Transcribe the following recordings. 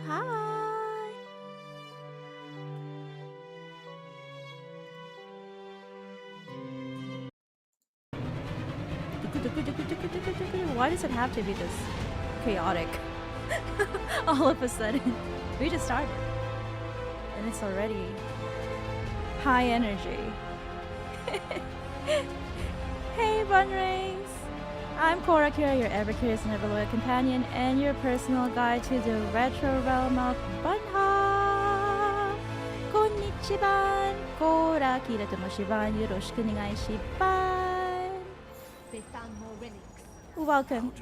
Hi. Why does it have to be this chaotic? All of a sudden. We just started. And it's already high energy. Hey, Bunnrings! I'm Korakira, your ever-curious and ever-loyal companion, and your personal guide to the retro realm of bunnhop! Konnichiwa! Korakira tomoshiban, yoroshiku onegai shippan! They found more relics. Welcome,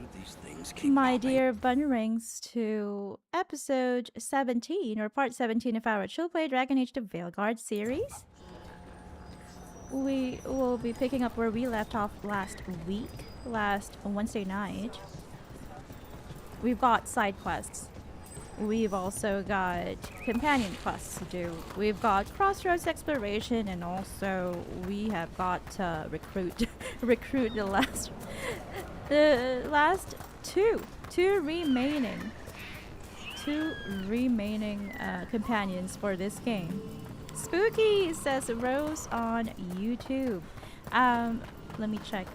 my dear Bunnrings, to episode 17, or part 17 of our Chill Play Dragon Age the Veilguard series. We will be picking up where we left off last Wednesday night. We've got side quests. We've also got companion quests to do. We've got Crossroads exploration, and also we have got to recruit the last two remaining companions for this game. Spooky, says Rose on YouTube. Let me check.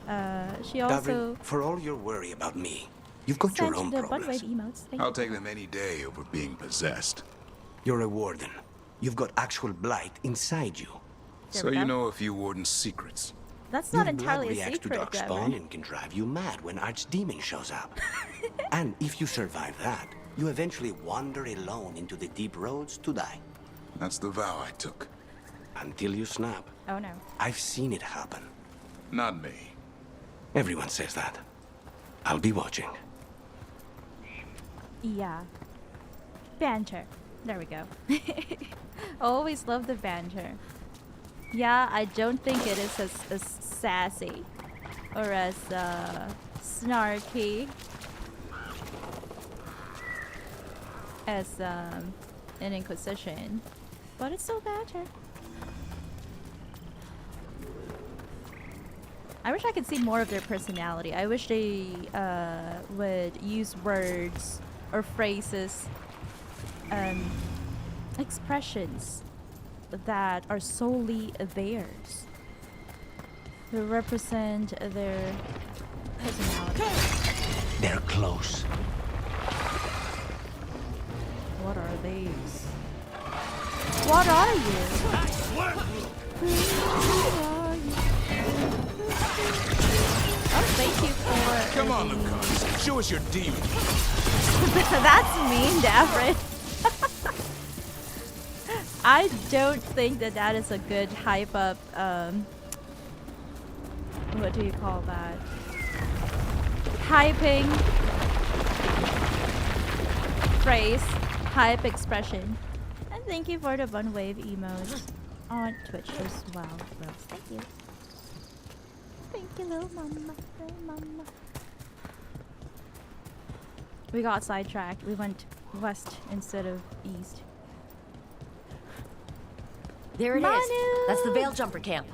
She also Davin, for all your worry about me, you've got your own the problems. emotes. I'll take them any day over being possessed. You're a warden. You've got actual blight inside you. So you know a few warden's secrets. That's not Your blood entirely a reacts to secret, darkspawn and can drive you mad when Archdemon shows up. And if you survive that, you eventually wander alone into the deep roads to die. That's the vow I took. Until you snap. Oh no. I've seen it happen. Not me. Everyone says that. I'll be watching. Yeah. Banter. There we go. Always love the banter. Yeah, I don't think it is as sassy or as snarky as an Inquisition, but it's still banter. I wish I could see more of their personality. I wish they would use words or phrases, expressions that are solely theirs to represent their personality. They're close. What are these? What are you? Who are you? Oh, thank you for... Come on, Lucas. Show us your demon. That's mean, Davrin. I don't think that is a good hype up, what do you call that? Hyping phrase, hype expression. And thank you for the Bun Wave emotes on Twitch as well, Rose. Thank you. Thank you, little mama. We got sidetracked. We went west instead of east. There it Manu! is. That's the Veil Jumper camp.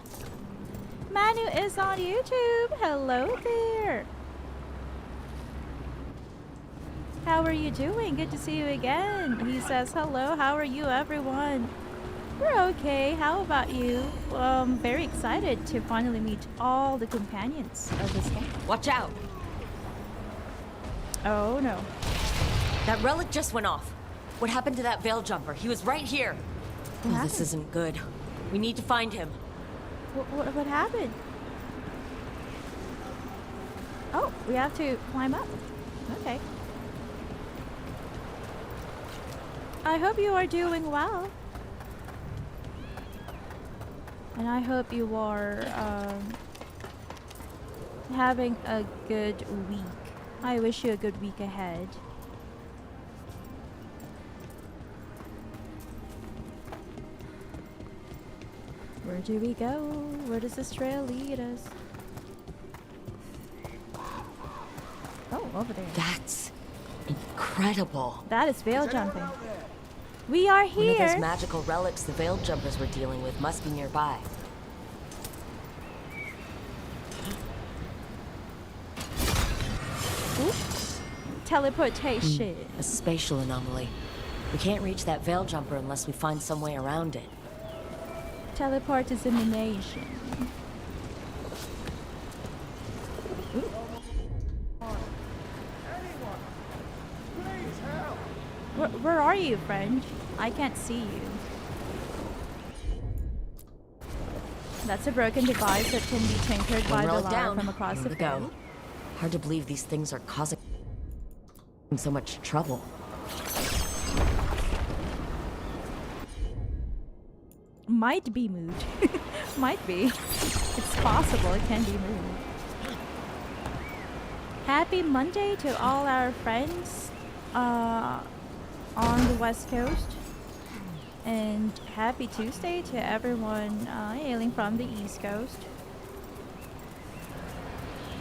Manu is on YouTube. Hello there. How are you doing? Good to see you again. He says, hello, how are you, everyone? We're okay. How about you? I'm very excited to finally meet all the companions of this game. Watch out. Oh, no. That relic just went off. What happened to that Veil Jumper? He was right here. What This isn't good. We need to find him. What happened? Oh, we have to climb up. Okay. I hope you are doing well. And I hope you are having a good week. I wish you a good week ahead. Where do we go? Where does this trail lead us? Oh, over there. That's incredible. That is veil jumping. We are One of here. those magical relics the Veil Jumpers were dealing with must be nearby. Ooh. Teleportation. A spatial anomaly. We can't reach that veil jumper unless we find some way around it. Teleport is elimination. Where are you, friend? I can't see you. That's a broken device that can be tinkered by the Relic ladder down. from across Here the we go. field. Hard to believe these things are causing so much trouble. Might be moved. Might be. It's possible it can be moved. Happy Monday to all our friends on the West Coast. And happy Tuesday to everyone hailing from the East Coast.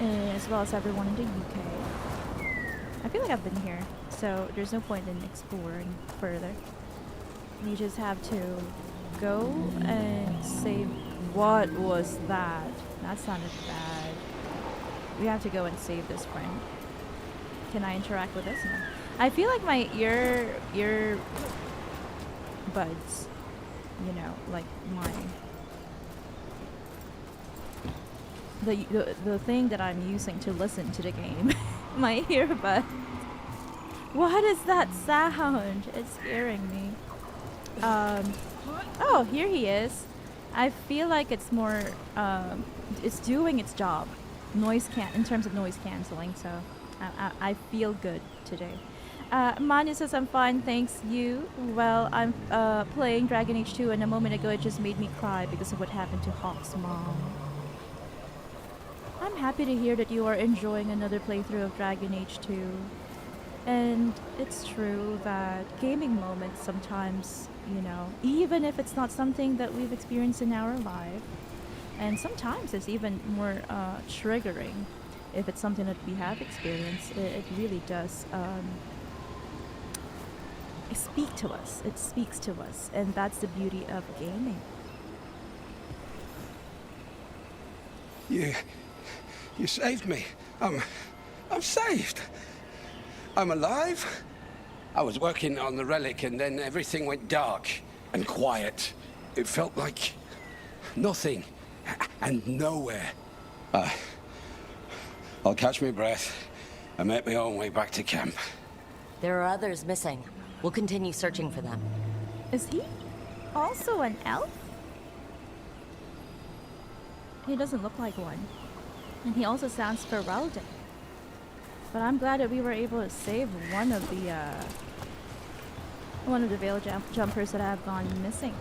As well as everyone in the UK. I feel like I've been here, so there's no point in exploring further. We just have to go and save. What was that? That sounded bad. We have to go and save this friend. Can I interact with this? No. I feel like my ear buds, you know, like my the thing that I'm using to listen to the game. My earbud. What is that sound? It's scaring me. Oh, here he is. I feel like it's more it's doing its job. In terms of noise cancelling, so I feel good today. Manu says I'm fine, thanks. You? Well, I'm playing Dragon Age 2 and a moment ago it just made me cry because of what happened to Hawk's mom. I'm happy to hear that you are enjoying another playthrough of Dragon Age 2. And it's true that gaming moments sometimes, you know, even if it's not something that we've experienced in our life, and sometimes it's even more triggering if it's something that we have experienced, it really does speak to us. It speaks to us, and that's the beauty of gaming. You saved me. I'm saved. I'm alive. I was working on the relic and then everything went dark and quiet. It felt like nothing and nowhere. I'll catch my breath and make my own way back to camp. There are others missing. We'll continue searching for them. Is he also an elf? He doesn't look like one. And he also sounds Ferelden. But I'm glad that we were able to save one of the veil jumpers that have gone missing.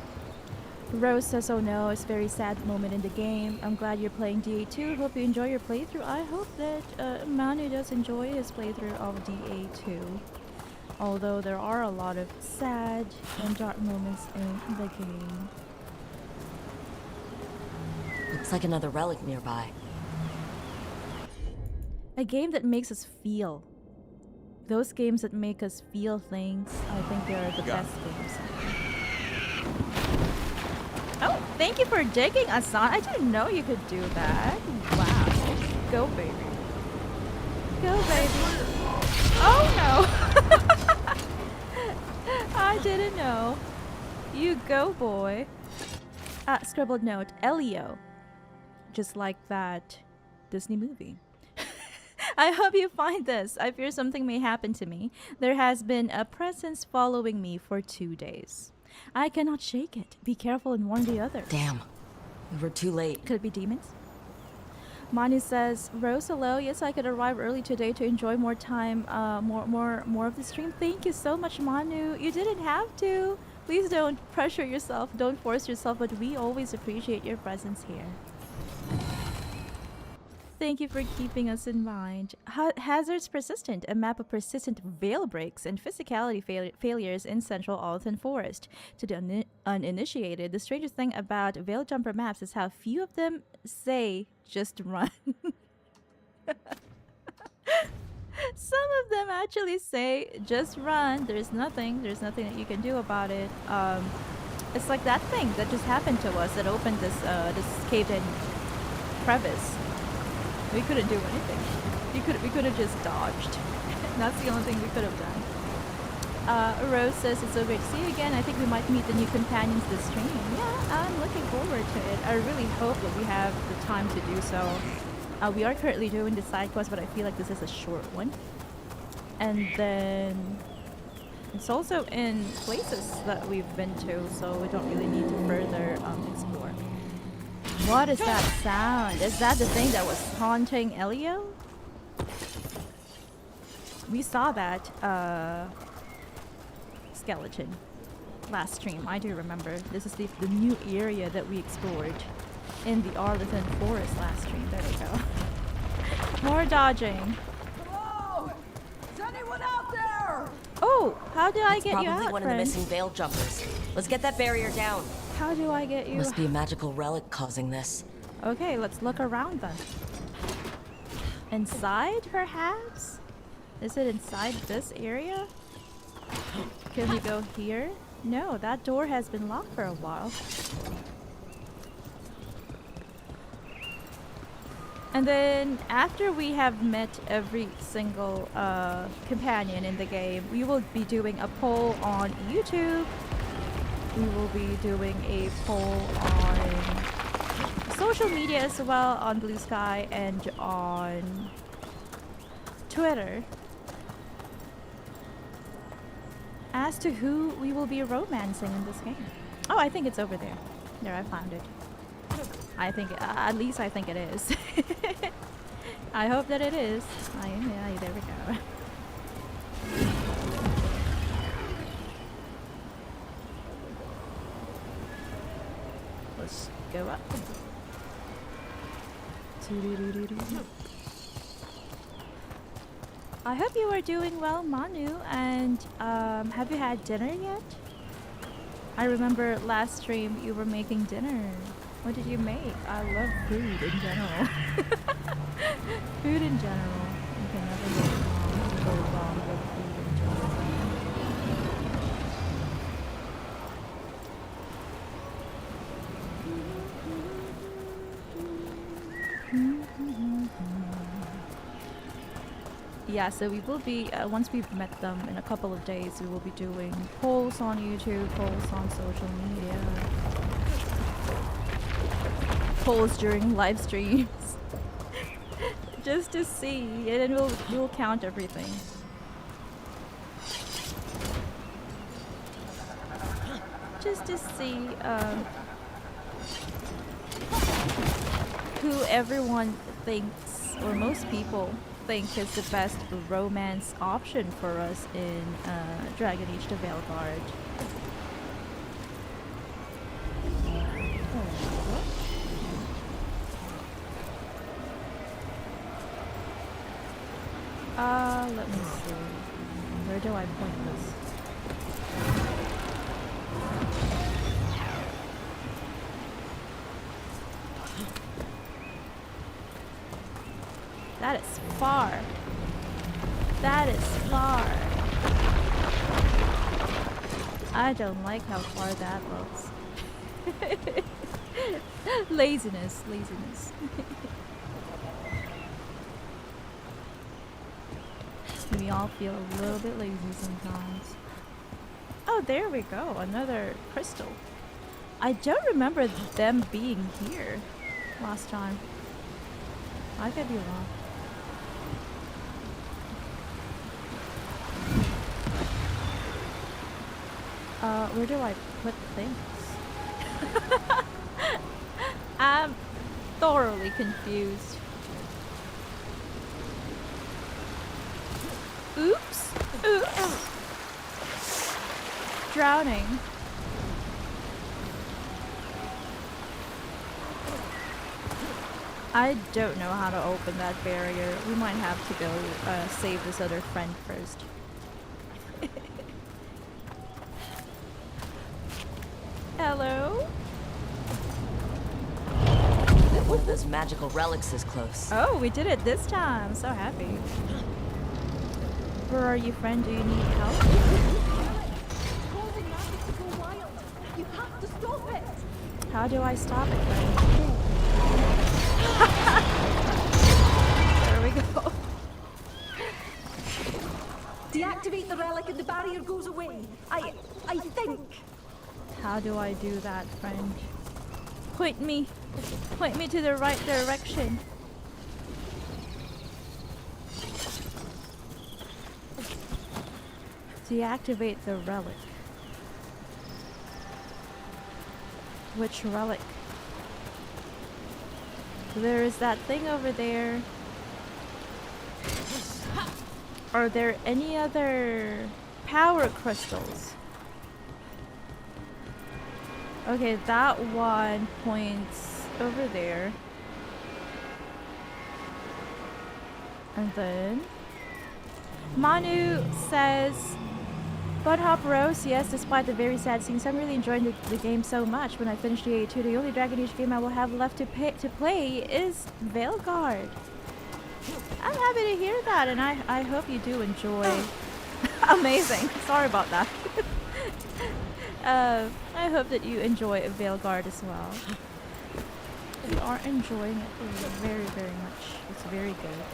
Rose says, oh no, it's a very sad moment in the game. I'm glad you're playing DA2. Hope you enjoy your playthrough. I hope that Manu does enjoy his playthrough of DA2. Although there are a lot of sad and dark moments in the game. Looks like another relic nearby. A game that makes us feel. Those games that make us feel things, I think they are the best games. Oh, thank you for digging, Asan. I didn't know you could do that. Wow. Go, baby. Go, baby. Oh, no. I didn't know. You go, boy. Scribbled note. Elio. Just like that Disney movie. I hope you find this. I fear something may happen to me. There has been a presence following me for 2 days. I cannot shake it. Be careful and warn the others. Damn. We were too late. Could it be demons? Manu says, Rose, hello. Yes, I could arrive early today to enjoy more time, more of the stream. Thank you so much, Manu. You didn't have to. Please don't pressure yourself. Don't force yourself, but we always appreciate your presence here. Thank you for keeping us in mind. Hazards Persistent, a map of persistent veil breaks and physicality failures in central Arlathan Forest. To the uninitiated, the strangest thing about veil jumper maps is how few of them say, just run. Some of them actually say, just run. There's nothing that you can do about it. It's like that thing that just happened to us that opened this caved-in crevice. We couldn't do anything. We could have just dodged. That's the only thing we could have Rose says it's so great to see you again. I think we might meet the new companions this stream. Yeah, I'm looking forward to it. I really hope that we have the time to do so. We are currently doing the side quest, but I feel like this is a short one. And then it's also in places that we've been to, so we don't really need to further explore. What is that sound? Is that the thing that was haunting Elio? We saw that skeleton last stream. I do remember. This is the new area that we explored in the Arlathan Forest last stream. There we go. More dodging. Hello? Is anyone out there? Oh, how do I get you Probably out, one friend? of the missing veil jumpers. Let's get that barrier down. How do I get you? Must be a magical relic causing this. Okay, let's look around then. Inside, perhaps? Is it inside this area? Can we go here? No, that door has been locked for a while. And then after we have met every single companion in the game, we will be doing a poll on YouTube. We will be doing a poll on social media as well, on Blue Sky and on Twitter, as to who we will be romancing in this game. Oh, I think it's over there. There, I found it. I think, at least I think it is. I hope that it is. Yeah, there we go. Let's go up. I hope you are doing well, Manu, and have you had dinner yet? I remember last stream you were making dinner. What did you make? I love food in general. Food in general. You can never go wrong with food in general. Yeah, so we will be, once we've met them in a couple of days, we will be doing polls on YouTube, polls on social media, polls during live streams, just to see, and then we'll count everything. Just to see who everyone thinks, or most people think, is the best romance option for us in Dragon Age to Veilguard. Let me see. Where do I point this? That is far. That is far. I don't like how far that looks. Laziness. We all feel a little bit lazy sometimes. Oh, there we go. Another crystal. I don't remember them being here last time. I could be wrong. Where do I put things? I'm thoroughly confused. Oops. Oops. Drowning. I don't know how to open that barrier. We might have to go save this other friend first. Hello? One of those magical relics is close. Oh, we did it this time. So happy. Where are you, friend? Do you need help? Causing magic to go wild. You have to stop it. How do I stop it, friend? There we go. Deactivate the relic and the barrier goes away. I think. How do I do that, friend? Point me to the right direction. Deactivate the relic. Which relic? There is that thing over there. Are there any other power crystals? Okay, that one points over there. And then Manu says, bunnhop roast, yes, despite the very sad scenes. I'm really enjoying the game so much. When I finish the A2, the only Dragon Age game I will have left to play is Veilguard. I'm happy to hear that, and I hope you do enjoy. Amazing. Sorry about that. I hope that you enjoy Veilguard as well. We are enjoying it very, very much. It's very good.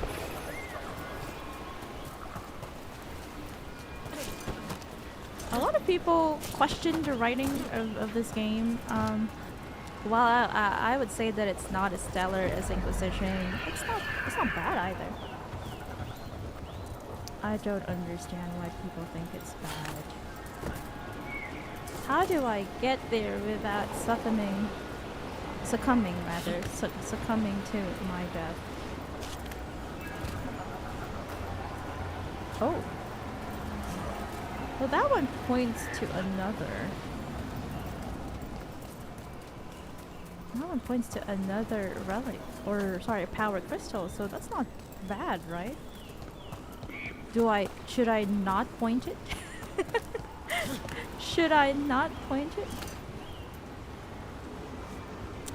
A lot of people question the writing of this game. While I would say that it's not as stellar as Inquisition, it's not bad either. I don't understand why people think it's bad. How do I get there without succumbing to my death? Oh. Well, that one points to another. That one points to another relic, or sorry, power crystal. So that's not bad, right? Should I not point it? Should I not point it?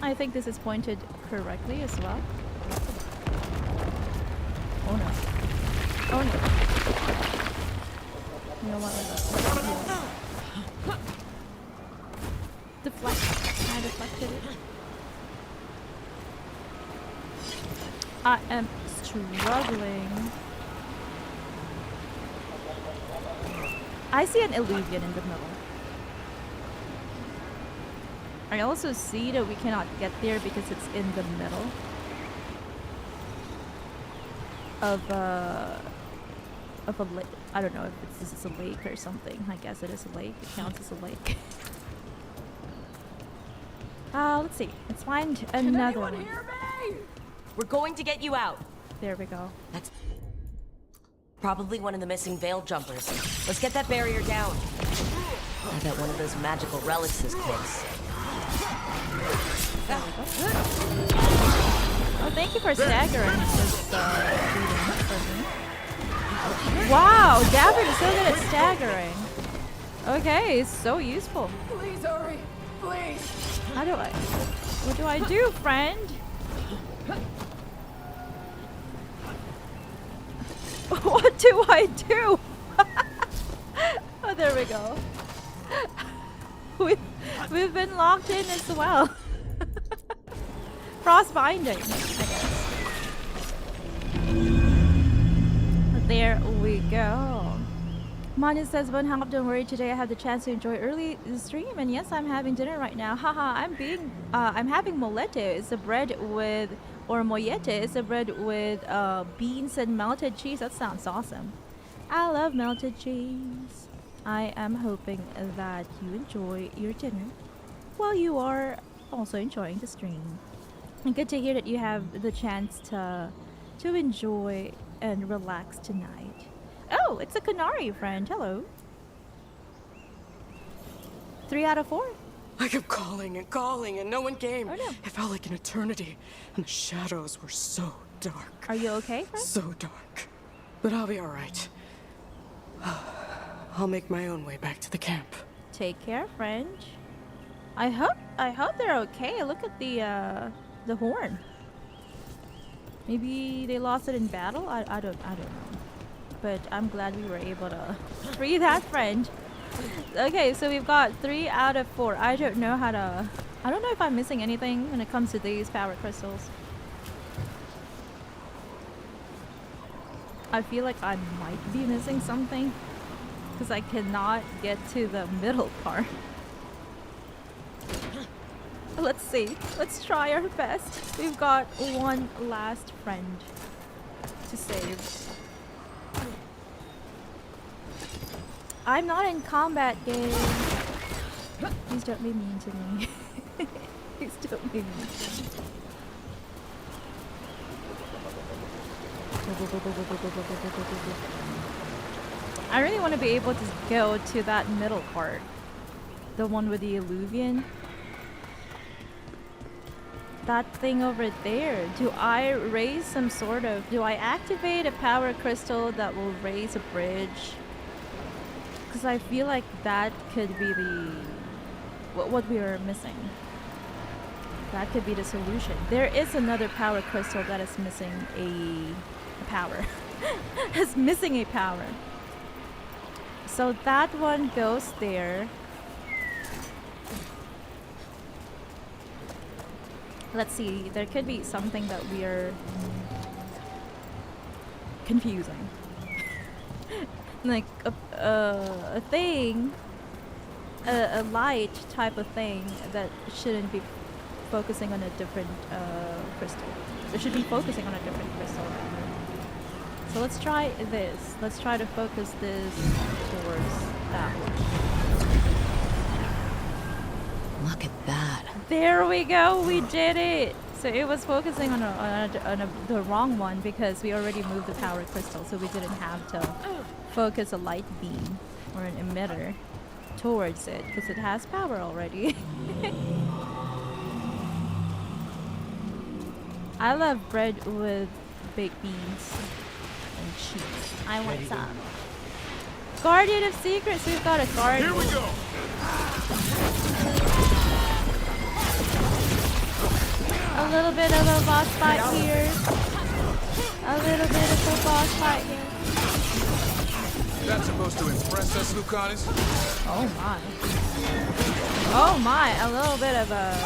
I think this is pointed correctly as well. Oh no. Oh no. You know what? Deflect. I deflected it. I am struggling. I see an Eluvian in the middle. I also see that we cannot get there because it's in the middle of a lake. I don't know if this is a lake or something. I guess it is a lake. It counts as a lake. Let's see. Let's find another one. Hear me? We're going to get you out. There we go. That's probably one of the missing veil jumpers. Let's get that barrier down. I bet one of those magical relics is close. Oh, thank you for staggering this for me. Wow, David is so good at staggering. Okay, it's so useful. Please hurry. Please. What do I do, friend? What do I do? Oh, there we go. We've been locked in as well. Frost binding, I guess. There we go. Manu says, bunnhop, don't worry, today I have the chance to enjoy early stream, and yes, I'm having dinner right now. Haha, I'm having molete. It's a bread with, or mollete. It's a bread with beans and melted cheese. That sounds awesome. I love melted cheese. I am hoping that you enjoy your dinner while you are also enjoying the stream. And good to hear that you have the chance to enjoy and relax tonight. Oh, it's a Qunari friend. Hello. 3 out of 4. I kept calling and calling and no one came. Oh, no. It felt like an eternity, and the shadows were so dark. Are you okay, friend? So dark. But I'll be all right. I'll make my own way back to the camp. Take care, friend. I hope they're okay. Look at the horn. Maybe they lost it in battle. I don't know. But I'm glad we were able to free that friend. Okay, so we've got 3 out of 4. I don't know if I'm missing anything when it comes to these power crystals. I feel like I might be missing something. Because I cannot get to the middle part. Let's see. Let's try our best. We've got one last friend to save. I'm not in combat, game. Please don't be mean to me. Please don't be mean to me. I really want to be able to go to that middle part. The one with the Eluvian. That thing over there. Do I raise some sort of... Do I activate a power crystal that will raise a bridge? Because I feel like that could be the... What we are missing. That could be the solution. There is another power crystal that is missing a power. Is missing a power. So that one goes there. Let's see. There could be something that we are confusing. Like a thing, a light type of thing that shouldn't be focusing on a different crystal. It should be focusing on a different crystal. So let's try this. Let's try to focus this towards that one. Look at that. There we go. We did it. So it was focusing on the wrong one because we already moved the power crystal, so we didn't have to focus a light beam or an emitter towards it because it has power already. I love bread with baked beans and cheese. I want some. Guardian of Secrets. We've got a guardian. Here we go. A little bit of a boss fight here. A little bit of a boss fight here. That's supposed to impress us, Lucanis? Oh my. Oh my, a little bit of a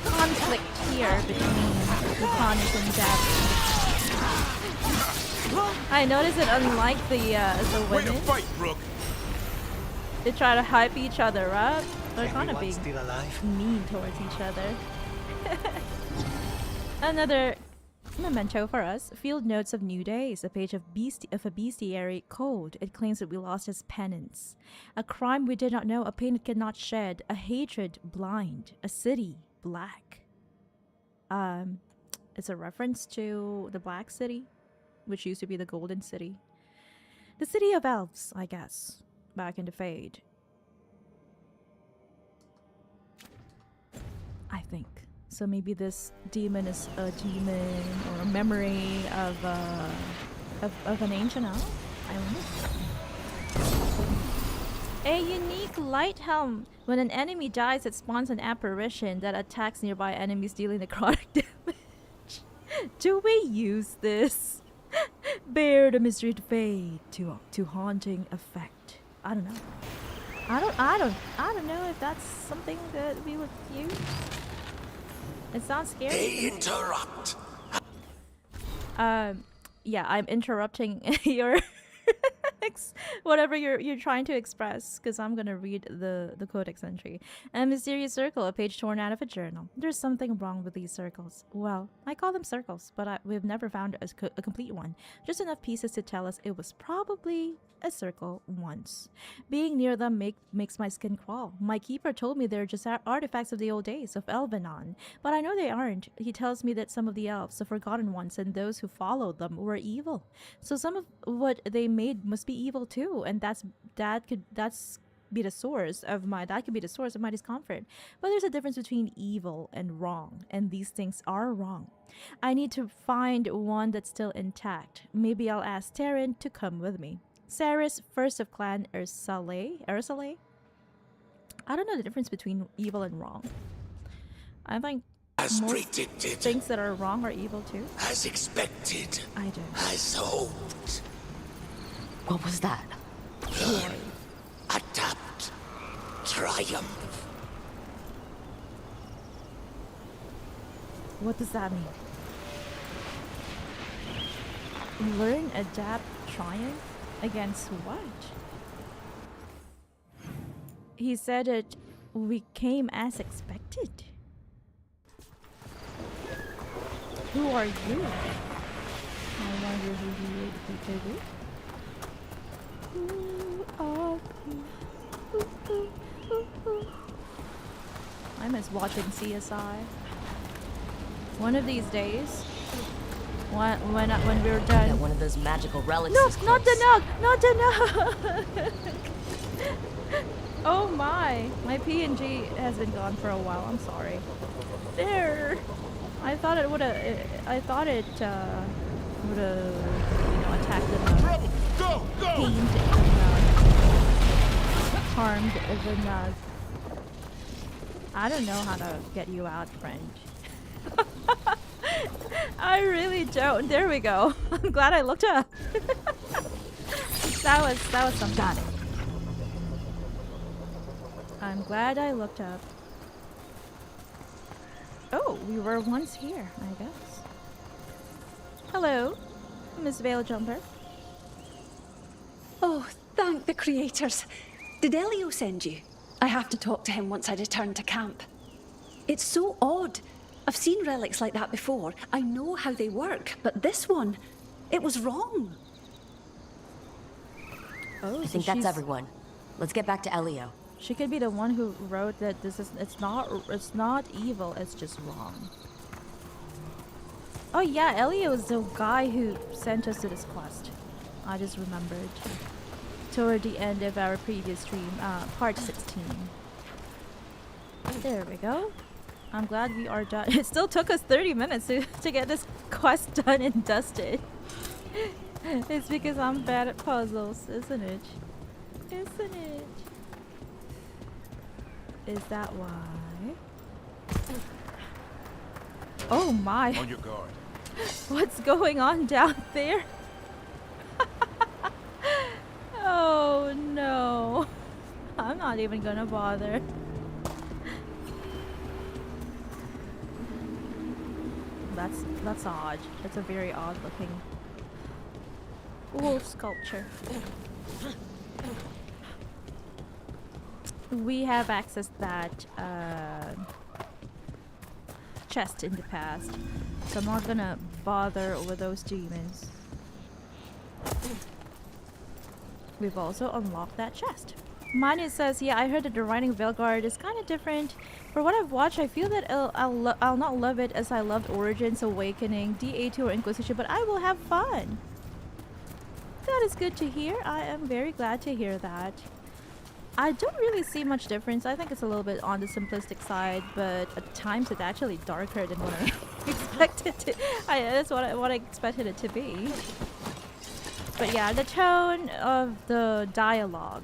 conflict here between Lucanis and Davin. I noticed that unlike the Way to women, fight, Brooke. they try to hype each other up. They're kind of being still alive? mean towards each other. Another memento for us. Field notes of new days. A page of a bestiary code. It claims that we lost his penance. A crime we did not know. A pain it could not shed. A hatred blind. A city black. It's a reference to the Black City, which used to be the Golden City. The city of elves, I guess. Back in the Fade. I think. So maybe this demon is a demon or a memory of an ancient elf? I don't know. A unique light helm. When an enemy dies, it spawns an apparition that attacks nearby enemies, dealing necrotic damage. Do we use this? Bear the mystery to fade to haunting effect. I don't know. I don't know if that's something that we would use. It sounds scary. They interrupt. Yeah, I'm interrupting your whatever you're trying to express, because I'm gonna read the codex entry. A mysterious circle, a page torn out of a journal. There's something wrong with these circles. Well, I call them circles, but we've never found a complete one. Just enough pieces to tell us it was probably a circle once. Being near them makes my skin crawl. My keeper told me they're just artifacts of the old days of Elvenon, but I know they aren't. He tells me that some of the elves, the forgotten ones, and those who followed them were evil. So some of what they made must be evil too, and that could be the source of my discomfort. But there's a difference between evil and wrong, and these things are wrong. I need to find one that's still intact. Maybe I'll ask Terran to come with me. Saris, first of clan Ursale? I don't know the difference between evil and wrong. I think As most predicted, things that are wrong are evil too. as expected, I don't. as hoped. What was that? Learn, adapt, triumph. What does that mean? Learn, adapt, triumph against what? He said it we came as expected. Who are you? I wonder who he could be. Who are you? I miss watching CSI. One of these days, when we're done. That one of those magical relics No, is close. not the nug! Not the nug! Oh my PNG has been gone for a while. I'm sorry. There. I thought it would have. I thought it would have, attacked the nug. Go! Go! Pained the nug. Harmed the nug. I don't know how to get you out, friend. I really don't. There we go. I'm glad I looked up. that was some. Got it. I'm glad I looked up. Oh, we were once here, I guess. Hello, Miss Veilgjumper. Oh, thank the creators. Did Elio send you? I have to talk to him once I return to camp. It's so odd. I've seen relics like that before. I know how they work, but this one, it was wrong. Oh, I think that's everyone. Let's get back to Elio. She could be the one who wrote that it's not evil, it's just wrong. Oh yeah, Elio is the guy who sent us to this quest. I just remembered. Toward the end of our previous stream, part 16. There we go. I'm glad we are done. It still took us 30 minutes to get this quest done and dusted. It's because I'm bad at puzzles, isn't it? Isn't it? Is that why? Oh my! On your guard. What's going on down there? Oh no! I'm not even gonna bother. That's odd. That's a very odd looking wolf sculpture. We have accessed that chest in the past, so I'm not gonna bother with those demons. We've also unlocked that chest. Manu says, yeah, I heard that the writing of Veilguard is kind of different. For what I've watched, I feel that I'll not love it as I loved Origins, Awakening, DA2 or Inquisition, but I will have fun. That is good to hear. I am very glad to hear that. I don't really see much difference. I think it's a little bit on the simplistic side, but at times it's actually darker than what I expected to. That's what I expected it to be. But yeah, the tone of the dialogue.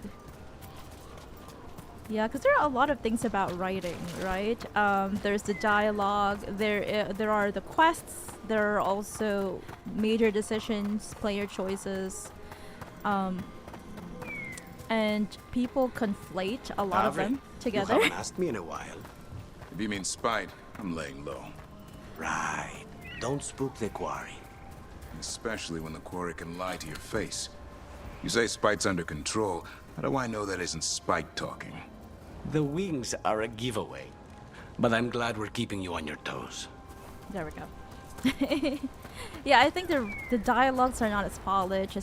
Yeah, because there are a lot of things about writing, right? There's the dialogue. There are the quests. There are also major decisions, player choices. And people conflate a lot of them together. You haven't asked me in a while. If you mean spite, I'm laying low. Right. Don't spook the quarry. Especially when the quarry can lie to your face. You say spite's under control. How do I know that isn't spite talking? The wings are a giveaway. But I'm glad we're keeping you on your toes. There we go. Yeah, I think the dialogues are not as polished.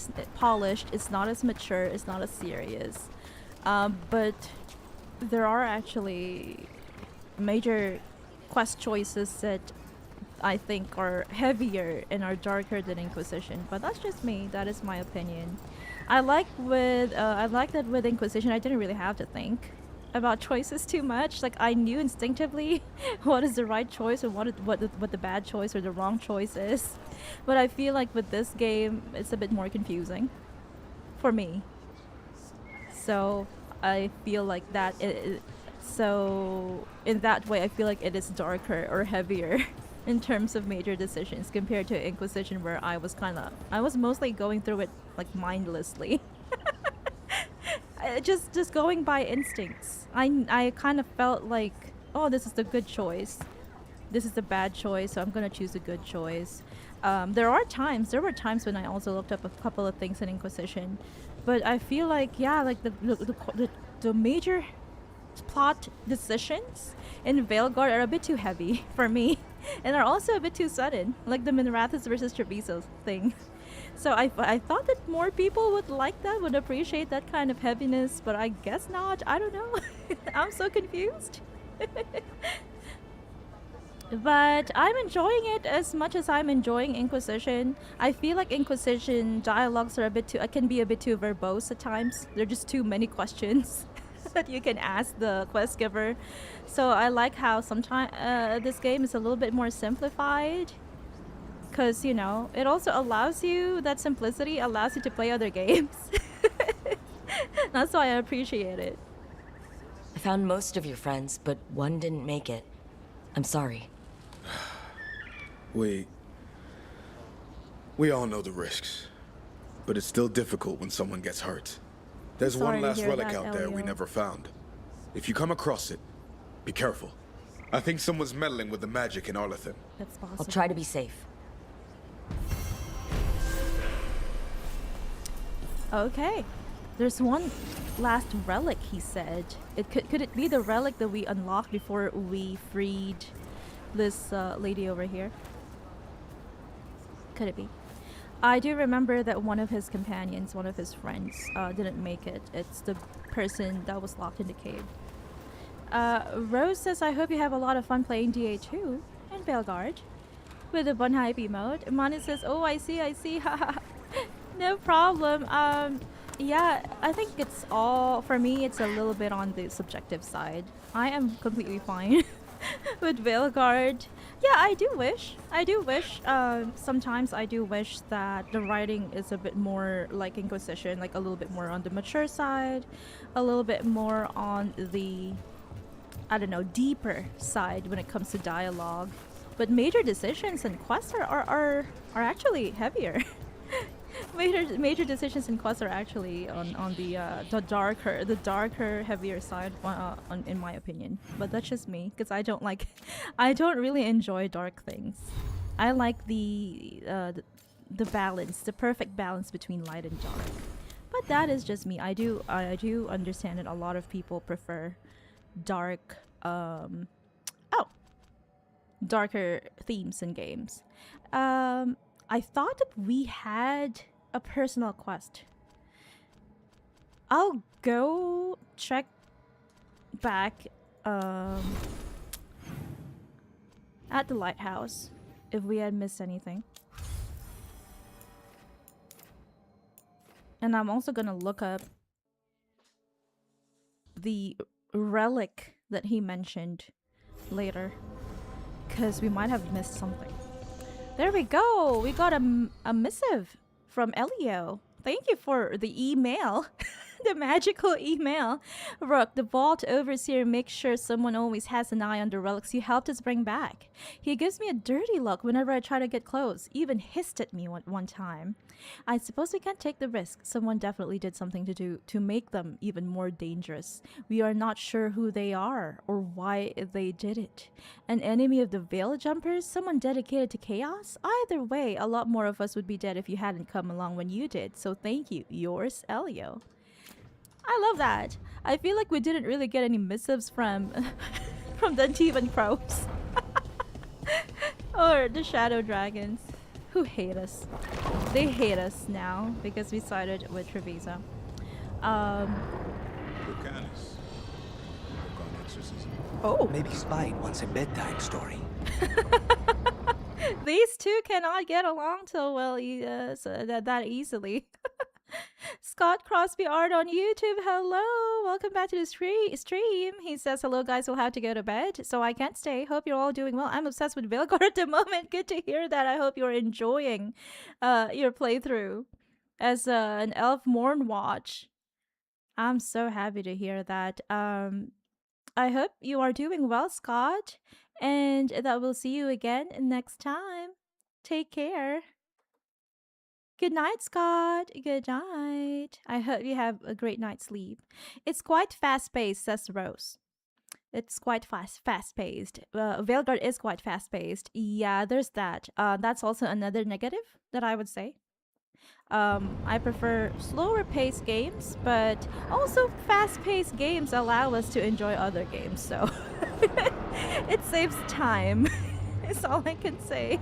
It's not as mature. It's not as serious. But there are actually major quest choices that I think are heavier and are darker than Inquisition. But that's just me. That is my opinion. I like that with Inquisition, I didn't really have to think about choices too much. Like, I knew instinctively what is the right choice and what the bad choice or the wrong choice is. But I feel like with this game, it's a bit more confusing for me. So I feel like that so in that way, I feel like it is darker or heavier in terms of major decisions compared to Inquisition, where I was mostly going through it like mindlessly. Just going by instincts. I kind of felt like, oh, this is the good choice. This is the bad choice, so I'm gonna choose the good choice. There were times when I also looked up a couple of things in Inquisition, but I feel like, yeah, like the major plot decisions in Veilguard are a bit too heavy for me, and are also a bit too sudden, like the Minrathous versus Treviso thing. So I thought that more people would like that, would appreciate that kind of heaviness, but I guess not. I don't know. I'm so confused. But I'm enjoying it as much as I'm enjoying Inquisition. I feel like Inquisition dialogues are can be a bit too verbose at times. There are just too many questions that you can ask the quest giver. So I like how sometimes this game is a little bit more simplified. Because, you know, it also allows you, that simplicity allows you to play other games. That's why I appreciate it. I found most of your friends, but one didn't make it. I'm sorry. We all know the risks, but it's still difficult when someone gets hurt. There's Sorry one to last hear relic that, out there we Elio. never found. If you come across it, be careful. I think someone's meddling with the magic in Arlathan. That's possible. I'll try to be safe. Okay. There's one last relic, he said. Could it be the relic that we unlocked before we freed this lady over here? Could it be? I do remember that one of his companions, one of his friends, didn't make it. It's the person that was locked in the cave. Rose says, I hope you have a lot of fun playing DA2 and Veilguard with the bunnhop emote. Mani says, oh, I see. Haha. No problem. Yeah, I think it's all, for me, it's a little bit on the subjective side. I am completely fine with Veilguard. Yeah, I do wish, sometimes I do wish that the writing is a bit more like Inquisition, like a little bit more on the mature side, a little bit more on the, I don't know, deeper side when it comes to dialogue. But major decisions and quests are actually heavier. Major decisions and quests are actually on the darker, heavier side, in my opinion. But that's just me, because I don't really enjoy dark things. I like the balance, the perfect balance between light and dark. But that is just me. I do understand that a lot of people prefer darker themes in games. I thought that we had a personal quest. I'll go check back at the lighthouse if we had missed anything. And I'm also gonna look up the relic that he mentioned later, because we might have missed something. There we go. We got a missive from Elio. Thank you for the email. The magical email. Rook, the vault overseer makes sure someone always has an eye on the relics you helped us bring back. He gives me a dirty look whenever I try to get close. Even hissed at me one time. I suppose we can't take the risk. Someone definitely did something to make them even more dangerous. We are not sure who they are or why they did it. An enemy of the Veil Jumpers? Someone dedicated to chaos? Either way, a lot more of us would be dead if you hadn't come along when you did. So thank you. Yours, Elio. I love that. I feel like we didn't really get any missives from from the Demon Crows. Or the Shadow Dragons, who hate us. They hate us now because we sided with Treviso. Oh, Maybe Spite wants a bedtime story. these two cannot get along so well that easily. Scott Crosby Art on YouTube, hello, welcome back to the stream. He says, hello guys, we'll have to go to bed, so I can't stay. Hope you're all doing well. I'm obsessed with Veilguard at the moment. Good to hear that. I hope you're enjoying your playthrough as an Elf Morn Watch. I'm so happy to hear that. I hope you are doing well, Scott, and that we'll see you again next time. Take care. Good night, Scott. Good night. I hope you have a great night's sleep. It's quite fast-paced, says Rose. It's quite fast-paced. Veilguard is quite fast-paced. Yeah, there's that. That's also another negative that I would say. I prefer slower-paced games, but also fast-paced games allow us to enjoy other games, so it saves time. Is all I can say.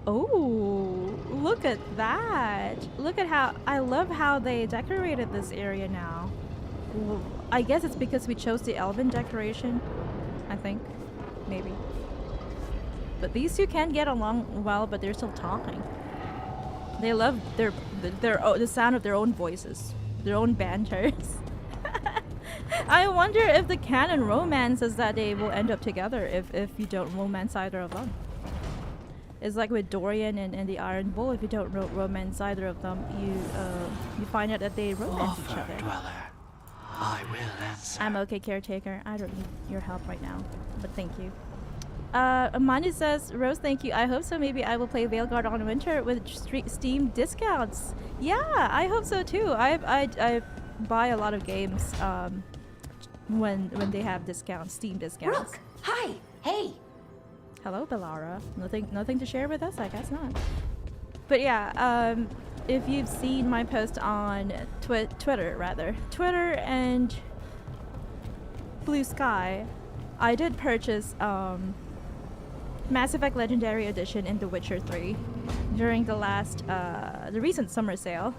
Oh, look at that. Look at how... I love how they decorated this area now. I guess it's because we chose the elven decoration. I think. Maybe. But these two can get along well, but they're still talking. They love the sound of their own voices. Their own banters. I wonder if the canon romance is that they will end up together if you don't romance either of them. It's like with Dorian and the Iron Bull. If you don't romance either of them, you find out that they romance each other. Dweller, I will answer. I'm okay, caretaker. I don't need your help right now, but thank you. Amanda says, Rose, thank you. I hope so. Maybe I will play Veilguard on winter with Steam discounts. Yeah, I hope so too. I buy a lot of games when they have discounts, Steam discounts. Rook, hi, hey. Hello, Bellara. Nothing to share with us? I guess not. But yeah, if you've seen my post on Twitter and Blue Sky, I did purchase Mass Effect Legendary Edition in The Witcher 3 during the recent summer sale.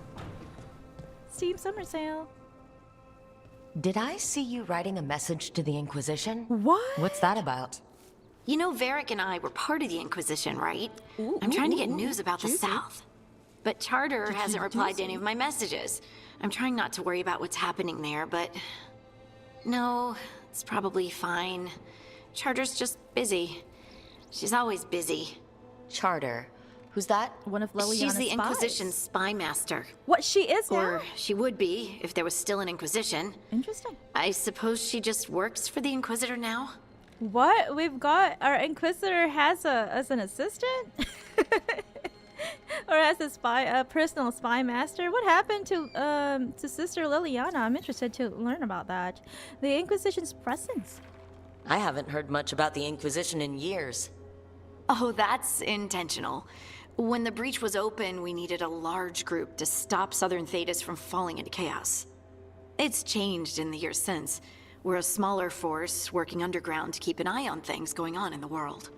Steam summer sale. Did I see you writing a message to the Inquisition? What? What's that about? You know, Varric and I were part of the Inquisition, right? I'm trying to get news about the South. But Charter hasn't replied to any of my messages. I'm trying not to worry about what's happening there, but... No, it's probably fine. Charter's just busy. She's always busy. Charter. Who's that? One of Liliana's She's the spies. Inquisition's spy master. What, she is now? Or she would be, if there was still an Inquisition. Interesting. I suppose she just works for the Inquisitor now? What? We've got our Inquisitor as an assistant? Or as a personal spy master? What happened to Sister Liliana? I'm interested to learn about that. The Inquisition's presence. I haven't heard much about the Inquisition in years. Oh, that's intentional. When the breach was open, we needed a large group to stop Southern Thedas from falling into chaos. It's changed in the years since. We're a smaller force working underground to keep an eye on things going on in the world.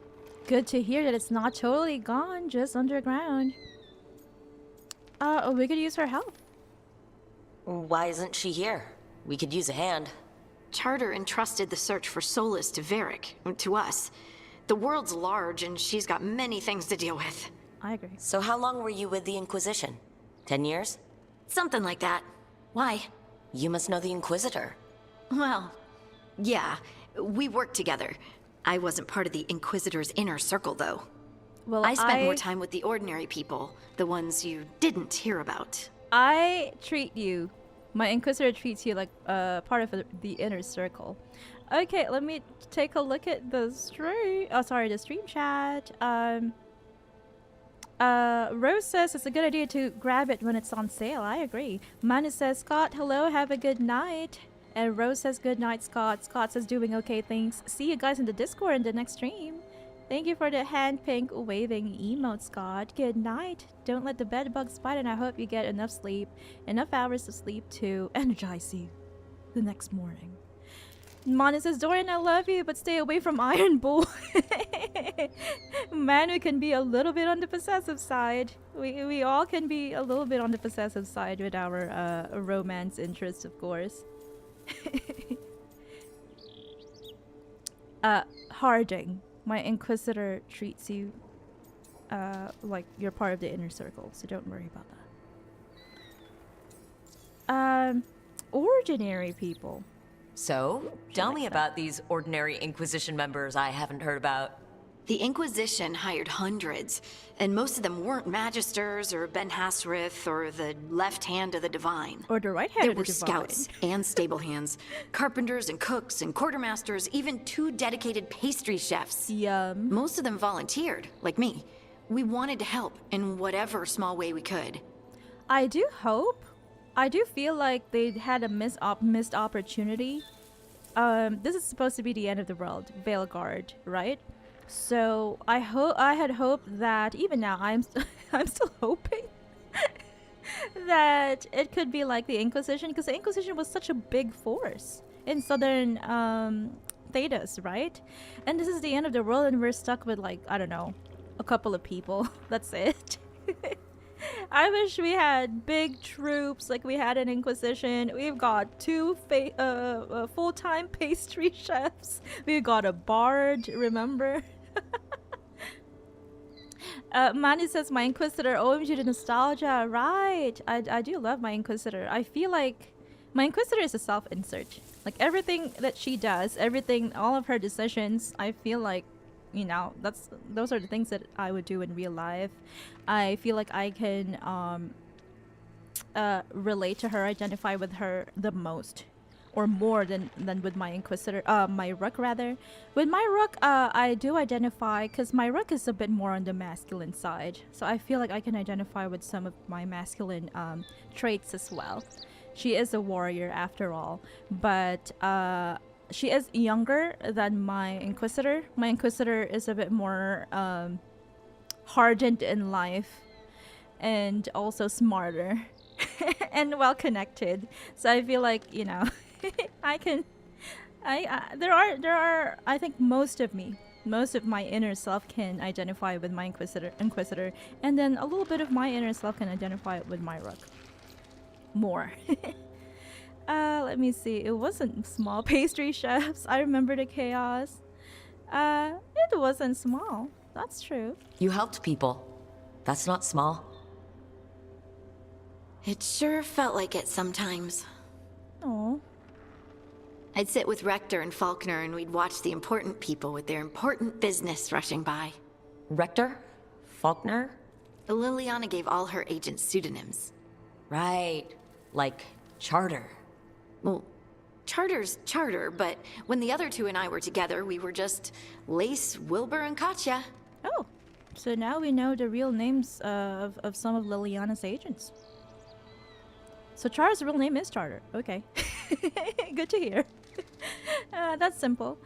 Good to hear that it's not totally gone, just underground. We could use her help. Why isn't she here? We could use a hand. Charter entrusted the search for Solus to Varric, to us. The world's large and she's got many things to deal with. I agree. So how long were you with the Inquisition? 10 years? Something like that. Why? You must know the Inquisitor. Well, yeah, we worked together. I wasn't part of the Inquisitor's inner circle, though. Well, I spent more time with the ordinary people, the ones you didn't hear about. I treat you, my Inquisitor treats you like part of the inner circle. Okay, let me take a look at the stream. Oh, sorry, the stream chat. Rose says it's a good idea to grab it when it's on sale. I agree. Mana says, Scott, hello, have a good night. And Rose says, good night, Scott. Scott says, doing okay, thanks. See you guys in the Discord in the next stream. Thank you for the hand pink waving emote, Scott. Good night. Don't let the bed bugs bite, and I hope you get enough sleep. Enough hours of sleep to energize you the next morning. Mana says, Dorian, I love you, but stay away from Iron Bull. Manu can be a little bit on the possessive side. We all can be a little bit on the possessive side with our romance interests, of course. Harding, my Inquisitor treats you like you're part of the inner circle, so don't worry about that. Ordinary people. So, tell me about these ordinary Inquisition members I haven't heard about. The Inquisition hired hundreds, and most of them weren't Magisters or Ben Hasrith or the left hand of the Divine. Or the right hand of the There Divine. were scouts and stable hands, carpenters and cooks and quartermasters, even 2 dedicated pastry chefs. Yum. Most of them volunteered, like me. We wanted to help in whatever small way we could. I do feel like they had a missed opportunity this is supposed to be the end of the world, Veilguard, right? So I had hoped that even now I'm still hoping that it could be like the Inquisition, because the Inquisition was such a big force in southern Thedas, right? And this is the end of the world, and we're stuck with like, I don't know, a couple of people. That's it. I wish we had big troops like we had an Inquisition. We've got 2 full-time pastry chefs. We've got a bard, remember? Manny says, my Inquisitor, OMG the nostalgia. Right. I do love my Inquisitor. I feel like my Inquisitor is a self-insert. Like everything that she does, all of her decisions, I feel like, you know, those are the things that I would do in real life. I feel like I can relate to her, identify with her the most, or more than with my Inquisitor, my Rook rather. With my Rook, I do identify, because my Rook is a bit more on the masculine side, so I feel like I can identify with some of my masculine traits as well. She is a warrior after all, but she is younger than my Inquisitor. My Inquisitor is a bit more hardened in life and also smarter and well connected. So I feel like, you know, I think most of my inner self can identify with my Inquisitor, and then a little bit of my inner self can identify with my Rook. More. Let me see. It wasn't small pastry chefs. I remember the chaos. It wasn't small. That's true. You helped people. That's not small. It sure felt like it sometimes. Oh. I'd sit with Rector and Faulkner and we'd watch the important people with their important business rushing by. Rector? Faulkner? Liliana gave all her agents pseudonyms. Right. Like Charter. Well, Charter's Charter, but when the other 2 and I were together, we were just Lace, Wilbur, and Katya. Oh. So now we know the real names of some of Liliana's agents. So Charter's real name is Charter. Okay. Good to hear. That's simple.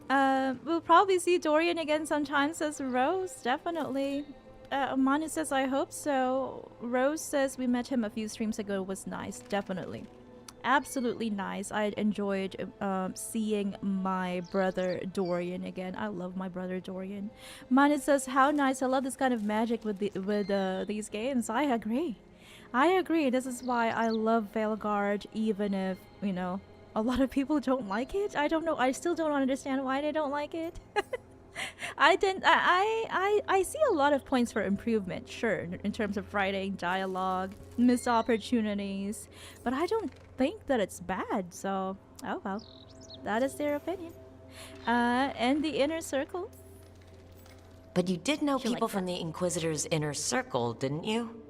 We'll probably see Dorian again sometime, says Rose. Definitely. Manu says, I hope so. Rose says we met him a few streams ago. It was nice. Definitely. Absolutely nice. I enjoyed seeing my brother Dorian again. I love my brother Dorian. Manu says, how nice. I love this kind of magic with these games. I agree. This is why I love Veilguard, even if, you know, a lot of people don't like it. I don't know. I still don't understand why they don't like it. I see a lot of points for improvement, sure, in terms of writing, dialogue, missed opportunities, but I don't think that it's bad, so, oh well. That is their opinion. And the inner circle. But you did know people from the Inquisitor's inner circle, didn't you?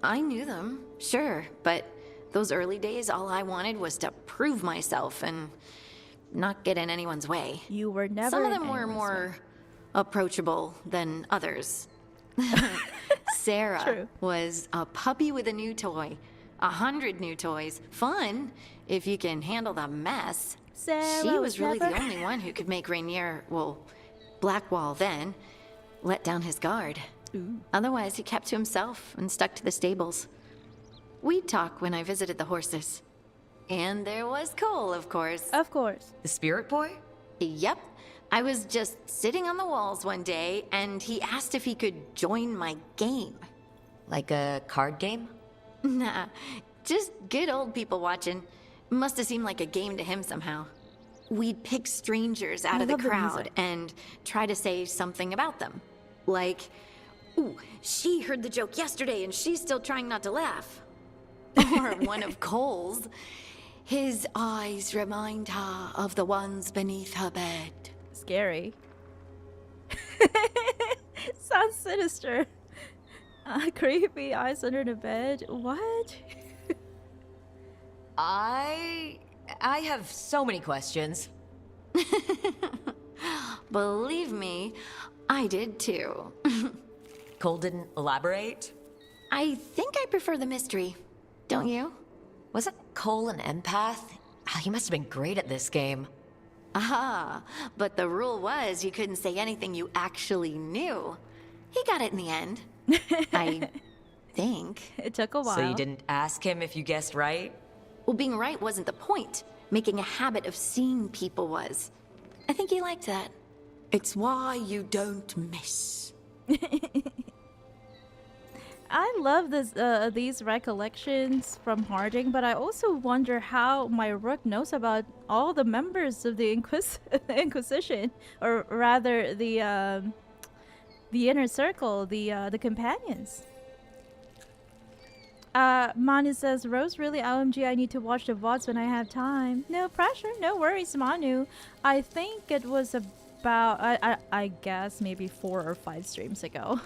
I knew them, sure, but those early days, all I wanted was to prove myself and not get in anyone's way. You were never. Some of them were more approachable than others. Sarah was a puppy with a new toy. 100 new toys. Fun, if you can handle the mess. Sarah she was really the only one who could make Rainier, well, Blackwall then, let down his guard. Ooh. Otherwise, he kept to himself and stuck to the stables. We'd talk when I visited the horses. And there was Cole, of course. Of course. The spirit boy? Yep. I was just sitting on the walls one day, and he asked if he could join my game. Like a card game? Nah, just good old people watching. Must have seemed like a game to him somehow. We'd pick strangers out of the crowd and try to say something about them. Like, ooh, she heard the joke yesterday and she's still trying not to laugh. Or one of Cole's. His eyes remind her of the ones beneath her bed. Scary. Sounds sinister. Creepy eyes under the bed. What? I have so many questions. Believe me, I did too. Cole didn't elaborate? I think I prefer the mystery. Don't you? Wasn't Cole an empath? He must have been great at this game. Ah, but the rule was you couldn't say anything you actually knew. He got it in the end. I think. It took a while. So you didn't ask him if you guessed right? Well, being right wasn't the point. Making a habit of seeing people was. I think he liked that. It's why you don't miss. I love these recollections from Harding, but I also wonder how my rook knows about all the members of the Inquisition, or rather the inner circle, the companions. Manu says, Rose, really OMG, I need to watch the VODs when I have time. No pressure, no worries, Manu. I think it was about, I guess, maybe 4 or 5 streams ago.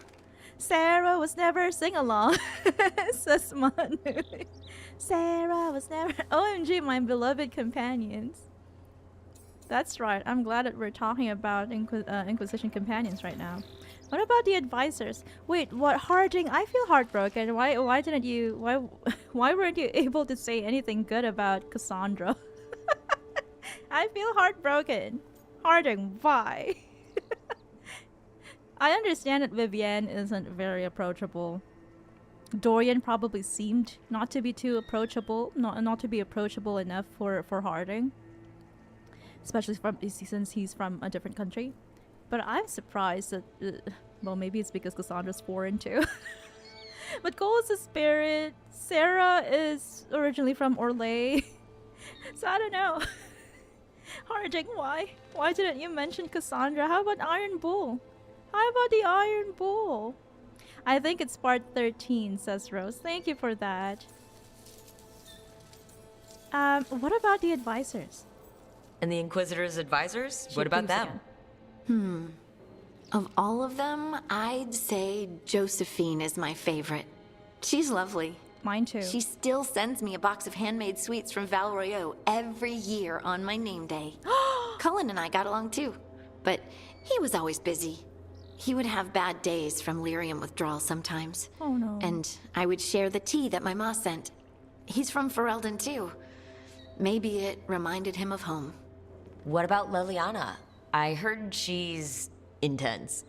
Sarah was never sing-along, says Manu. Sarah was never... OMG, my beloved companions. That's right, I'm glad that we're talking about Inquisition companions right now. What about the advisors? Wait, what, Harding? I feel heartbroken. Why didn't you... Why weren't you able to say anything good about Cassandra? I feel heartbroken. Harding, why? I understand that Vivienne isn't very approachable. Dorian probably seemed not to be too approachable, not to be approachable enough for Harding. Especially since he's from a different country. But I'm surprised that, well, maybe it's because Cassandra's foreign too. But Cole is a spirit. Sarah is originally from Orlais. So I don't know. Harding, why? Why didn't you mention Cassandra? How about Iron Bull? How about the Iron Bull? I think it's part 13, says Rose. Thank you for that. What about the advisors? And the Inquisitor's advisors? What about them? Of all of them, I'd say Josephine is my favorite. She's lovely. Mine too. She still sends me a box of handmade sweets from Val Royeaux every year on my name day. Cullen and I got along too, but he was always busy. He would have bad days from lyrium withdrawal sometimes. Oh no. And I would share the tea that my ma sent. He's from Ferelden too. Maybe it reminded him of home. What about Liliana? I heard she's intense.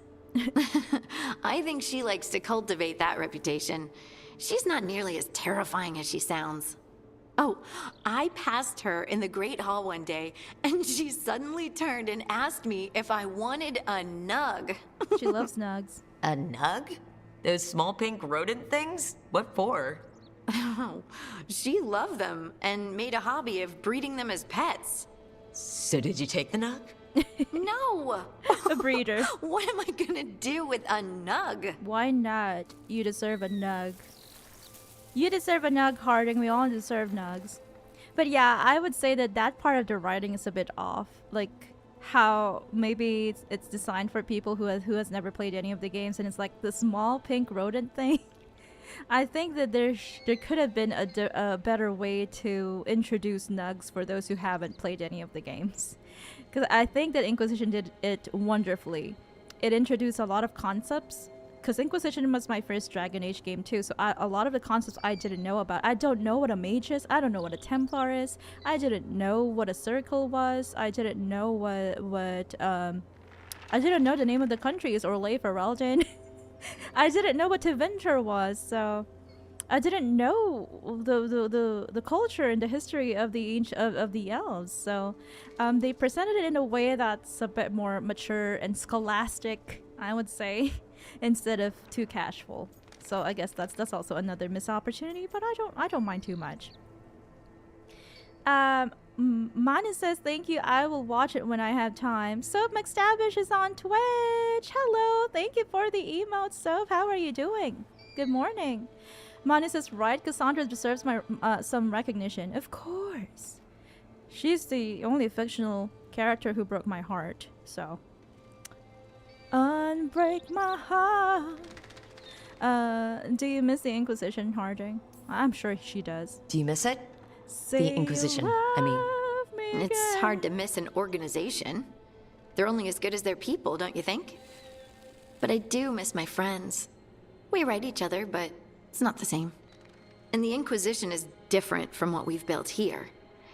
I think she likes to cultivate that reputation. She's not nearly as terrifying as she sounds. Oh, I passed her in the Great Hall one day, and she suddenly turned and asked me if I wanted a nug. She loves nugs. A nug? Those small pink rodent things? What for? She loved them and made a hobby of breeding them as pets. So did you take the nug? No! A breeder. What am I gonna do with a nug? Why not? You deserve a nug. You deserve a nug, Harding. We all deserve nugs. But yeah, I would say that that part of the writing is a bit off. Like, how maybe it's designed for people who has never played any of the games, and it's like the small pink rodent thing. I think that there could have been a better way to introduce nugs for those who haven't played any of the games. Because I think that Inquisition did it wonderfully. It introduced a lot of concepts. Because Inquisition was my first Dragon Age game too, so a lot of the concepts I didn't know about. I don't know what a mage is. I don't know what a Templar is. I didn't know what a circle was. I didn't know I didn't know the name of the countries, Orlais, Ferelden. I didn't know what Tevinter was, so I didn't know the culture and the history of the elves. So they presented it in a way that's a bit more mature and scholastic, I would say, instead of too casual. So I guess that's also another missed opportunity, but I don't mind too much. Manu says, thank you, I will watch it when I have time. Soap McStavish is on Twitch. Hello, thank you for the emote, Soap. How are you doing? Good morning. Manu says, right, Cassandra deserves some recognition. Of course. She's the only fictional character who broke my heart, so. Unbreak my heart. Do you miss the Inquisition, Harding? I'm sure she does. Do you miss it? The Inquisition, I mean. It's hard to miss an organization. They're only as good as their people, don't you think? But I do miss my friends. We write each other, but it's not the same. And the Inquisition is different from what we've built here.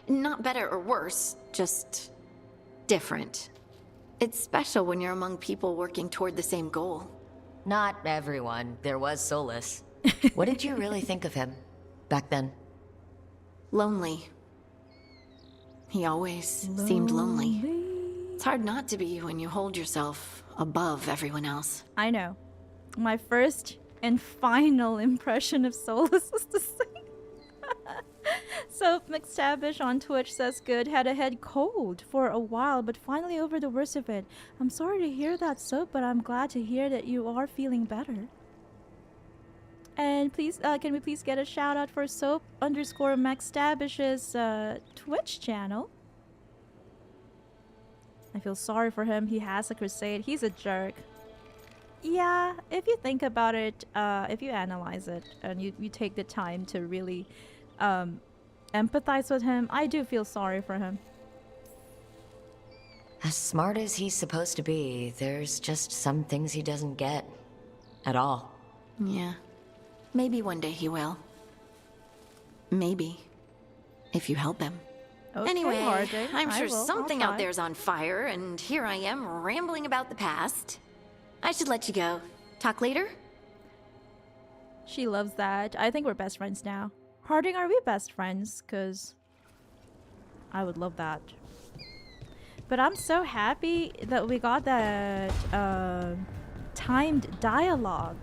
Not better or worse, just different. It's special when you're among people working toward the same goal. Not everyone. There was Solus. What did you really think of him back then? Lonely. He always seemed lonely. It's hard not to be when you hold yourself above everyone else. I know. My first and final impression of Solus was the same. So McStabish on Twitch says good. Had a head cold for a while, but finally over the worst of it. I'm sorry to hear that, Soap, but I'm glad to hear that you are feeling better. And please, can we please get a shout out for Soap _ McStabish's Twitch channel? I feel sorry for him. He has a crusade. He's a jerk. Yeah, if you think about it, if you analyze it, and you take the time to really empathize with him, I do feel sorry for him. As smart as he's supposed to be, there's just some things he doesn't get. At all. Yeah. Maybe one day he will. Maybe. If you help him. Okay, Anyway, RJ, I'm I sure will. something I'll out try. there's on fire, and here I am rambling about the past. I should let you go. Talk later? She loves that. I think we're best friends now. Harding, are we best friends? Because I would love that. But I'm so happy that we got that timed dialogue.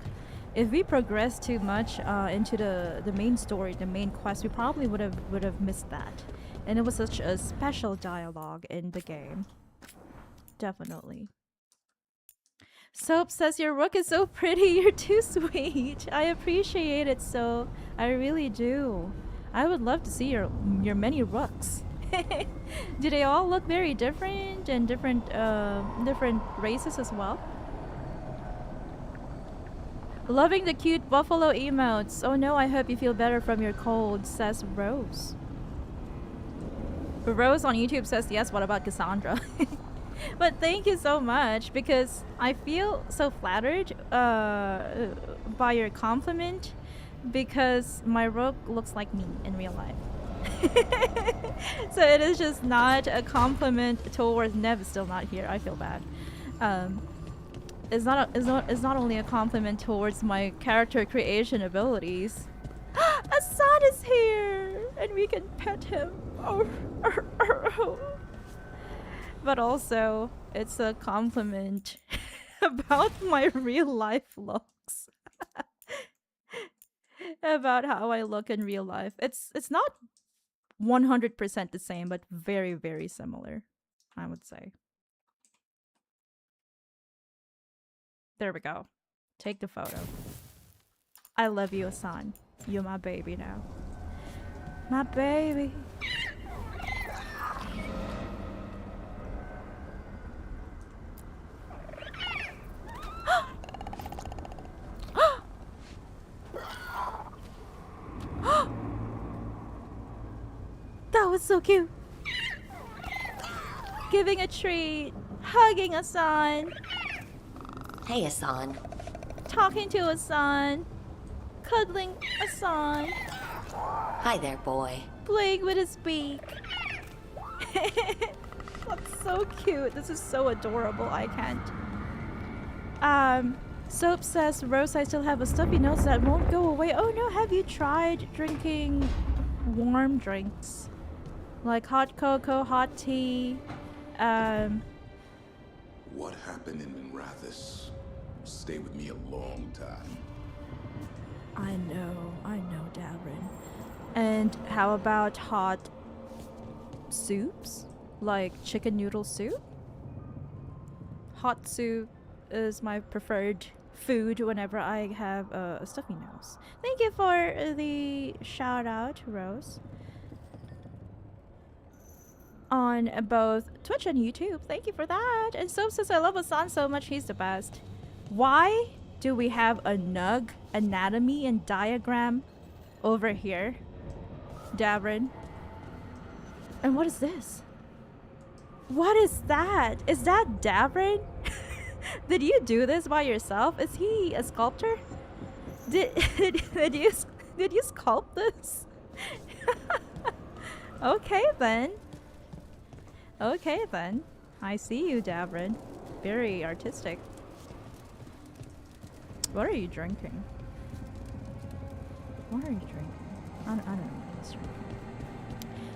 If we progressed too much into the main story, the main quest, we probably would have missed that. And it was such a special dialogue in the game. Definitely. Soap says your rook is so pretty. You're too sweet. I appreciate it, so I really do. I would love to see your many rooks. Do they all look very different and different races as well? Loving the cute buffalo emotes. Oh no, I hope you feel better from your cold, says Rose. Rose on YouTube says yes, what about Cassandra? But thank you so much, because I feel so flattered by your compliment, because my rook looks like me in real life. So it is just not a compliment towards Nev is still not here. I feel bad. It's not only a compliment towards my character creation abilities. Assad is here, and we can pet him. But also, it's a compliment about my real life looks. About how I look in real life. It's not 100% the same, but very, very similar, I would say. There we go. Take the photo. I love you, Asan. You're my baby now. My baby. That was so cute. Giving a treat, hugging Asan, Hey, Asan. talking to Asan, cuddling Asan, Hi there, boy. playing with his beak. That's so cute. This is so adorable. I can't. Soap says, Rose, I still have a stuffy nose that won't go away. Oh no, have you tried drinking warm drinks? Like hot cocoa, hot tea. What happened in Minrathis? Stay with me a long time. I know, Davrin. And how about hot soups? Like chicken noodle soup? Hot soup is my preferred food whenever I have a stuffy nose. Thank you for the shout out, Rose. On both Twitch and YouTube. Thank you for that. And Soap says, I love Asan so much, he's the best. Why do we have a nug anatomy and diagram over here, Davrin? And what is this? What is that? Is that Davrin? Did you do this by yourself? Is he a sculptor? Did you sculpt this? Okay then. Okay then. I see you, Davrin. Very artistic. What are you drinking? What are you drinking? I don't know what he's drinking.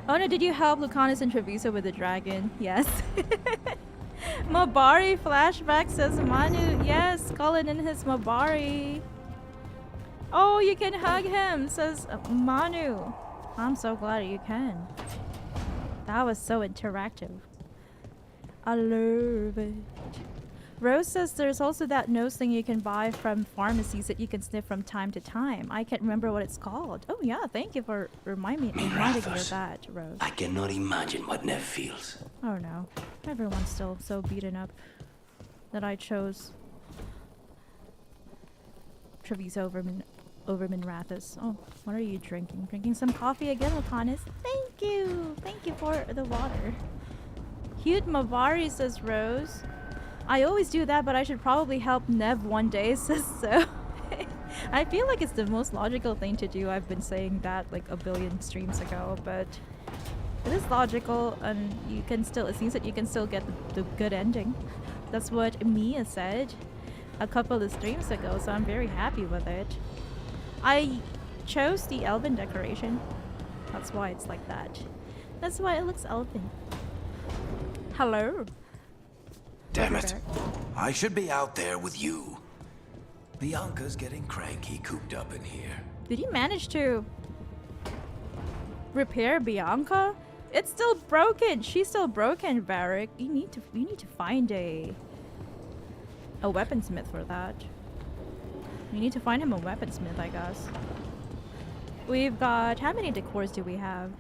Oh no, did you help Lucanus and Treviso with the dragon? Yes. Mabari flashback says Manu. Yes, Cullen in his Mabari. Oh, you can hug him, says Manu. I'm so glad you can. That was so interactive. I love it. Rose says there's also that nose thing you can buy from pharmacies that you can sniff from time to time. I can't remember what it's called. Oh yeah, thank you for reminding me of that, Rose. I cannot imagine what Nev feels. Oh no. Everyone's still so beaten up that I chose Treviso over Minrathus. Oh, what are you drinking? Drinking some coffee again, Lucanus? Thank you! Thank you for the water. Cute Mavari, says Rose. I always do that, but I should probably help Nev one day, says so. I feel like it's the most logical thing to do. I've been saying that like a billion streams ago, but it is logical, and you can still, it seems that you can still get the good ending. That's what Mia said a couple of streams ago, so I'm very happy with it. I chose the elven decoration. That's why it's like that. That's why it looks elven. Hello. Damn it. I should be out there with you. Bianca's getting cranky cooped up in here. Did you manage to repair Bianca? It's still broken. She's still broken, Varric. You need to find a weaponsmith for that. You need to find him a weaponsmith, I guess. We've got, how many decors do we have?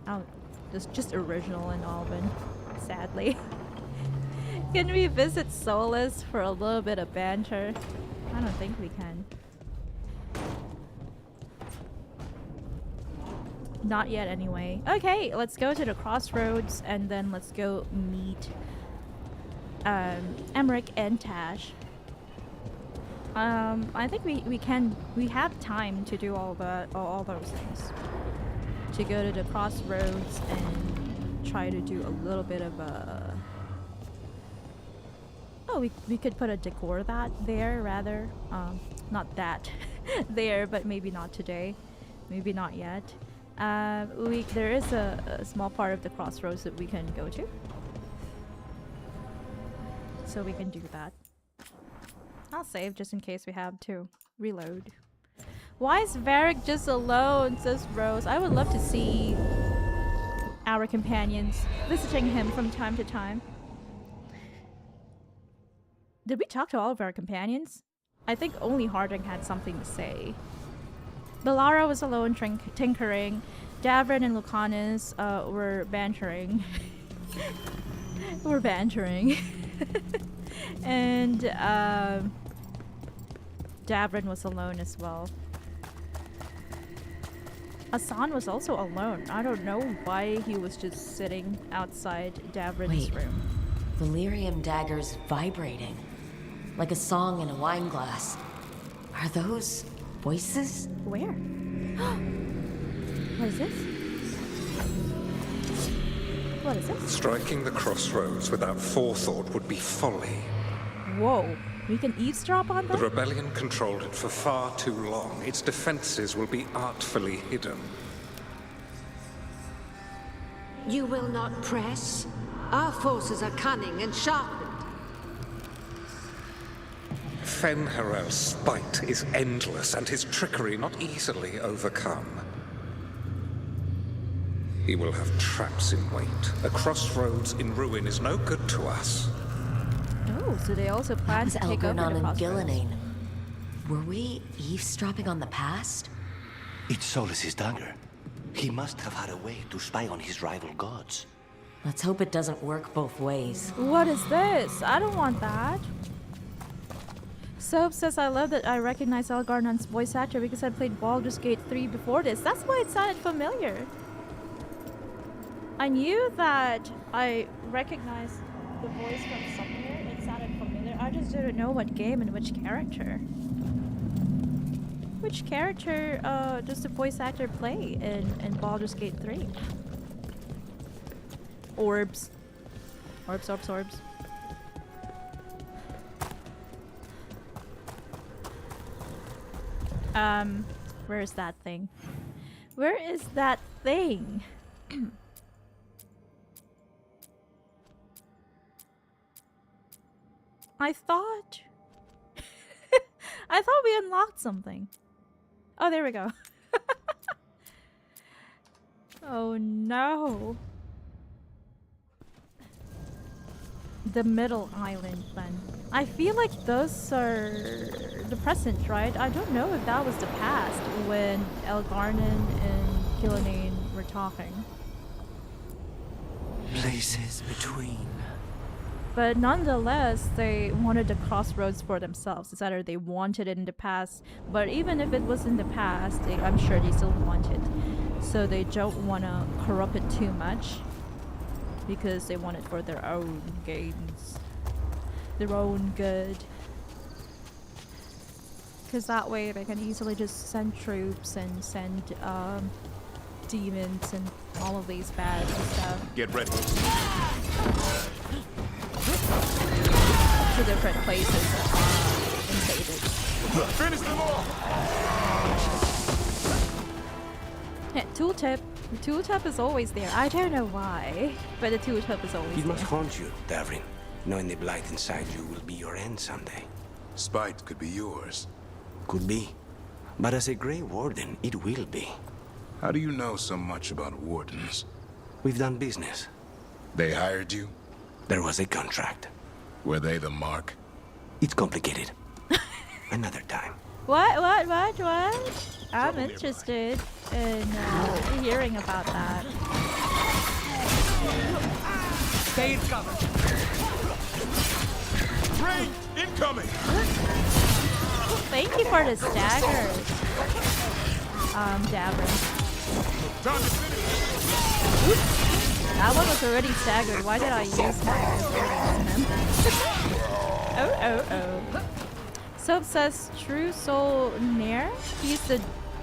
Oh, just original and Alban, sadly. Can we visit Solus for a little bit of banter? I don't think we can. Not yet, anyway. Okay, let's go to the Crossroads and then let's go meet Emmerich and Taash. I think we have time to do all those things. To go to the Crossroads and try to do a little bit of a... Oh, we could put a decor that there rather. Not that there, but maybe not today. Maybe not yet. There is a small part of the Crossroads that we can go to. So we can do that. I'll save just in case we have to reload. Why is Varric just alone, says Rose. I would love to see our companions visiting him from time to time. Did we talk to all of our companions? I think only Harding had something to say. Belara was alone tinkering. Davrin and Lucanus were bantering. We're bantering. And Davrin was alone as well. Hassan was also alone. I don't know why he was just sitting outside Davrin's room. Valyrium daggers vibrating. Like a song in a wine glass. Are those voices? Where? What is this? What is this? Striking the Crossroads without forethought would be folly. Whoa. We can eavesdrop on them? The rebellion controlled it for far too long. Its defenses will be artfully hidden. You will not press? Our forces are cunning and sharpened. Fen'Harel's spite is endless and his trickery not easily overcome. He will have traps in wait. A crossroads in ruin is no good to us. Oh, so they also plan to take over the Crossroads. Gillenane. Were we eavesdropping on the past? It's Solus's dagger. He must have had a way to spy on his rival gods. Let's hope it doesn't work both ways. What is this? I don't want that. Soap says, I love that I recognize Algernon's voice actor because I played Baldur's Gate 3 before this. That's why it sounded familiar. I knew that I recognized the voice from somewhere. It sounded familiar. I just didn't know what game and which character. Which character does the voice actor play in Baldur's Gate 3? Orbs. Orbs, orbs, orbs. Where is that thing? Where is that thing? I thought I thought we unlocked something. Oh, there we go. Oh no. The middle island then. I feel like those are the present, right? I don't know if that was the past when Elgarnan and Killanane were talking. Places between. But nonetheless, they wanted the Crossroads for themselves. It's either they wanted it in the past, but even if it was in the past, I'm sure they still want it. So they don't want to corrupt it too much because they want it for their own gains, their own good. Because that way they can easily just send troops and send demons and all of these bad stuff. Get ready. To different places that are invaded. Finish them all! Yeah, tooltip. The tooltip is always there. I don't know why, but the tooltip is always It there. must haunt you, Davrin. Knowing the blight inside you will be your end someday. Spite could be yours. Could be. But as a Grey Warden, it will be. How do you know so much about wardens? We've done business. They hired you? There was a contract. Were they the mark? It's complicated. Another time. What? I'm interested in hearing about that. Stay covered. Rain incoming! Thank you for the staggers, Davrin. That one was already staggered. Why did I use my ability on him? Oh. Soap says True Soul Nair. He's the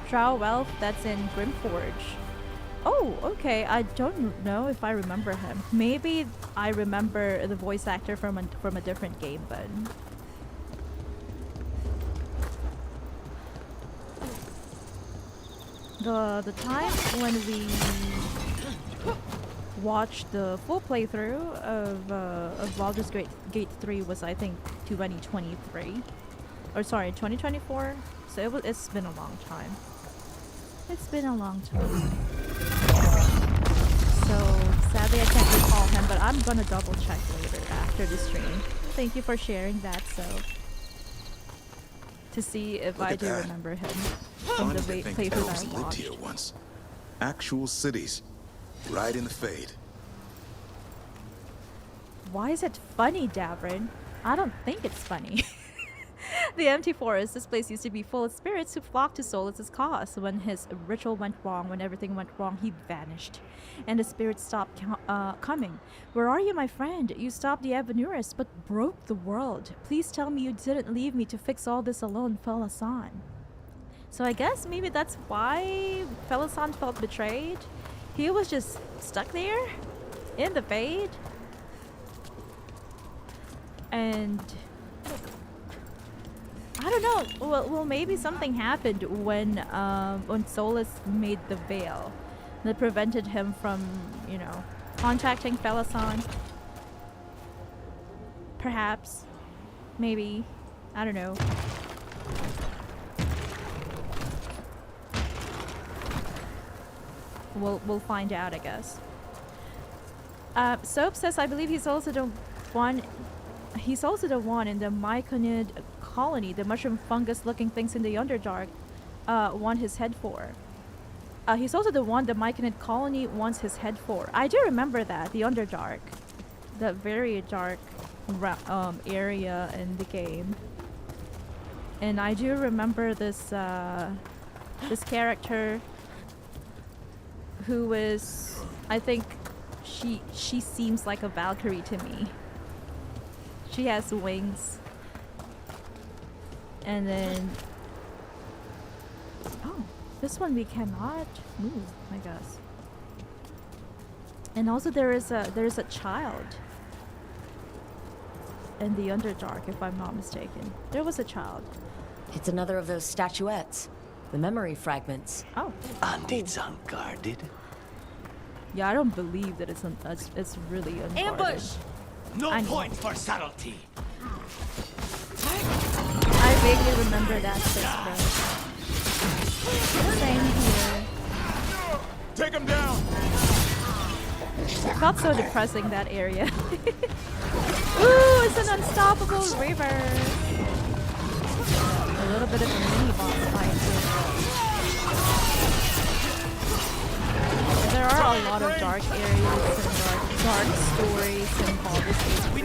drow elf that's in Grimforge. Oh, okay. I don't know if I remember him. Maybe I remember the voice actor from a different game, but the time when we watched the full playthrough of Baldur's Gate 3 was, I think, 2023. Or sorry, 2024. So it's been a long time. It's been a long time. So sadly I can't recall him, but I'm gonna double check later after the stream. Thank you for sharing that, so to see if I do remember him from the playthrough that I lived watched. here once. Actual cities, right in the Fade. Why is it funny, Davrin? I don't think it's funny. The empty forest. This place used to be full of spirits who flocked to Solas's cause. When his ritual went wrong, when everything went wrong, he vanished. And the spirits stopped coming. Where are you, my friend? You stopped the Avenuris, but broke the world. Please tell me you didn't leave me to fix all this alone, Felasan. So I guess maybe that's why Felasan felt betrayed. He was just stuck there in the Fade. And I don't know. Well, maybe something happened when Solas made the veil that prevented him from, you know, contacting Felasan. Perhaps, maybe, I don't know. We'll find out, I guess. Soap says, I believe he's also the one. He's also the one in the Myconid colony, the mushroom fungus-looking things in the Underdark want his head for. He's also the one the Myconid colony wants his head for. I do remember that, the Underdark. That very dark area in the game. And I do remember this this character who is, I think she seems like a Valkyrie to me. She has wings. And then, oh, this one we cannot move, I guess. And also there is a child in the Underdark, if I'm not mistaken. There was a child. It's another of those statuettes. The memory fragments. Oh. And it's unguarded? Yeah, I don't believe that it's really unguarded. Ambush! No point for subtlety. I vaguely remember that sister. Same here. Take him down! It felt so depressing, that area. Ooh, it's an unstoppable river. A little bit of a mini boss fight here. There are a lot of dark areas and dark stories in Baldur's Gate 3.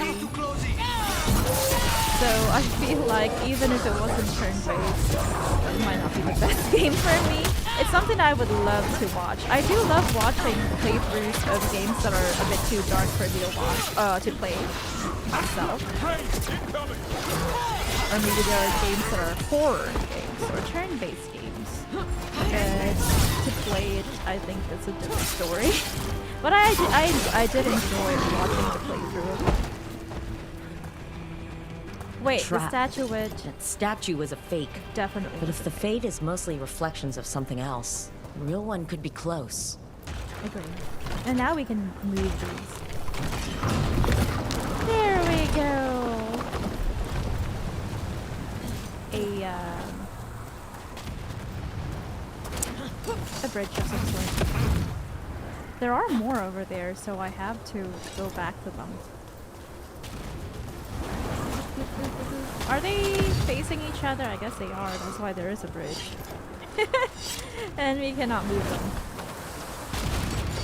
So I feel like even if it wasn't turn-based, it might not be the best game for me. It's something I would love to watch. I do love watching playthroughs of games that are a bit too dark for me to watch, to play myself. Or maybe there are games that are horror games or turn-based games. But to play it, I think that's a different story. But I did enjoy watching the playthrough. Wait, Trap. the statuette. That statue was a fake. Definitely. But if the fade is mostly reflections of something else, the real one could be close. Agree. And now we can move these. There we go. A bridge of some sort. There are more over there, so I have to go back to them. Are they facing each other? I guess they are. That's why there is a bridge. And we cannot move them.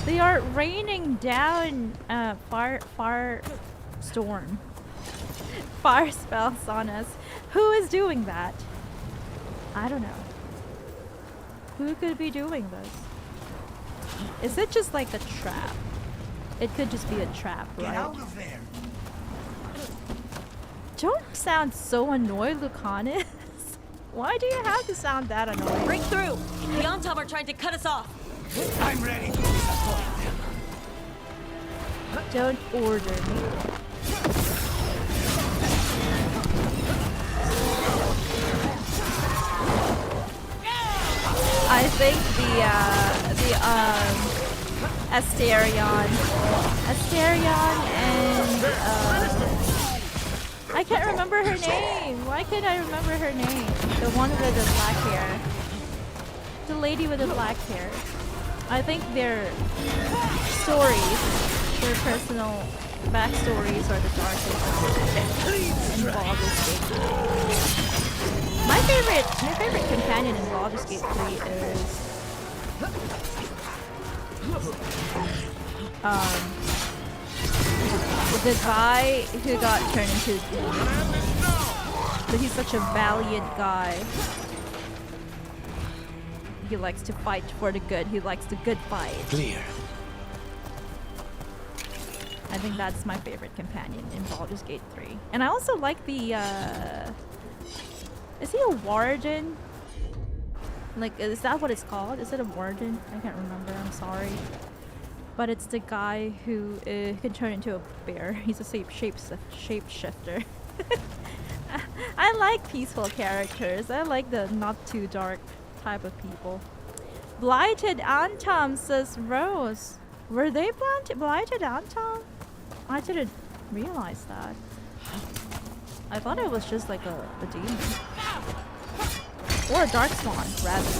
They are raining down fire storm. Fire spells on us. Who is doing that? I don't know. Who could be doing this? Is it just like a trap? It could just be a trap, right? Get out of there. Don't sound so annoyed, Lucanus. Why do you have to sound that annoyed? Break through! The Ontom are trying to cut us off! I'm ready to disappoint them. Don't order me. I think the Asterion and I can't remember her name. Why can't I remember her name? The one with the black hair. The lady with the black hair. I think their stories, their personal backstories are the darkest in Baldur's Gate. My favorite companion in Baldur's Gate 3 is the guy who got turned into a demon. But he's such a valiant guy. He likes to fight for the good. He likes the good fight. Clear. I think that's my favorite companion in Baldur's Gate 3. And I also like the is he a warden? Like, is that what it's called? Is it a warden? I can't remember. I'm sorry. But it's the guy who can turn into a bear. He's a shapeshifter. I like peaceful characters. I like the not too dark type of people. Blighted Antom, says Rose. Were they Blighted Antom? I didn't realize that. I thought it was just like a demon. Or a darkspawn, rather.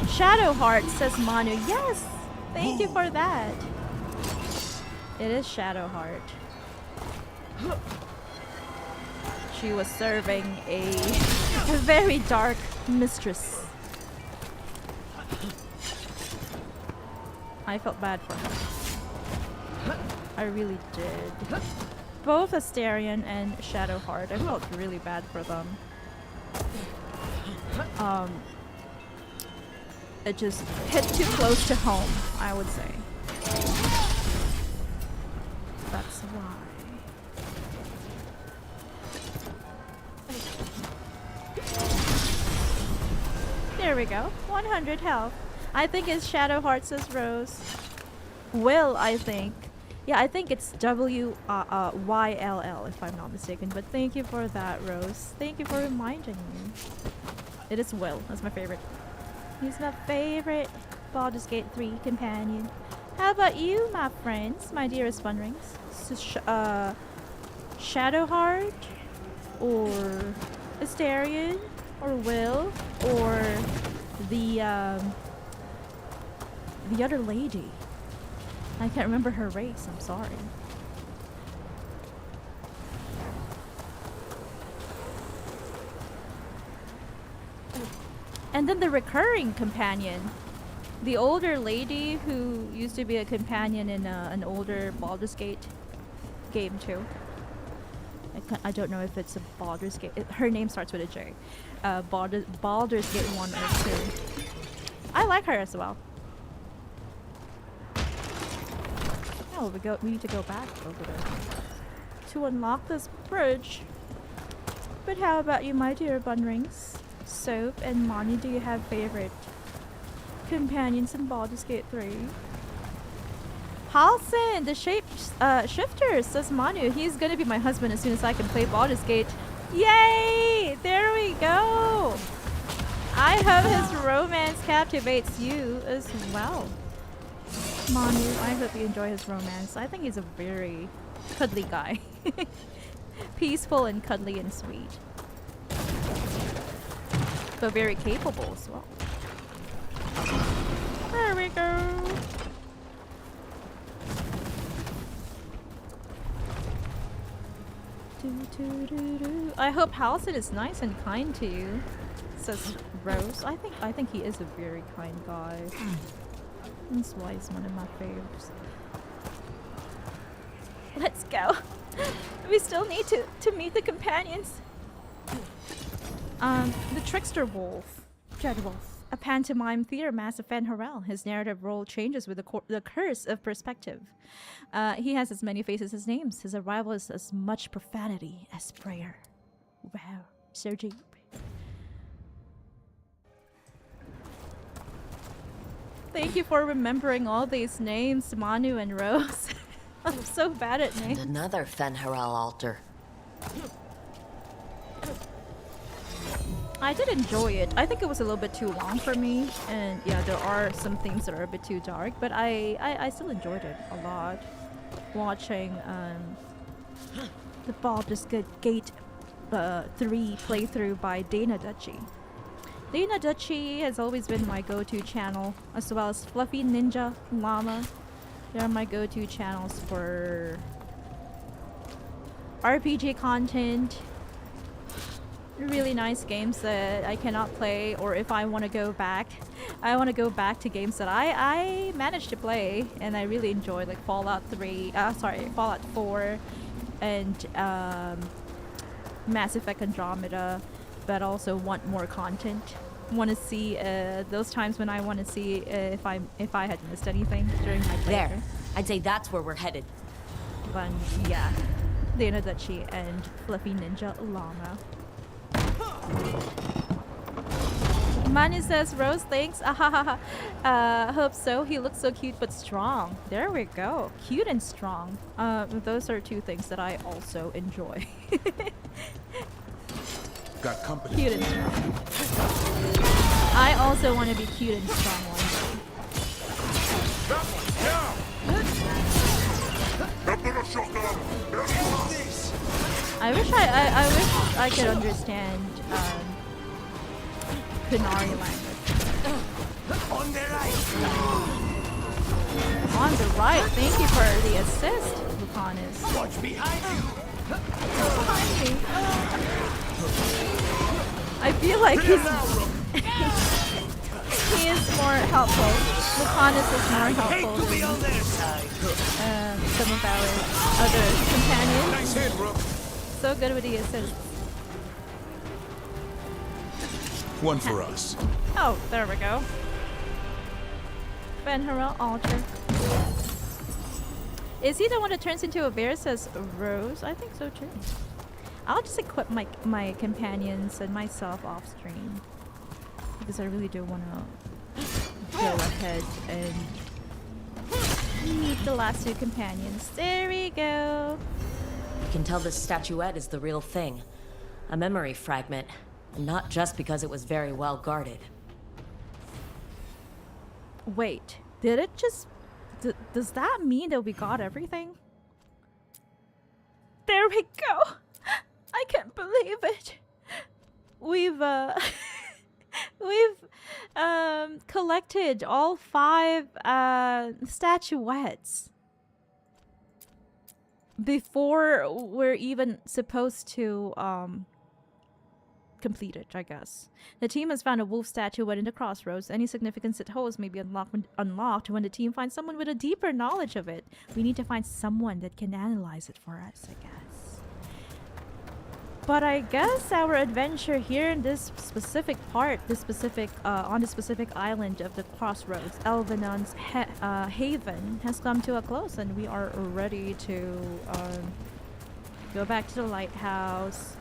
Shadowheart, says Manu. Yes! Thank you for that. It is Shadowheart. She was serving a very dark mistress. I felt bad for her. I really did. Both Asterion and Shadowheart, I felt really bad for them. It just hit too close to home, I would say. That's why. There we go. 100 health. I think it's Shadowheart, says Rose. Will, I think. Yeah, I think it's YLL if I'm not mistaken. But thank you for that, Rose. Thank you for reminding me. It is Will. That's my favorite. He's my favorite Baldur's Gate 3 companion. How about you, my friends, my dearest bunrings? Shadowheart, or Astarion, or Will, or the other lady. I can't remember her race. I'm sorry. And then the recurring companion. The older lady who used to be a companion in an older Baldur's Gate game too. I don't know if it's a Baldur's Gate. Her name starts with a J. Baldur's Gate 1 or 2. I like her as well. Oh, we need to go back over there to unlock this bridge. But how about you, my dear bunrings? Soap and Moni, do you have favorite companions in Baldur's Gate 3? Halson, the shifter, says Manu. He's gonna be my husband as soon as I can play Baldur's Gate. Yay! There we go! I hope his romance captivates you as well. Manu, I hope you enjoy his romance. I think he's a very cuddly guy. Peaceful and cuddly and sweet. But very capable as well. There we go. I hope Halcyon is nice and kind to you, says Rose. I think he is a very kind guy. That's why he's one of my favorites. Let's go. We still need to meet the companions. The trickster wolf, Dread Wolf, a pantomime theater master Fen Harel. His narrative role changes with the curse of perspective. He has as many faces as names. His arrival is as much profanity as prayer. Wow, so deep. Thank you for remembering all these names, Manu and Rose. I'm so bad at names. And another Fen Harel altar. I did enjoy it. I think it was a little bit too long for me, and yeah, there are some themes that are a bit too dark, but I still enjoyed it a lot. Watching the Baldur's Gate 3 playthrough by Dana Duchy. Dana Duchy has always been my go-to channel, as well as Fluffy Ninja Llama. They're my go-to channels for RPG content. Really nice games that I cannot play, or if I want to go back, I want to go back to games that I managed to play and I really enjoyed, like Fallout 4 and Mass Effect Andromeda, but also want more content. Want to see those times when I want to see if I had missed anything during my playthrough. There, I'd say that's where we're headed. But yeah, Dana Duchy and Fluffy Ninja Llama. Manu says, Rose, thanks. Hope so. He looks so cute but strong. There we go. Cute and strong. Those are two things that I also enjoy. Got company. Cute and strong. I also want to be cute and strong one day. I wish I could understand Qunari language. On the right. On the right. Thank you for the assist, Lucanus. Watch behind you. Behind me. I feel like he is more helpful. Lucanus is more helpful than some of our other companions. Nice hit, Rook. So good with the assist. One for us. Oh, there we go. Fen Harel altar. Is he the one that turns into a bear, says Rose? I think so too. I'll just equip my companions and myself off stream, because I really do want to go ahead and meet the last two companions. There we go. You can tell this statuette is the real thing. A memory fragment. And not just because it was very well guarded. Wait, did it just... does that mean that we got everything? There we go! I can't believe it! We've, we've, collected all 5, statuettes. Before we're even supposed to, complete it, I guess. The team has found a wolf statuette in the Crossroads. Any significance it holds may be unlocked when the team finds someone with a deeper knowledge of it. We need to find someone that can analyze it for us, I guess. But I guess our adventure here in this specific part, on this specific island of the Crossroads, Elvenon's haven, has come to a close, and we are ready to go back to the lighthouse,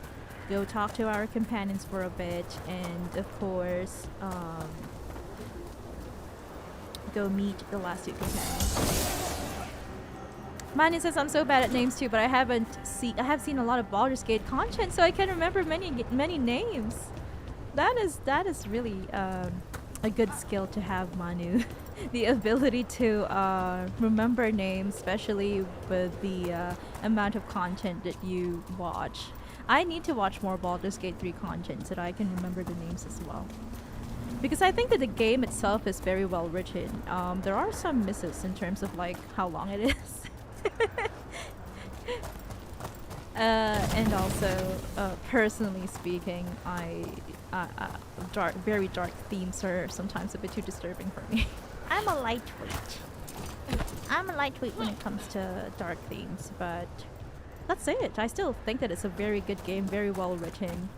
go talk to our companions for a bit, and of course, go meet the last two companions. Manny says I'm so bad at names too, but I have seen a lot of Baldur's Gate content, so I can remember many names. That is really a good skill to have, Manu. The ability to remember names, especially with the amount of content that you watch. I need to watch more Baldur's Gate 3 content so that I can remember the names as well. Because I think that the game itself is very well written. There are some misses in terms of like how long it is. And also, personally speaking, very dark themes are sometimes a bit too disturbing for me. I'm a lightweight. I'm a lightweight when it comes to dark themes, but that's it. I still think that it's a very good game, very well written.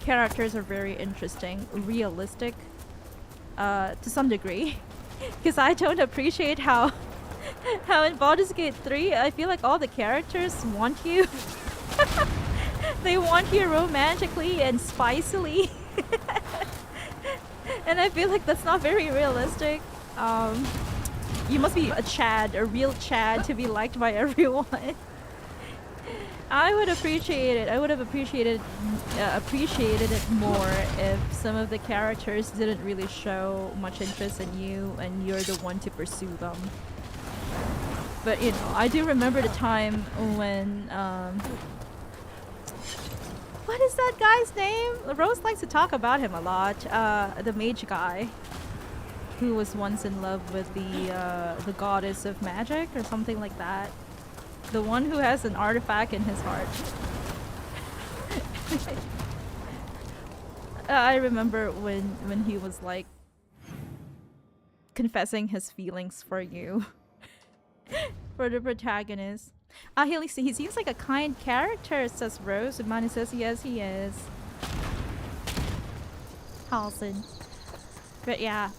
Characters are very interesting, realistic, to some degree. Because I don't appreciate how in Baldur's Gate 3, I feel like all the characters want you. They want you romantically and spicily. And I feel like that's not very realistic. You must be a real Chad to be liked by everyone. I would appreciate it. I would have appreciated it more if some of the characters didn't really show much interest in you and you're the one to pursue them. But you know, I do remember the time when what is that guy's name? Rose likes to talk about him a lot. The mage guy who was once in love with the goddess of magic or something like that. The one who has an artifact in his heart. I remember when he was like confessing his feelings for you. For the protagonist. He seems like a kind character, says Rose. And Manny says yes, he is. Halson. But yeah,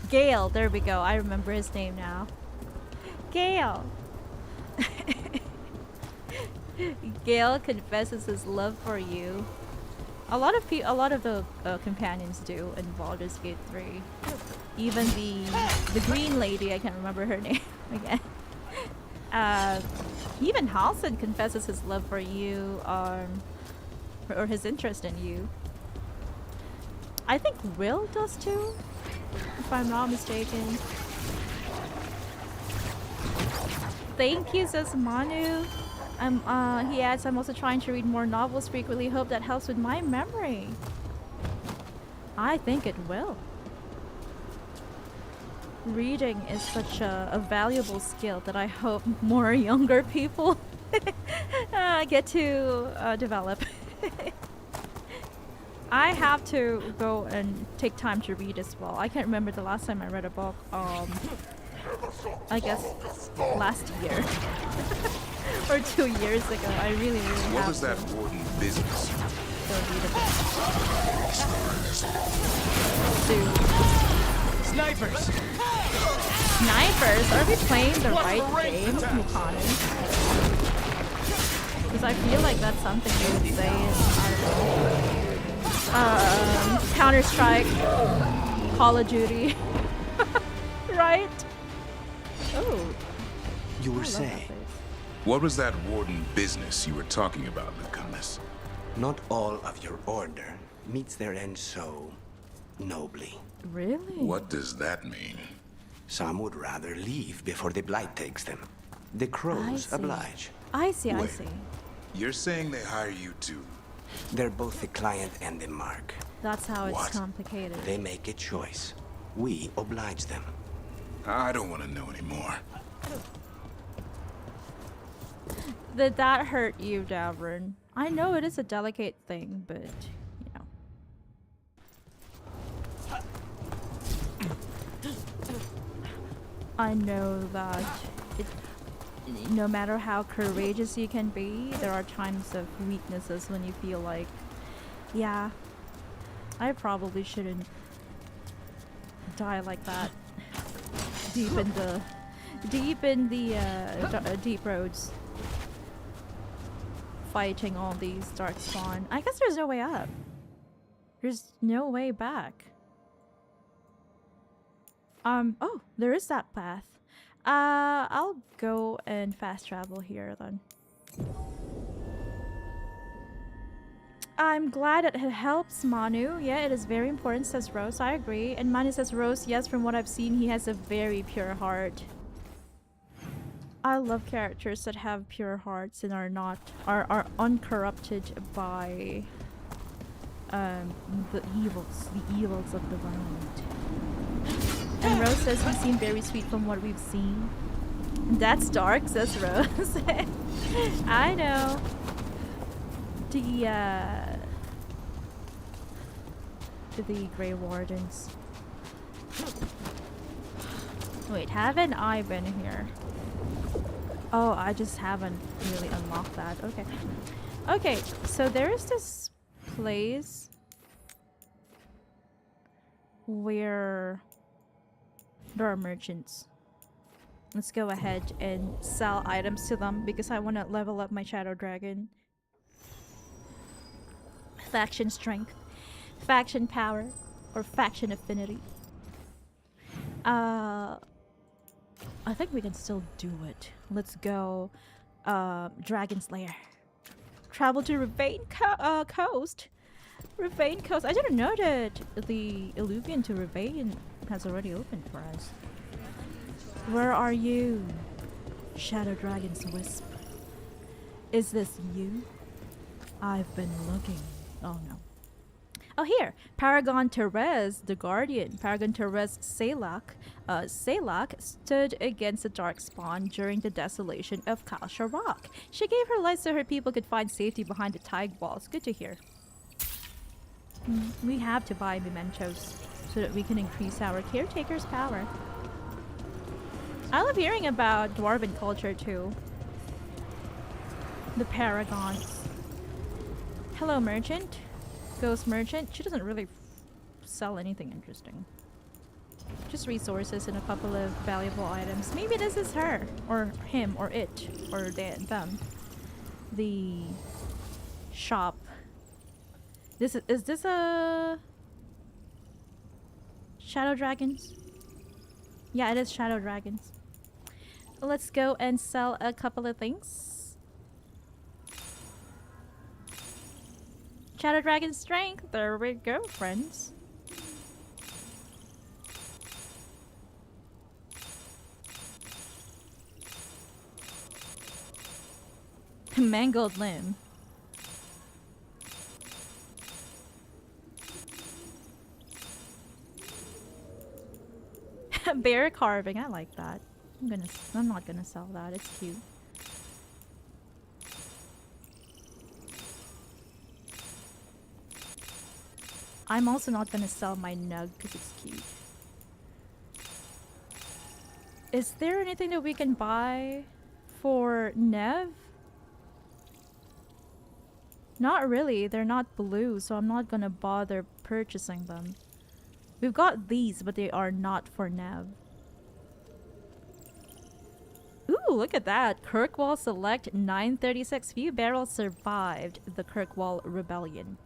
Gale, there we go. I remember his name now. Gale. Gale confesses his love for you. A lot of the companions do in Baldur's Gate 3. Even the green lady, I can't remember her name again. Even Halson confesses his love for you, or his interest in you. I think Will does too, if I'm not mistaken. Thank you, says Manu. He adds, I'm also trying to read more novels frequently. Hope that helps with my memory. I think it will. Reading is such a valuable skill that I hope more younger people get to develop. I have to go and take time to read as well. I can't remember the last time I read a book. I guess last year or 2 years ago. I really What have is that warden business? Go read a bit. Snipers! Snipers? Are we playing the right game, Yukani? Because I feel like that's something you would say in, I don't know, Counter-Strike, Call of Duty, right? Oh. You I were love that saying? place. What was that warden business you were talking about, Lucanus? Not all of your order meets their end so nobly. Really? What does that mean? Some would rather leave before the blight takes them. The crows see. oblige. I see, I Wait. see. You're saying they hire you to... They're both the client and the mark. That's how it's What? complicated. They make a choice. We oblige them. I don't want to know anymore. Did that hurt you, Davern? I know it is a delicate thing, but, you know. I know that no matter how courageous you can be, there are times of weaknesses when you feel like, yeah, I probably shouldn't die like that. Deep in the deep roads, fighting all these darkspawn. I guess there's no way up. There's no way back. Oh, there is that path. I'll go and fast travel here then. I'm glad it helps Manu. Yeah, it is very important, says Rose. I agree. And Manu says, Rose, yes, from what I've seen, he has a very pure heart. I love characters that have pure hearts and are uncorrupted by the evils of the world. And Rose says he seemed very sweet from what we've seen. That's dark, says Rose. I know. The Grey Wardens. Wait, haven't I been here? Oh, I just haven't really unlocked that. Okay. Okay, so there is this place where there are merchants. Let's go ahead and sell items to them because I want to level up my Shadow Dragon. Faction strength, faction power, or faction affinity. I think we can still do it. Let's go. Dragon Slayer. Travel to Rivain Coast. Rivain Coast. I didn't know that the Eluvian to Rivain has already opened for us. Where are you, Shadow Dragon's Wisp? Is this you? I've been looking. Oh no. Oh, here! Paragon Therese, the Guardian. Paragon Therese Salak. Salak stood against the Darkspawn during the desolation of Kal Sharok. She gave her life so her people could find safety behind the Tig walls. Good to hear. We have to buy mementos so that we can increase our caretaker's power. I love hearing about dwarven culture too. The Paragons. Hello, merchant. Ghost merchant. She doesn't really sell anything interesting. Just resources and a couple of valuable items. Maybe this is her, or him, or it, or them. The shop. Is this a Shadow Dragons? Yeah, it is Shadow Dragons. Let's go and sell a couple of things. Shadow Dragon strength. There we go, friends. Mangled limb. Bear carving. I like that. I'm not gonna sell that. It's cute. I'm also not gonna sell my nug because it's cute. Is there anything that we can buy for Nev? Not really. They're not blue, so I'm not gonna bother purchasing them. We've got these, but they are not for Nev. Ooh, look at that. Kirkwall Select 936. Few barrels survived the Kirkwall Rebellion.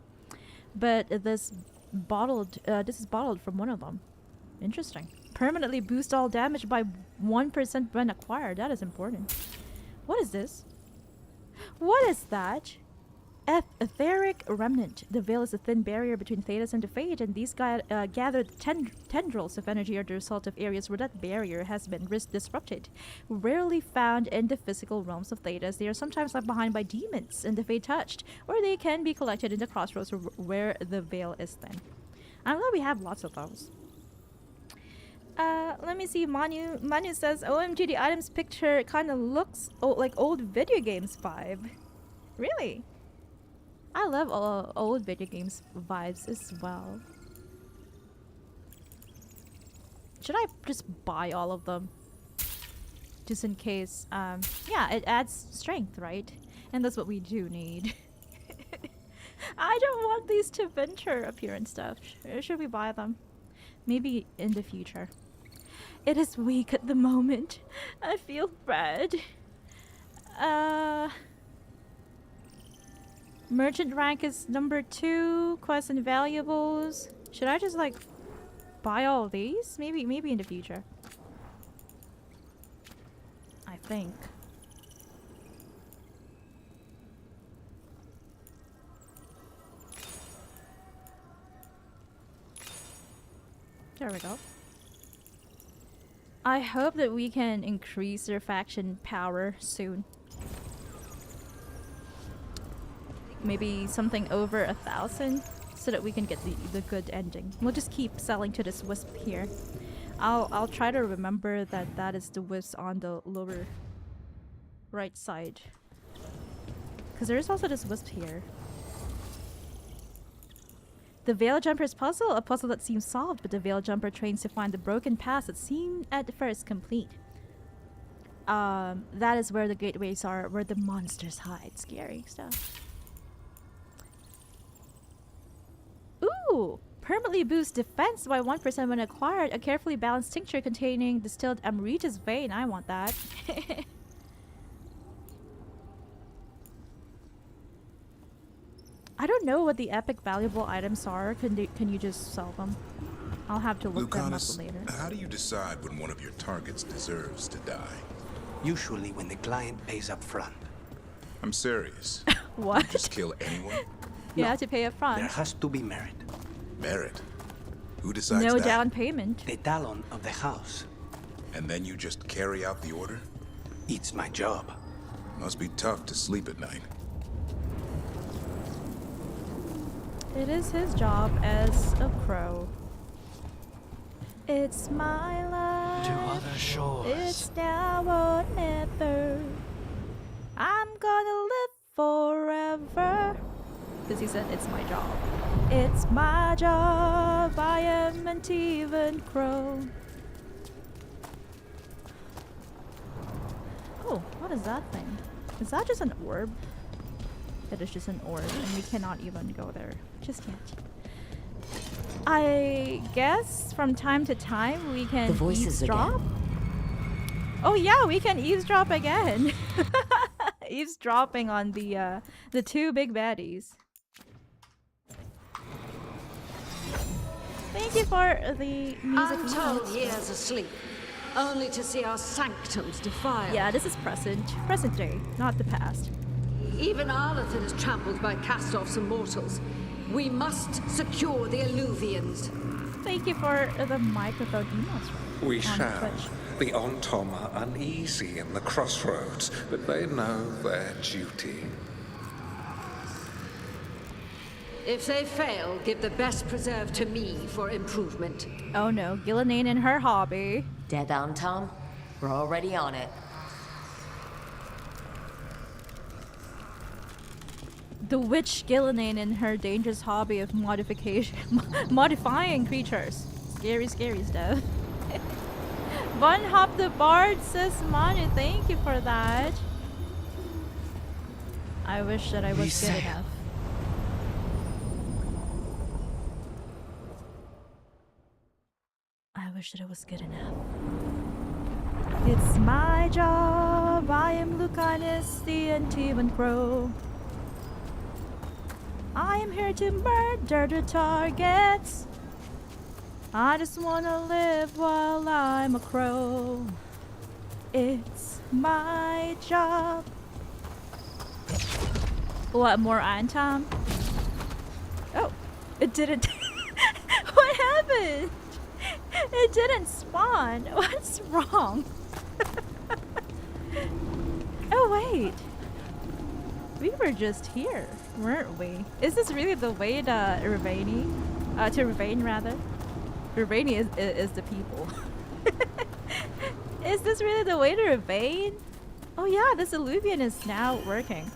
But this is bottled from one of them. Interesting. Permanently boost all damage by 1% when acquired. That is important. What is this? What is that? Etheric Remnant. The veil is a thin barrier between Thedas and the Fade, and these gathered tendrils of energy are the result of areas where that barrier has been disrupted. Rarely found in the physical realms of Thedas, they are sometimes left behind by demons and the Fade touched, or they can be collected in the Crossroads where the veil is thin. I'm glad we have lots of those. Let me see. Manu says, OMG, the items picture kind of looks like old video games vibe. Really? I love old video games vibes as well. Should I just buy all of them? Just in case, yeah, it adds strength, right? And that's what we do need. I don't want these to venture appear and stuff. Should we buy them? Maybe in the future. It is weak at the moment. I feel bad. Merchant rank is number 2. Quests and valuables. Should I just like buy all of these? Maybe in the future. I think. There we go. I hope that we can increase their faction power soon. Maybe something over 1,000 so that we can get the good ending. We'll just keep selling to this wisp here. I'll try to remember that is the wisp on the lower right side. Because there is also this wisp here. The Veil Jumper's puzzle, a puzzle that seems solved, but the Veil Jumper trains to find the broken paths that seem at first complete. That is where the gateways are, where the monsters hide. Scary stuff. Ooh! Permanently boosts defense by 1% when acquired. A carefully balanced tincture containing distilled Amritas vein. I want that. I don't know what the epic valuable items are. Can you just sell them? I'll have to look them up later. How do you decide when one of your targets deserves to die? Usually when the client pays up front. I'm serious. What? You just kill anyone? You have to pay up front. There has to be merit. Merit? Who decides no that? down payment. The talon of the house. And then you just carry out the order? It's my job. Must be tough to sleep at night. It is his job as a crow. It's my life. To other shores. It's now or never. I'm gonna live forever. Because he said it's my job. It's my job. I am an even crow. Oh, what is that thing? Is that just an orb? It is just an orb, and we cannot even go there just yet. I guess from time to time we can eavesdrop. Oh yeah, we can eavesdrop again. Eavesdropping on the two big baddies. Thank you for the music. Untold years asleep, only to see our sanctums defiled. Yeah, this is present day, not the past. Even Arlathan is trampled by cast-offs and mortals. We must secure the Eluvians. Thank you for the microphone emails. We shall. The Ontom are uneasy in the Crossroads, but they know their duty. If they fail, give the best preserve to me for improvement. Oh no, Gillenane and her hobby. Dead on, Tom? We're already on it. The witch Gillenane and her dangerous hobby of modifying creatures. Scary, scary stuff. Bunnhop the Bard says, Manu, thank you for that. I wish that I was good enough. I wish that I was good enough. It's my job. I am Lucanus, the Antivan Crow. I am here to murder the targets. I just wanna live while I'm a crow. It's my job. What, more Antom? Oh, it didn't. What happened? It didn't spawn. What's wrong? Oh, wait. We were just here, weren't we? Is this really the way to Rivaini? To Rivain, rather? Rivaini is the people. Is this really the way to Rivain? Oh yeah, this Eluvian is now working.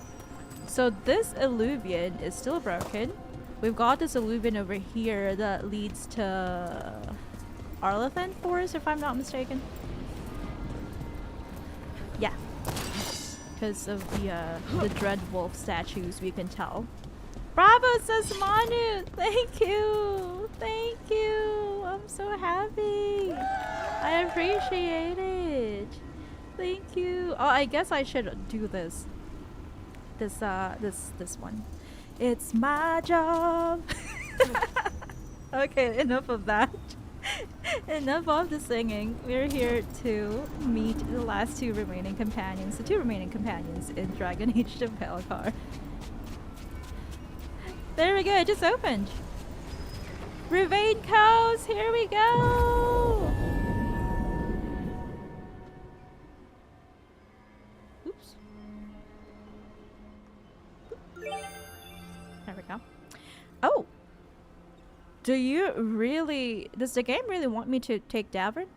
So this Eluvian is still broken. We've got this Eluvian over here that leads to Arlathan Forest, if I'm not mistaken. Yeah. Because of the Dread Wolf statues, we can tell. Bravo, says Manu! Thank you! Thank you! I'm so happy! I appreciate it! Thank you! Oh, I guess I should do this. This one. It's my job! Okay, enough of that. Enough of the singing. We're here to meet the last two remaining companions. The two remaining companions in Dragon Age of Veilguard. There we go, it just opened. Rivain Coast, here we go! Oops. There we go. Oh! Does the game really want me to take Davern?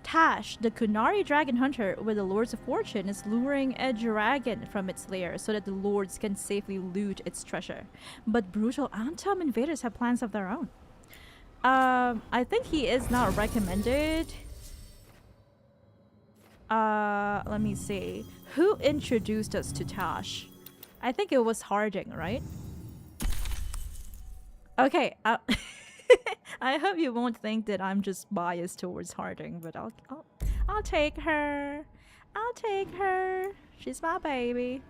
Taash, the Qunari dragon hunter with the Lords of Fortune, is luring a dragon from its lair so that the lords can safely loot its treasure. But brutal Antom invaders have plans of their own. I think he is not recommended. Let me see. Who introduced us to Taash? I think it was Harding, right? Okay, I hope you won't think that I'm just biased towards Harding, but I'll take her. I'll take her. She's my baby.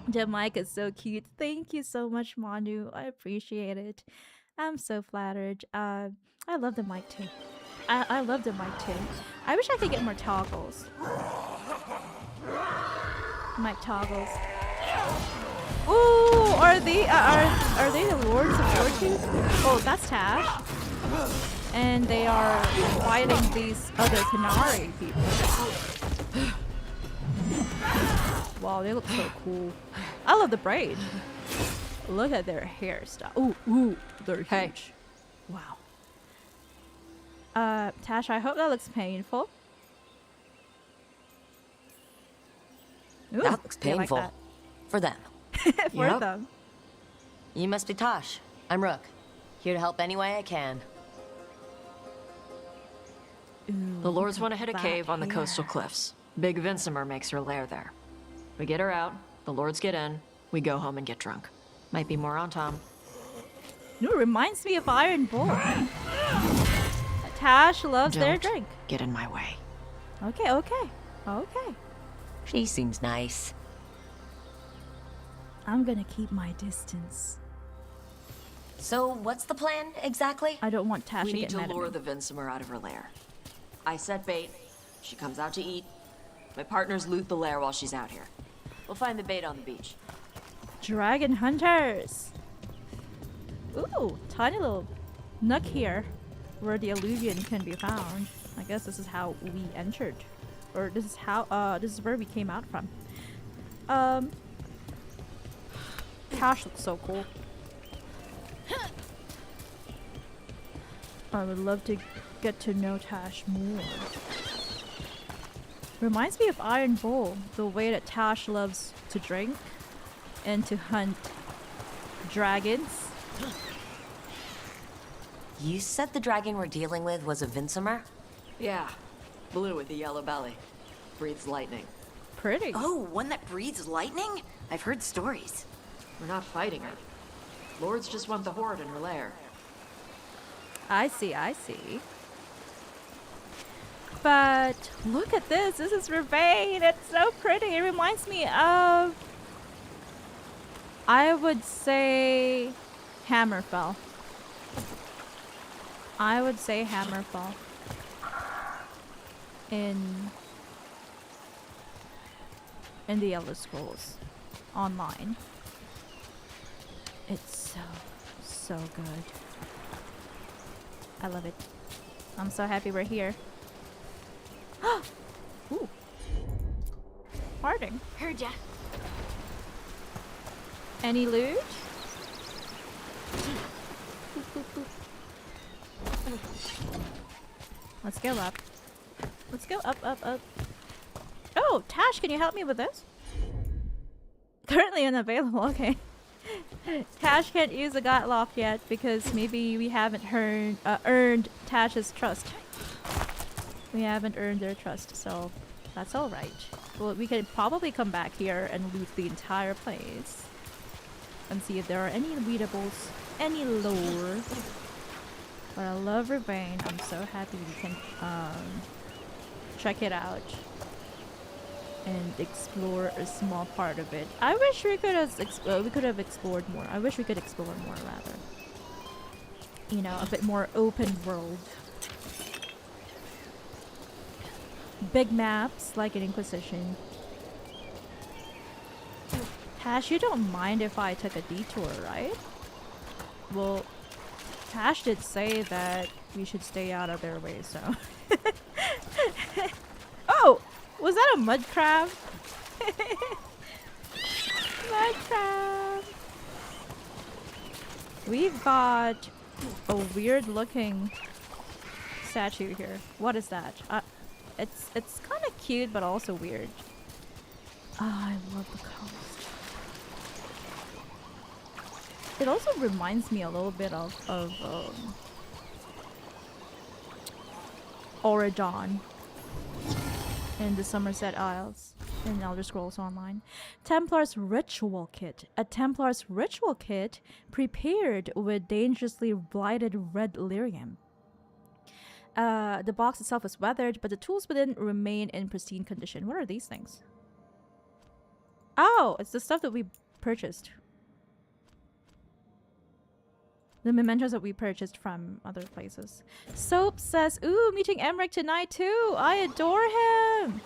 The mic is so cute. Thank you so much, Manu. I appreciate it. I'm so flattered. I love the mic too. I love the mic too. I wish I could get more toggles. Mic toggles. Ooh, are they the Lords of Fortune? Oh, that's Taash. And they are fighting these other Qunari people. Wow, they look so cool. I love the braid. Look at their hairstyle. Ooh, they're huge. Wow. Taash, I hope that looks painful. Ooh, that looks painful. Like that. For them. For them. You must be Taash. I'm Rook. Here to help any way I can. Ooh, the lords want to hit a cave on the coastal cliffs. Big Vincimer makes her lair there. We get her out, the lords get in, we go home and get drunk. Might be more on Tom. No, it reminds me of Iron Bull. Taash loves their drink. Get in my way. Okay. She seems nice. I'm gonna keep my distance. So, what's the plan exactly? I don't want Taash to get mad at me. We need to lure the Vincimer out of her lair. I set bait. She comes out to eat. My partners loot the lair while she's out here. We'll find the bait on the beach. Dragon hunters! Ooh, tiny little nook here where the Eluvian can be found. I guess this is how we entered. Or this is how, this is where we came out from. Taash looks so cool. I would love to get to know Taash more. Reminds me of Iron Bull, the way that Taash loves to drink and to hunt dragons. You said the dragon we're dealing with was a Vincimer? Yeah, blue with a yellow belly. Breathes lightning. Pretty. Oh, one that breathes lightning? I've heard stories. We're not fighting her. Lords just want the horde in her lair. I see. But look at this. This is Rivain. It's so pretty. It reminds me of, I would say, Hammerfell. I would say Hammerfell. In the Elder Scrolls Online. It's so good. I love it. I'm so happy we're here. Ooh. Harding. Heard ya. Any loot? Let's go up. Let's go up, up, up. Oh, Taash, can you help me with this? Currently unavailable, okay. Taash can't use the Gotlock yet because maybe we haven't earned Tash's trust. We haven't earned their trust, so that's alright. Well, we could probably come back here and loot the entire place. And see if there are any readables, any lore. But I love Rivain. I'm so happy we can check it out and explore a small part of it. I wish we could have explored more. I wish we could explore more, rather. You know, a bit more open world. Big maps like an Inquisition. Taash, you don't mind if I took a detour, right? Well, Taash did say that we should stay out of their way, so. Oh! Was that a mud crab? Mud crab! We've got a weird looking statue here. What is that? It's kind of cute, but also weird. Ah, I love the coast. It also reminds me a little bit of Oregon in the Somerset Isles in Elder Scrolls Online. Templar's Ritual Kit. A Templar's Ritual Kit prepared with dangerously blighted red lyrium. The box itself is weathered, but the tools within remain in pristine condition. What are these things? Oh, it's the stuff that we purchased. The mementos that we purchased from other places. Soap says, ooh, meeting Emmerich tonight too. I adore him.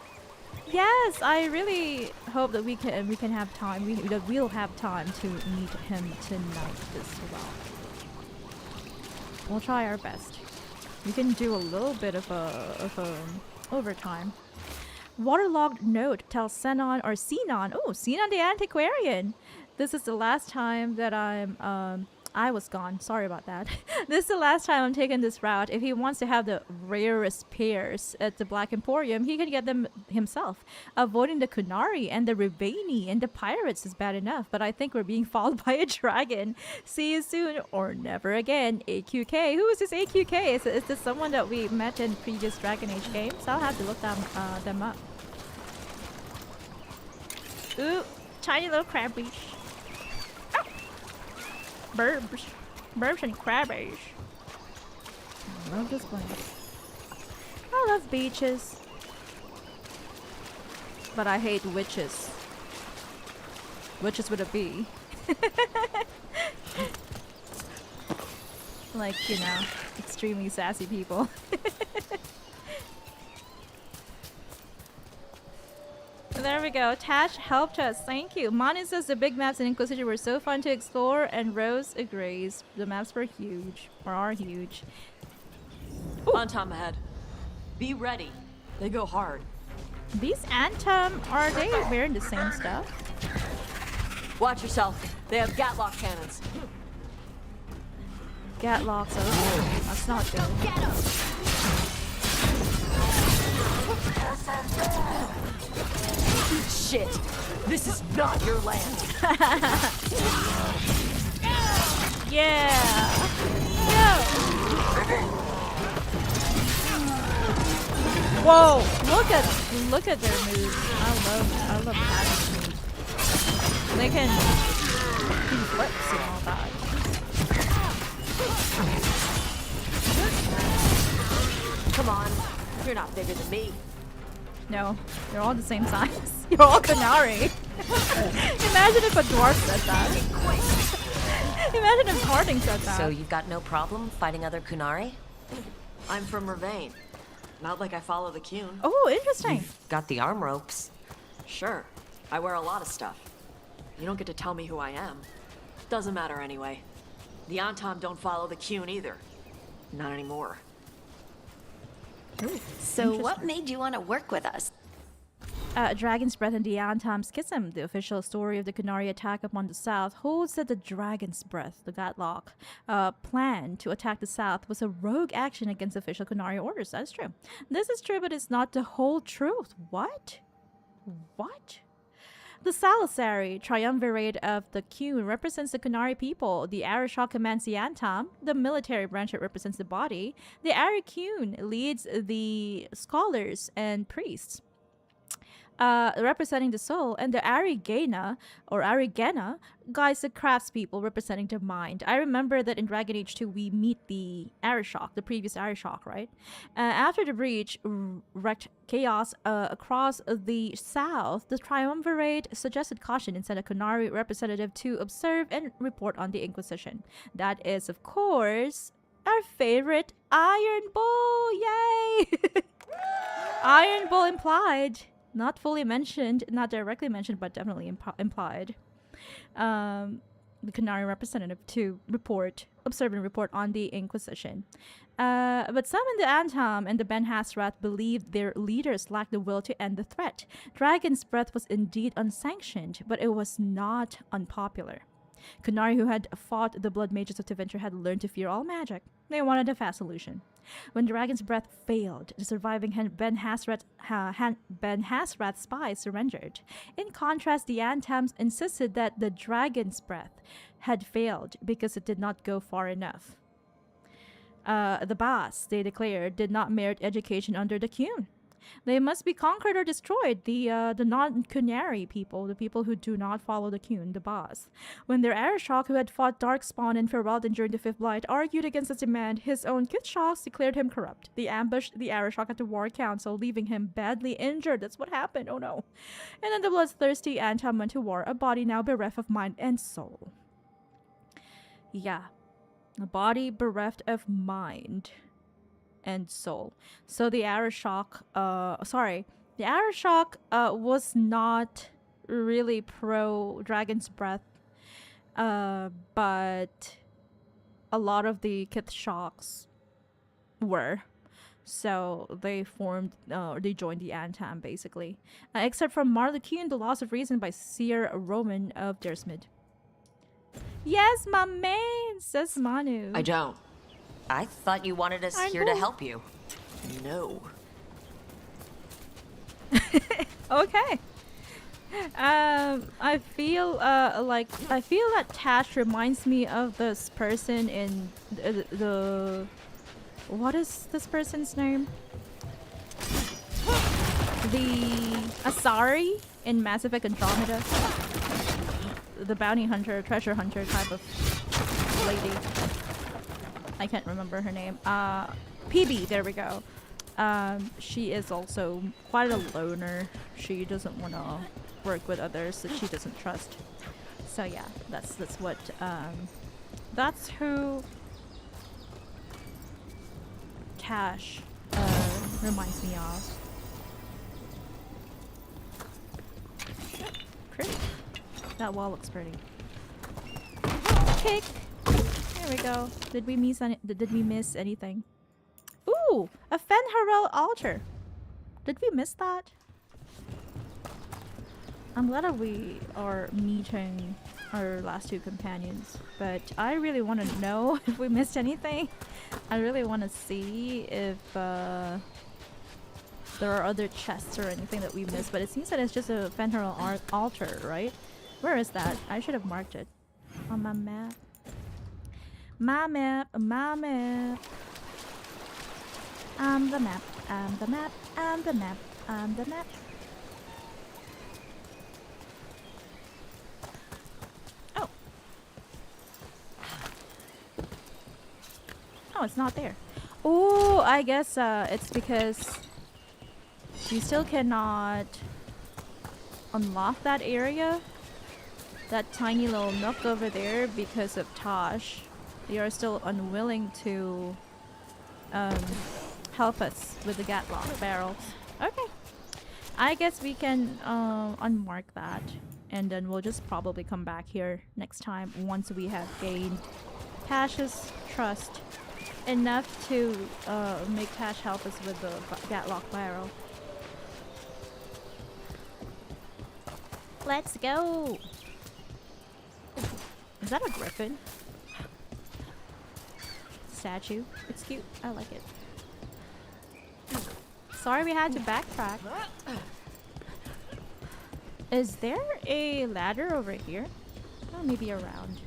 Yes, I really hope that we can have time. We'll have time to meet him tonight as well. We'll try our best. We can do a little bit of overtime. Waterlogged note tells Xenon or Xenon. Oh, Xenon the Antiquarian. This is the last time that I was gone. Sorry about that. This is the last time I'm taking this route. If he wants to have the rarest pairs at the Black Emporium, he can get them himself. Avoiding the Qunari and the Rivaini and the pirates is bad enough, but I think we're being followed by a dragon. See you soon or never again. AQK. Who is this AQK? Is this someone that we met in previous Dragon Age games? I'll have to look them up. Ooh, tiny little crabbies. Burbs and crabbies. I love this place. I love beaches. But I hate witches. Witches with a B. Like, you know, extremely sassy people. There we go. Taash helped us. Thank you. Mani says the big maps in Inquisition were so fun to explore, and Rose agrees. The maps were huge, or are huge. On Tom ahead. Be ready. They go hard. These Antum, are they wearing the same stuff? Watch yourself. They have Gatlock cannons. Gatlocks, oh, that's not good. Get him! Shit! This is not your land! Yeah! No! Whoa! Look at their moves. I love Taash moves. They can do flips and all that. Come on, you're not bigger than me. No, they're all the same size. You're all Qunari. Imagine if a dwarf said that. Imagine if Harding said that. So you've got no problem fighting other Qunari? I'm from Rivain. Not like I follow the Qun. Oh, interesting. Got the arm ropes. Sure. I wear a lot of stuff. You don't get to tell me who I am. Doesn't matter anyway. The Antam don't follow the Qun either. Not anymore. Ooh, so what made you want to work with us? Dragon's Breath and the Antam Schism, the official story of the Qunari attack upon the south, holds that the Dragon's Breath, the Godlock, plan to attack the south was a rogue action against official Qunari orders. That is true. This is true, but it's not the whole truth. What? What? The Salisari triumvirate of the Qun represents the Qunari people. The Arishok commands the Antam, the military branch that represents the body. The Ari Qun leads the scholars and priests, representing the soul, and the Arigena or Arigena guides the craftspeople, representing the mind. I remember that in Dragon Age 2 we meet the Arishok, the previous Arishok, right? After the breach wreaked chaos across the south, the Triumvirate suggested caution and sent a Qunari representative to observe and report on the Inquisition. That is, of course, our favorite Iron Bull! Yay! Iron Bull implied. Not fully mentioned, not directly mentioned, but definitely implied. The Qunari representative to observe and report on the Inquisition. But some in the Antam and the Ben Hasrat believed their leaders lacked the will to end the threat. Dragon's Breath was indeed unsanctioned, but it was not unpopular. Qunari who had fought the Blood Mages of Tevinter had learned to fear all magic. They wanted a fast solution. When Dragon's Breath failed, the surviving Ben Hasrat spies surrendered. In contrast, the Antams insisted that the Dragon's Breath had failed because it did not go far enough. The Bas, they declared, did not merit education under the Qun. They must be conquered or destroyed, the non-Qunari people, the people who do not follow the Qun, the Bas. When their Arishok, who had fought Darkspawn and Ferelden during the Fifth Blight, argued against this demand, his own Kitshoks declared him corrupt. They ambushed the Arishok at the War Council, leaving him badly injured. That's what happened, oh no. And then the bloodthirsty Antam went to war, a body now bereft of mind and soul. Yeah, a body bereft of mind and soul. So the Arishok, the Arishok was not really pro Dragon's Breath, but a lot of the Kitshoks were. So they joined the Antam basically, except for Marlequin, the Loss of Reason by Seer Roman of Dersmid. Yes, my man, says Manu. I don't. I thought you wanted us here to help you. No. Okay. I feel that Taash reminds me of this person in the what is this person's name? The Asari in Mass Effect Andromeda. The bounty hunter, treasure hunter type of lady. I can't remember her name. PB, there we go. She is also quite a loner. She doesn't want to work with others that she doesn't trust. So yeah, that's what that's who Taash reminds me of. Pretty. That wall looks pretty. Kick. There we go. Did we miss anything? Ooh, a Fenharel altar. Did we miss that? I'm glad that we are meeting our last two companions, but I really want to know if we missed anything. I really want to see if there are other chests or anything that we missed, but it seems that it's just a Fenharel altar, right? Where is that? I should have marked it on my map. My map, my map. I'm the map, I'm the map, I'm the map, I'm the map. Oh. Oh, it's not there. Oh, I guess it's because you still cannot unlock that area that tiny little nook over there because of Taash. They are still unwilling to help us with the gatlock barrels. Okay. I guess we can unmark that, and then we'll just probably come back here next time once we have gained Taash's trust enough to make Taash help us with the gatlock barrel. Let's go! Is that a griffin? Statue. It's cute. I like it. Sorry we had to backtrack. Is there a ladder over here? Oh, maybe around.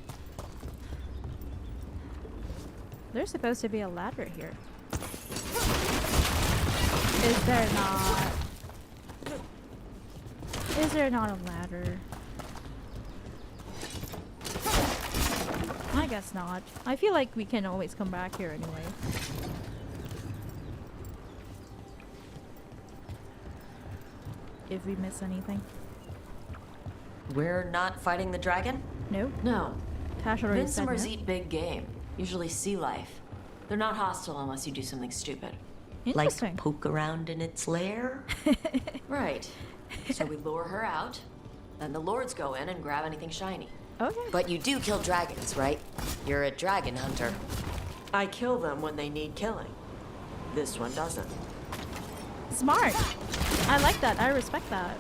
There's supposed to be a ladder here. Is there not? Is there not a ladder? I guess not. I feel like we can always come back here anyway. If we miss anything. We're not fighting the dragon? No. No. Taash already said no. Midsummer's eat big game. Usually sea life. They're not hostile unless you do something stupid. Like poke around in its lair? Right. So we lure her out, then the lords go in and grab anything shiny. Okay. But you do kill dragons, right? You're a dragon hunter. I kill them when they need killing. This one doesn't. Smart. I like that. I respect that.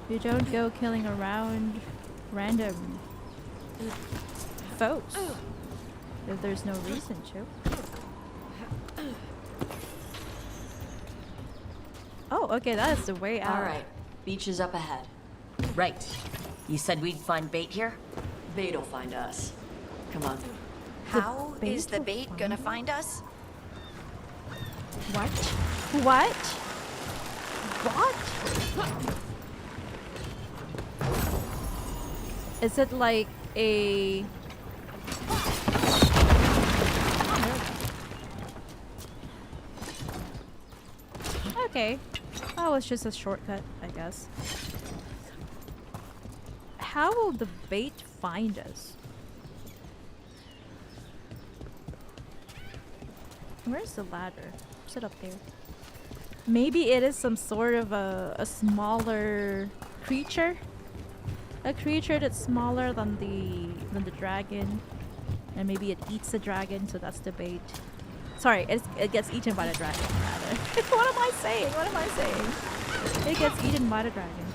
You don't go killing around random foes if there's no reason to. Oh, okay, that is the way out. Alright, beach is up ahead. Right. You said we'd find bait here? Bait'll find us. Come on. How is the bait gonna find us? What? What? What? Is it like a... Okay. That was just a shortcut, I guess. How will the bait find us? Where's the ladder? Sit up there. Maybe it is some sort of a smaller creature? A creature that's smaller than the dragon. And maybe it eats the dragon, so that's the bait. Sorry, it gets eaten by the dragon, rather. What am I saying? What am I saying? It gets eaten by the dragon.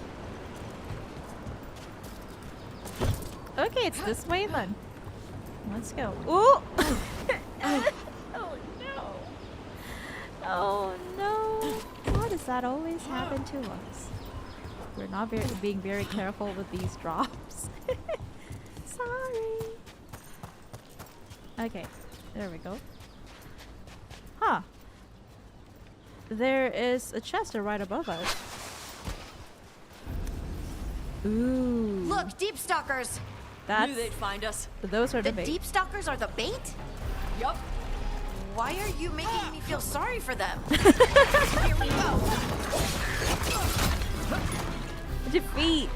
Okay, it's this way then. Let's go. Ooh! Oh no! Oh no! Why does that always happen to us? We're not being very careful with these drops. Sorry. Okay, there we go. Huh. There is a chest right above us. Ooh. Look, deep stalkers. That's... Knew they'd find us. Those are the bait. Deep stalkers are the bait? Yup. Why are you making me feel sorry for them? Here we go. Defeat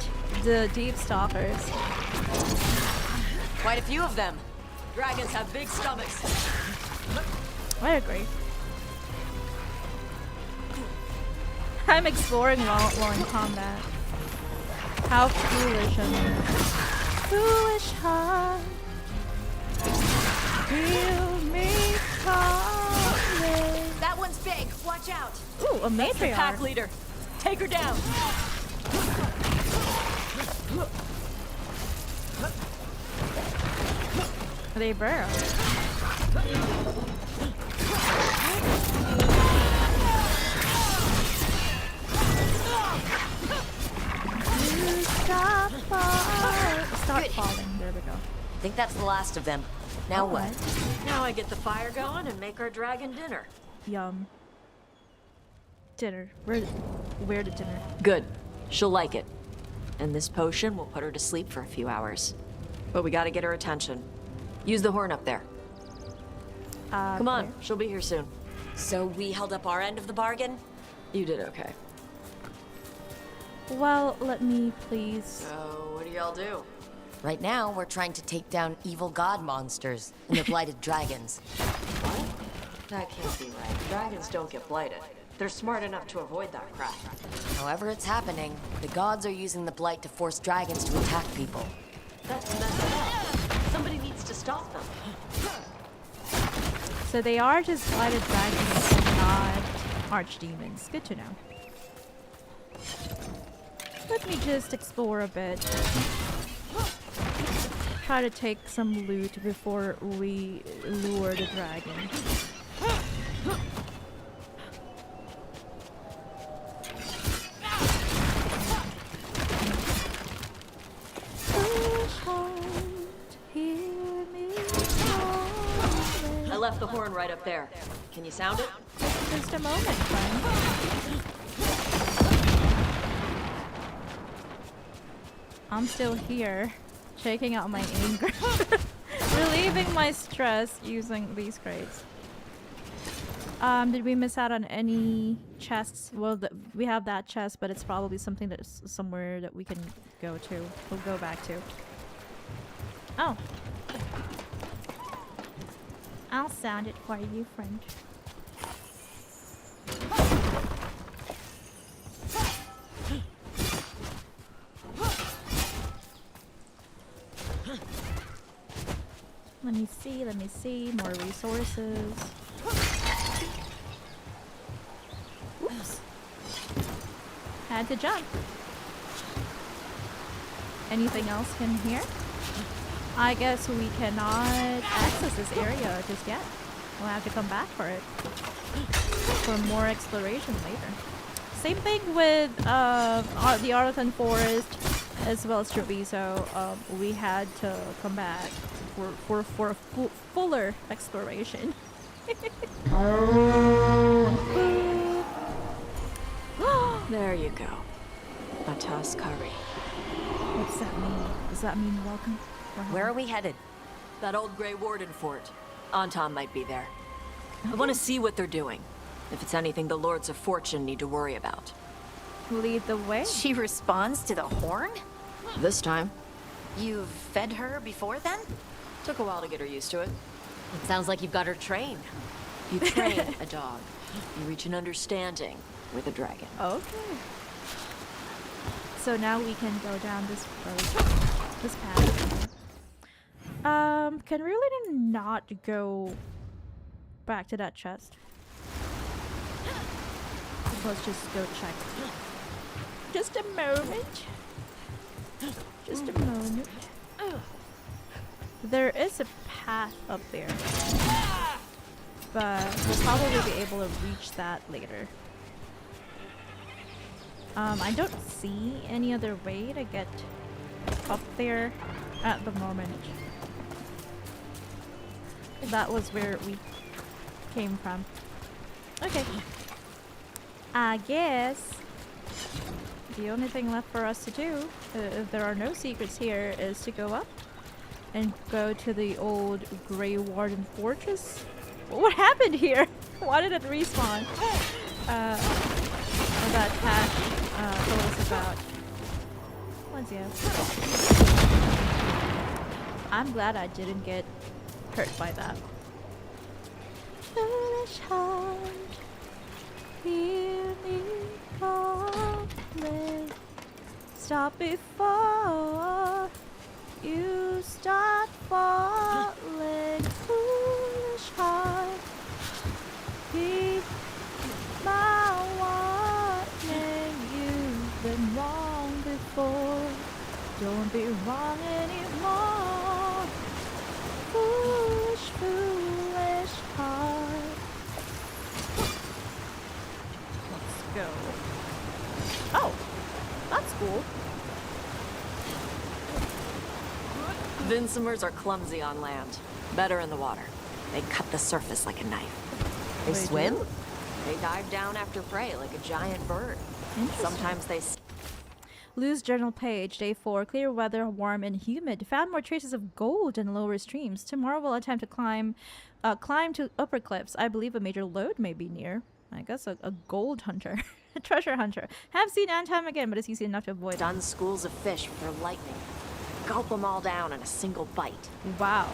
the deep stalkers. Quite a few of them. Dragons have big stomachs. I agree. I'm exploring while in combat. How foolish of me. Foolish heart. Feel me calling. That one's big. Watch out. Ooh, a That's the matriarch. pack leader. Take her down. They burrow. Stop falling. There we go. I think that's the last of them. Now what? Now I get the fire going and make our dragon dinner. Yum. Dinner. Where to dinner? Good. She'll like it. And this potion will put her to sleep for a few hours. But we gotta get her attention. Use the horn up there. Come on, she'll be here soon. So we held up our end of the bargain? You did okay. Well, let me please. So, what do y'all do? Right now, we're trying to take down evil god monsters and the blighted dragons. What? That can't be right. Dragons don't get blighted. They're smart enough to avoid that crap. However it's happening, the gods are using the blight to force dragons to attack people. That's messed up. Somebody needs to stop them. So they are just blighted dragons, not archdemons. Good to know. Let me just explore a bit. Try to take some loot before we lure the dragon. I left the horn right up there. Can you sound it? Just a moment, friend. I'm still here, shaking out my anger, relieving my stress using these crates. Did we miss out on any chests? Well, we have that chest, but it's probably something that's somewhere that we can go to. We'll go back to. Oh. I'll sound it for you, friend. Let me see. More resources. Oops. Had to jump. Anything else in here? I guess we cannot access this area just yet. We'll have to come back for it. For more exploration later. Same thing with the Arlathan Forest as well as Treviso. We had to come back for a fuller exploration. There you go. A Taash curry. What's that mean? Does that mean welcome? Where are we headed? That old Grey Warden fort. Anton might be there. I want to see what they're doing. If it's anything the Lords of Fortune need to worry about. Lead the way. She responds to the horn? This time. You've fed her before then? Took a while to get her used to it. It sounds like you've got her trained. You train a dog. You reach an understanding with a dragon. Okay. So now we can go down this road. This path. Can really not go back to that chest. Let's just go check. Just a moment. Just a moment. There is a path up there. But we'll probably be able to reach that later. I don't see any other way to get up there at the moment. That was where we came from. Okay. I guess the only thing left for us to do, if there are no secrets here, is to go up and go to the old Grey Warden Fortress. What happened here? Why did it respawn? That Taash told us about. Let's go. I'm glad I didn't get hurt by that. Foolish heart, hear me calling. Stop before you start falling. Foolish heart, heed my warning. You've been wrong before. Don't be wrong anymore. Foolish, foolish heart. Let's go. Oh, that's cool. Vincimers are clumsy on land. Better in the water. They cut the surface like a knife. They swim? They dive down after prey like a giant bird. Sometimes they... Lose journal page, day 4. Clear weather, warm and humid. Found more traces of gold in lower streams. Tomorrow we'll attempt to climb to upper cliffs. I believe a major lode may be near. I guess a gold hunter. A treasure hunter. Have seen Antam again, but it's easy enough to avoid. Done schools of fish for lightning. Gulp them all down in a single bite. Wow.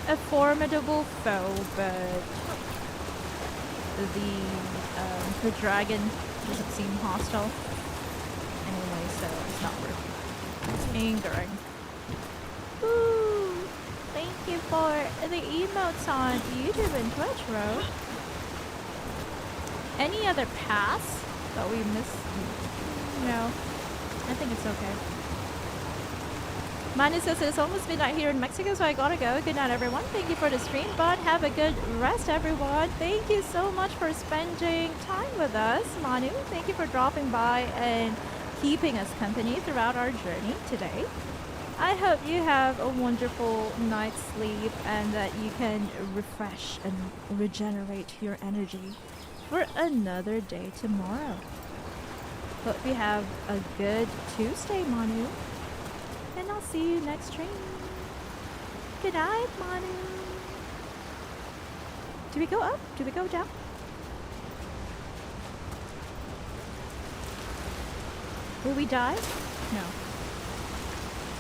A formidable foe, but the dragon doesn't seem hostile. Anyway, so it's not worth it. It's angering. Ooh, thank you for the emotes on YouTube and Twitch, Ro. Any other paths that we missed? No, I think it's okay. Manu says it's almost midnight here in Mexico, so I gotta go. Good night, everyone. Thank you for the stream, but have a good rest, everyone. Thank you so much for spending time with us, Manu. Thank you for dropping by and keeping us company throughout our journey today. I hope you have a wonderful night's sleep and that you can refresh and regenerate your energy for another day tomorrow. Hope you have a good Tuesday, Manu. And I'll see you next stream. Good night, Manu. Do we go up? Do we go down? Will we die? No.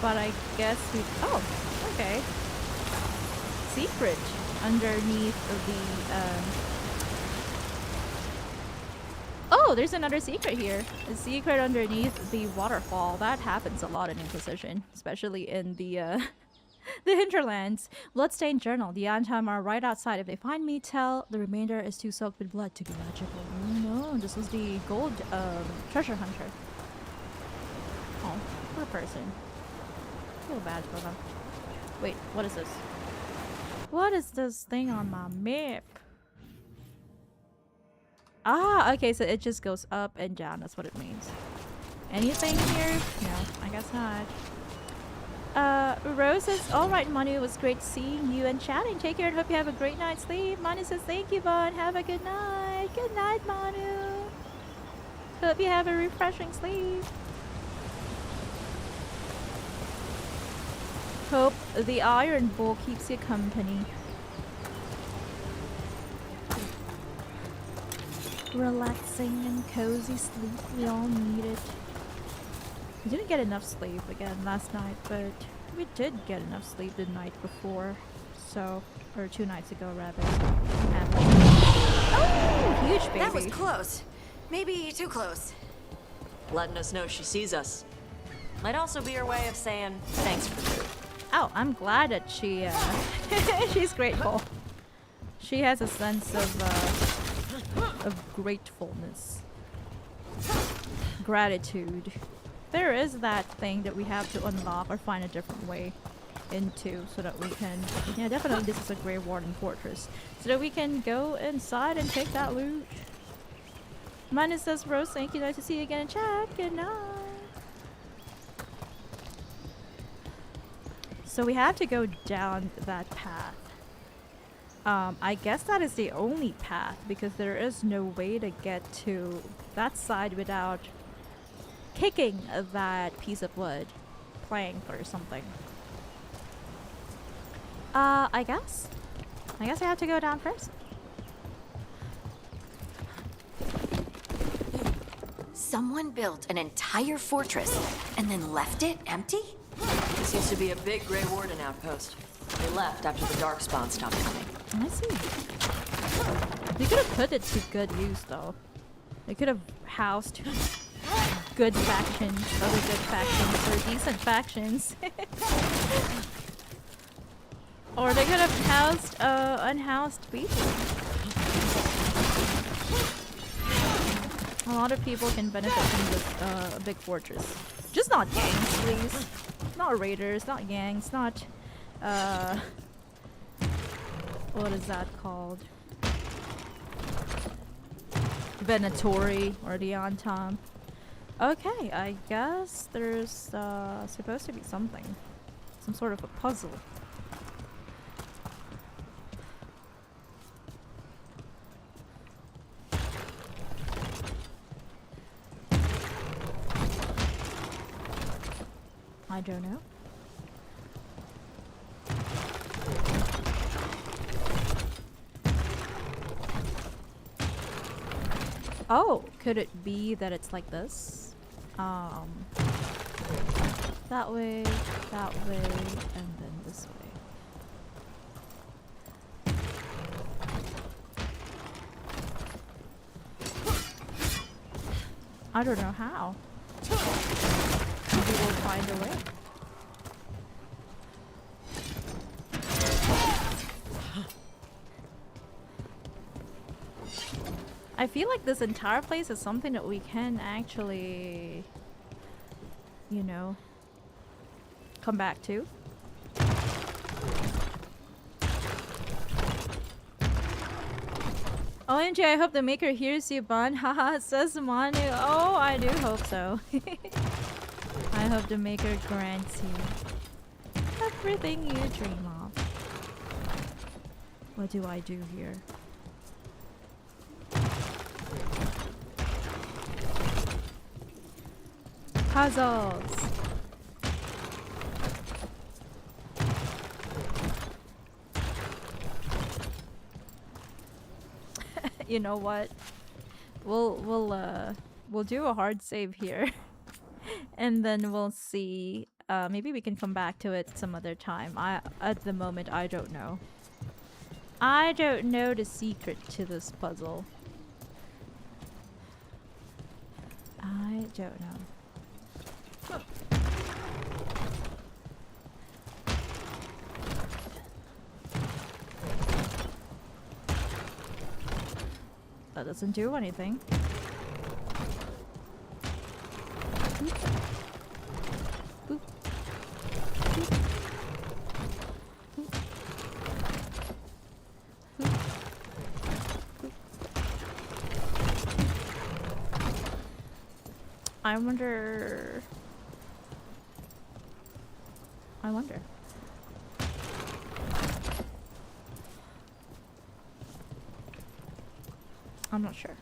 But I guess we... Oh, okay. Secret underneath the... Oh, there's another secret here. A secret underneath the waterfall. That happens a lot in Inquisition, especially in the the hinterlands. Bloodstained journal. The Antam are right outside. If they find me, tell the remainder is too soaked with blood to be magical. Oh no, this was the gold treasure hunter. Oh, poor person. Feel bad for them. Wait, what is this? What is this thing on my map? Ah, okay, so it just goes up and down. That's what it means. Anything here? No, I guess not. Rose says, alright, Manu, it was great seeing you and chatting. Take care and hope you have a great night's sleep. Manu says, thank you, Bun. Have a good night. Good night, Manu. Hope you have a refreshing sleep. Hope the Iron Bull keeps you company. Relaxing and cozy sleep. We all need it. We didn't get enough sleep again last night, but we did get enough sleep the night before. So, or 2 nights ago rather. Oh, huge baby. That was close. Maybe too close. Letting us know she sees us. Might also be her way of saying thanks for food. Oh, I'm glad that she, she's grateful. She has a sense of gratefulness. Gratitude. There is that thing that we have to unlock or find a different way into so that we can... Yeah, definitely this is a Grey Warden Fortress. So that we can go inside and take that loot. Minus says, Rose, thank you. Nice to see you again in chat. Good night. So we have to go down that path. I guess that is the only path because there is no way to get to that side without kicking that piece of wood, plank or something. I guess I have to go down first. Someone built an entire fortress and then left it empty? This used to be a big Grey Warden outpost. They left after the Darkspawn stopped coming. I see. They could have put it to good use, though. They could have housed good factions, other good factions, or decent factions. Or they could have housed unhoused people. A lot of people can benefit from this big fortress. Just not gangs, please. Not raiders, not gangs, not what is that called? Venatori or the Antam. Okay, I guess there's supposed to be something. Some sort of a puzzle. I don't know. Oh, could it be that it's like this? That way, and then this way. I don't know how. Maybe we'll find a way. I feel like this entire place is something that we can actually, you know, come back to. OMG, I hope the maker hears you, Bun. Haha, says Manu. Oh, I do hope so. I hope the maker grants you everything you dream of. What do I do here? Puzzles. You know what? We'll do a hard save here, and then we'll see. Maybe we can come back to it some other time. At the moment, I don't know. I don't know the secret to this puzzle. I don't know. That doesn't do anything. Boop. Boop. Boop. Boop. Boop. Boop. I wonder. I'm not sure.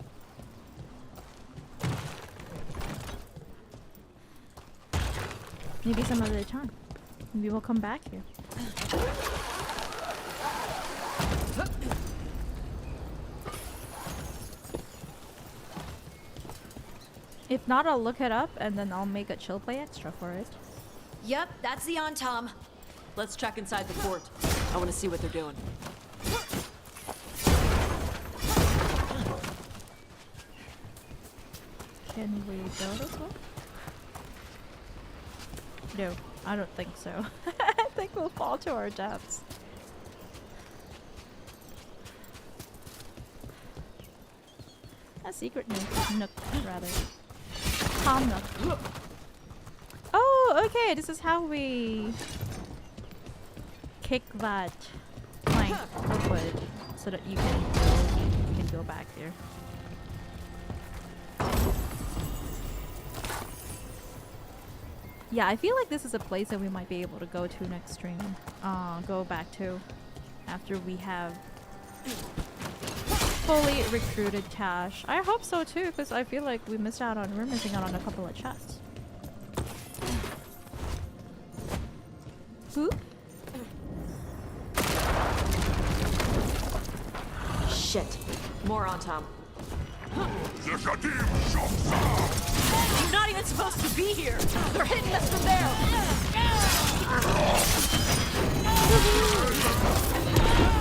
Maybe some other time. Maybe we'll come back here. If not, I'll look it up and then I'll make a chill play extra for it. Yep, that's the Tom. Let's check inside the fort. I want to see what they're doing. Can we go this way? No, I don't think so. I think we'll fall to our deaths. A secret nook, rather. Calm nook. Oh, okay, this is how we kick that plank of wood so that you can go back there. Yeah, I feel like this is a place that we might be able to go to next stream. Go back to after we have fully recruited Taash. I hope so too, because I feel like we're missing out on a couple of chests. Who? Shit. More on Tom. You're not even supposed to be here! They're hitting us from there!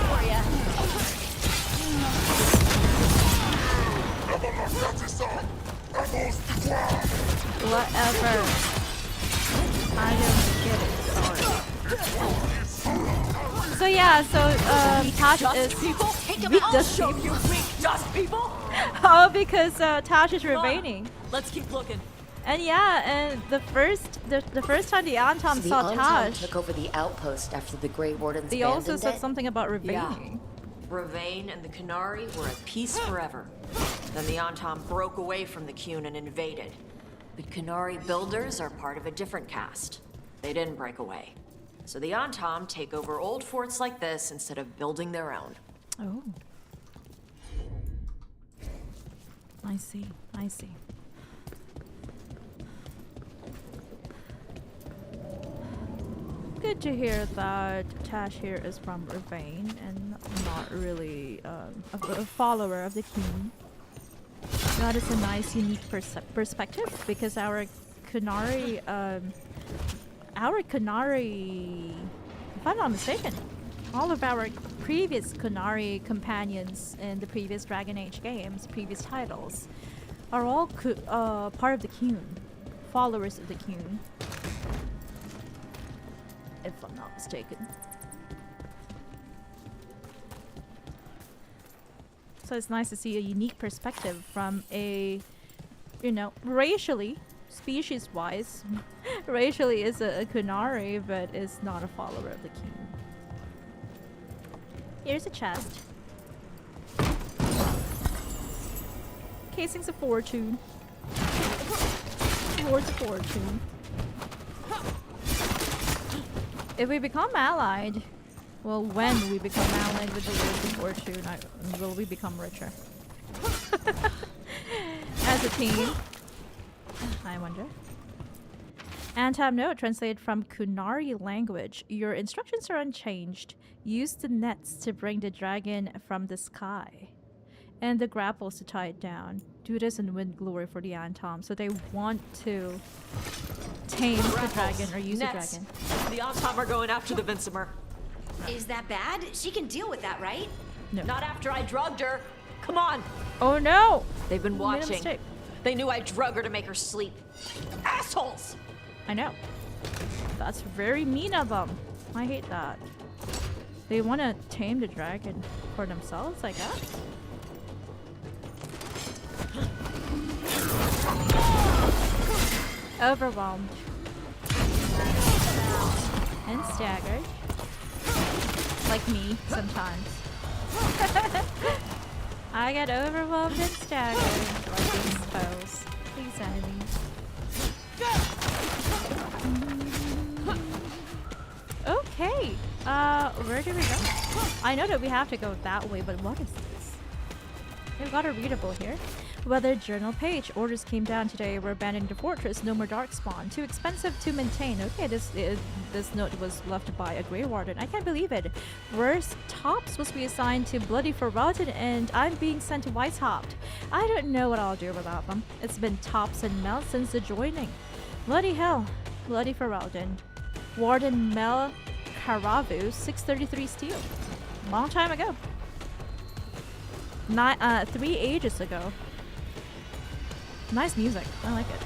For ya. Whatever. I don't get it. Sorry. So yeah, Taash is people? weak I'll dust show people. you weak dust people! Oh, because Taash is Rivaini. Let's keep looking. And yeah, and the first time the Antom So saw the Taash, took over the outpost after the Grey Wardens they also abandoned said it? something about Rivaini. Yeah. Rivain and the Qunari were at peace forever. Then the Antom broke away from the Qun and invaded. But Qunari builders are part of a different caste. They didn't break away. So the Antom take over old forts like this instead of building their own. Oh. I see. I see. Good to hear that Taash here is from Rivain and not really a follower of the Qun. That is a nice, unique perspective because our Qunari, if I'm not mistaken, all of our previous Qunari companions in the previous Dragon Age games, previous titles, are all part of the Qun, followers of the Qun, if I'm not mistaken. So it's nice to see a unique perspective from a, you know, racially, species-wise, racially is a Qunari, but is not a follower of the Qun. Here's a chest. Casings of Fortune. Swords of Fortune. If we become allied, well, when we become allied with the Swords of Fortune, will we become richer? As a team. I wonder. Antab note translated from Qunari language. Your instructions are unchanged. Use the nets to bring the dragon from the sky. And the grapples to tie it down. Do this and win glory for the Antom. So they want to tame the dragon or use the dragon. The Antom are going after the Vinsimer. Is that bad? She can deal with that, right? No. Not after I drugged her. Come on. Oh no! They've been Made a watching. mistake. They knew I drug her to make her sleep. Assholes! I know. That's very mean of them. I hate that. They want to tame the dragon for themselves, I guess. Overwhelmed. And staggered. Like me, sometimes. I get overwhelmed and staggered like these foes. These enemies. Okay. Where do we go? I know that we have to go that way, but what is this? We've got a readable here. Weather journal page. Orders came down today. We're abandoning the fortress. No more darkspawn. Too expensive to maintain. Okay, this note was left by a Grey Warden. I can't believe it. Where's Tops was reassigned to Bloody Forgotten, and I'm being sent to Weisshaupt. I don't know what I'll do without them. It's been Tops and Mel since the joining. Bloody hell. Bloody Forgotten. Warden Mel Caravu, 633 steel. Long time ago. 3 ages ago. Nice music. I like it.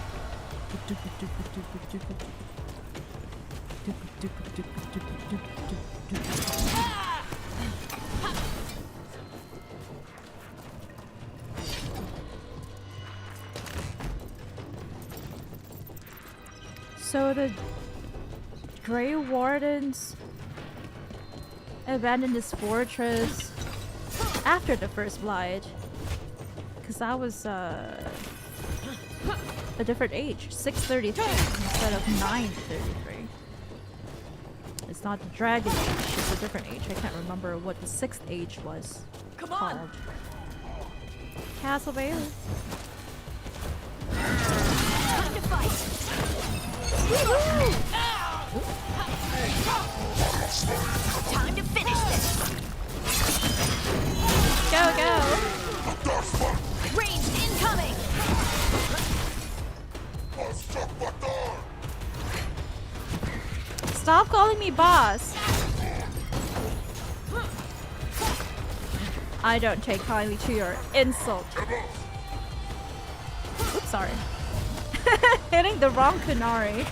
So the Grey Wardens abandoned this fortress after the First Blight. Because that was a different age, 633 instead of 933. It's not the dragon age, it's a different age. I can't remember what the 6th age was called. Castle Bailey. Time to fight. Time to finish this. Go, go. Range incoming. Stop calling me boss. I don't take kindly to your insult. Oops, sorry. Hitting the wrong Qunari.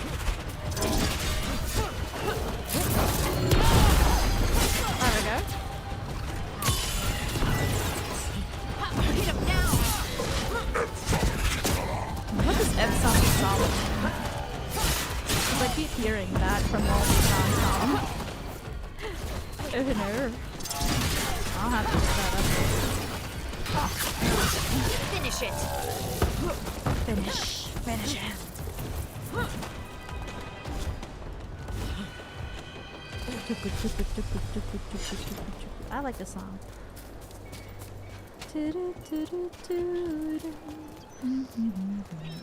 There we go. Hit him now. What does M sound solid? I keep hearing that from all the sound. Oh no. I'll have to look that up. Finish it. Finish it. I like this song.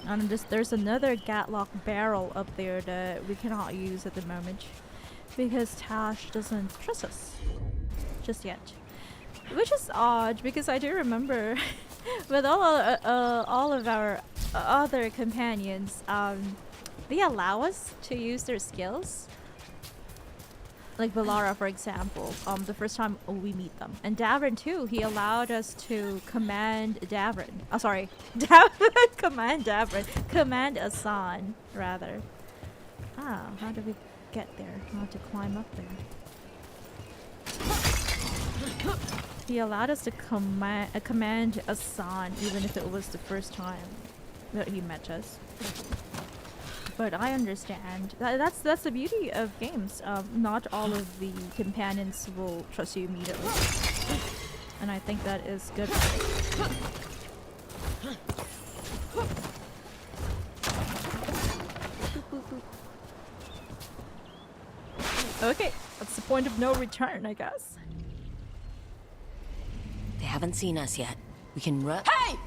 And there's another Gatlock barrel up there that we cannot use at the moment because Taash doesn't trust us just yet. Which is odd because I do remember with all of our other companions, they allow us to use their skills. Like Valara, for example, the first time we meet them. And Davrin too, he allowed us to command Davrin. Oh, sorry. Command Davrin. Command Asan, rather. Ah, how did we get there? How to climb up there. He allowed us to command Asan, even if it was the first time that he met us. But I understand. That's the beauty of games. Not all of the companions will trust you immediately. And I think that is good. Okay, that's the point of no return, I guess. They haven't seen us yet. We can run. Hey!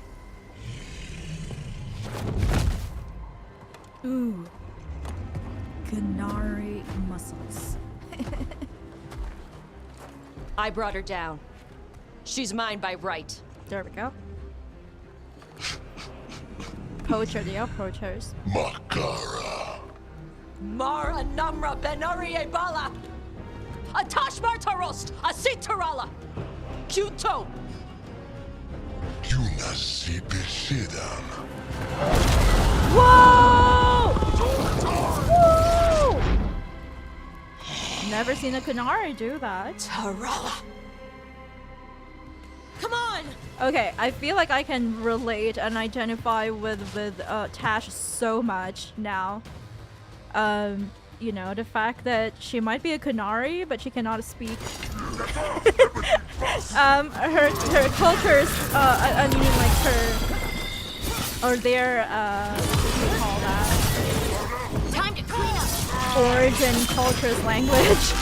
Ooh. Qunari muscles. I brought her down. She's mine by right. There we go. Poacher, they are poachers. Makara. Mara Namra Benari Bala. A Taash Martarost. A Sitarala. Kuto. Yunasi Bisidan. Whoa! Woo! Never seen a Qunari do that. Tarala. Come on! Okay, I feel like I can relate and identify with Taash so much now. You know, the fact that she might be a Qunari, but she cannot speak. Her cultures, I mean, like her, or their, what do you call that? Time to clean up. Origin, cultures, language.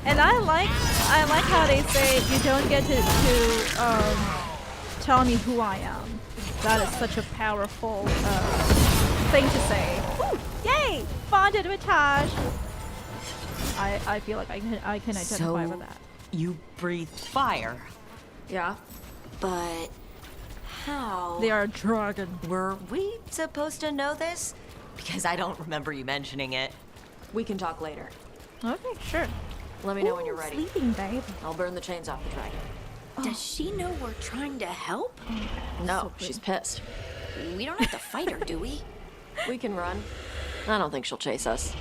And I like how they say you don't get to tell me who I am. That is such a powerful thing to say. Woo! Yay! Bonded with Taash. I feel like I can identify with that. You breathe fire. Yeah, but how? They are a dragon. Were we supposed to know this? Because I don't remember you mentioning it. we can talk later. Okay, sure. Let me know when you're ready. Sleeping, babe. I'll burn the chains off the dragon. Does she know we're trying to help? No, she's pissed. We don't have to fight her, do we? We can run. I don't think she'll chase us.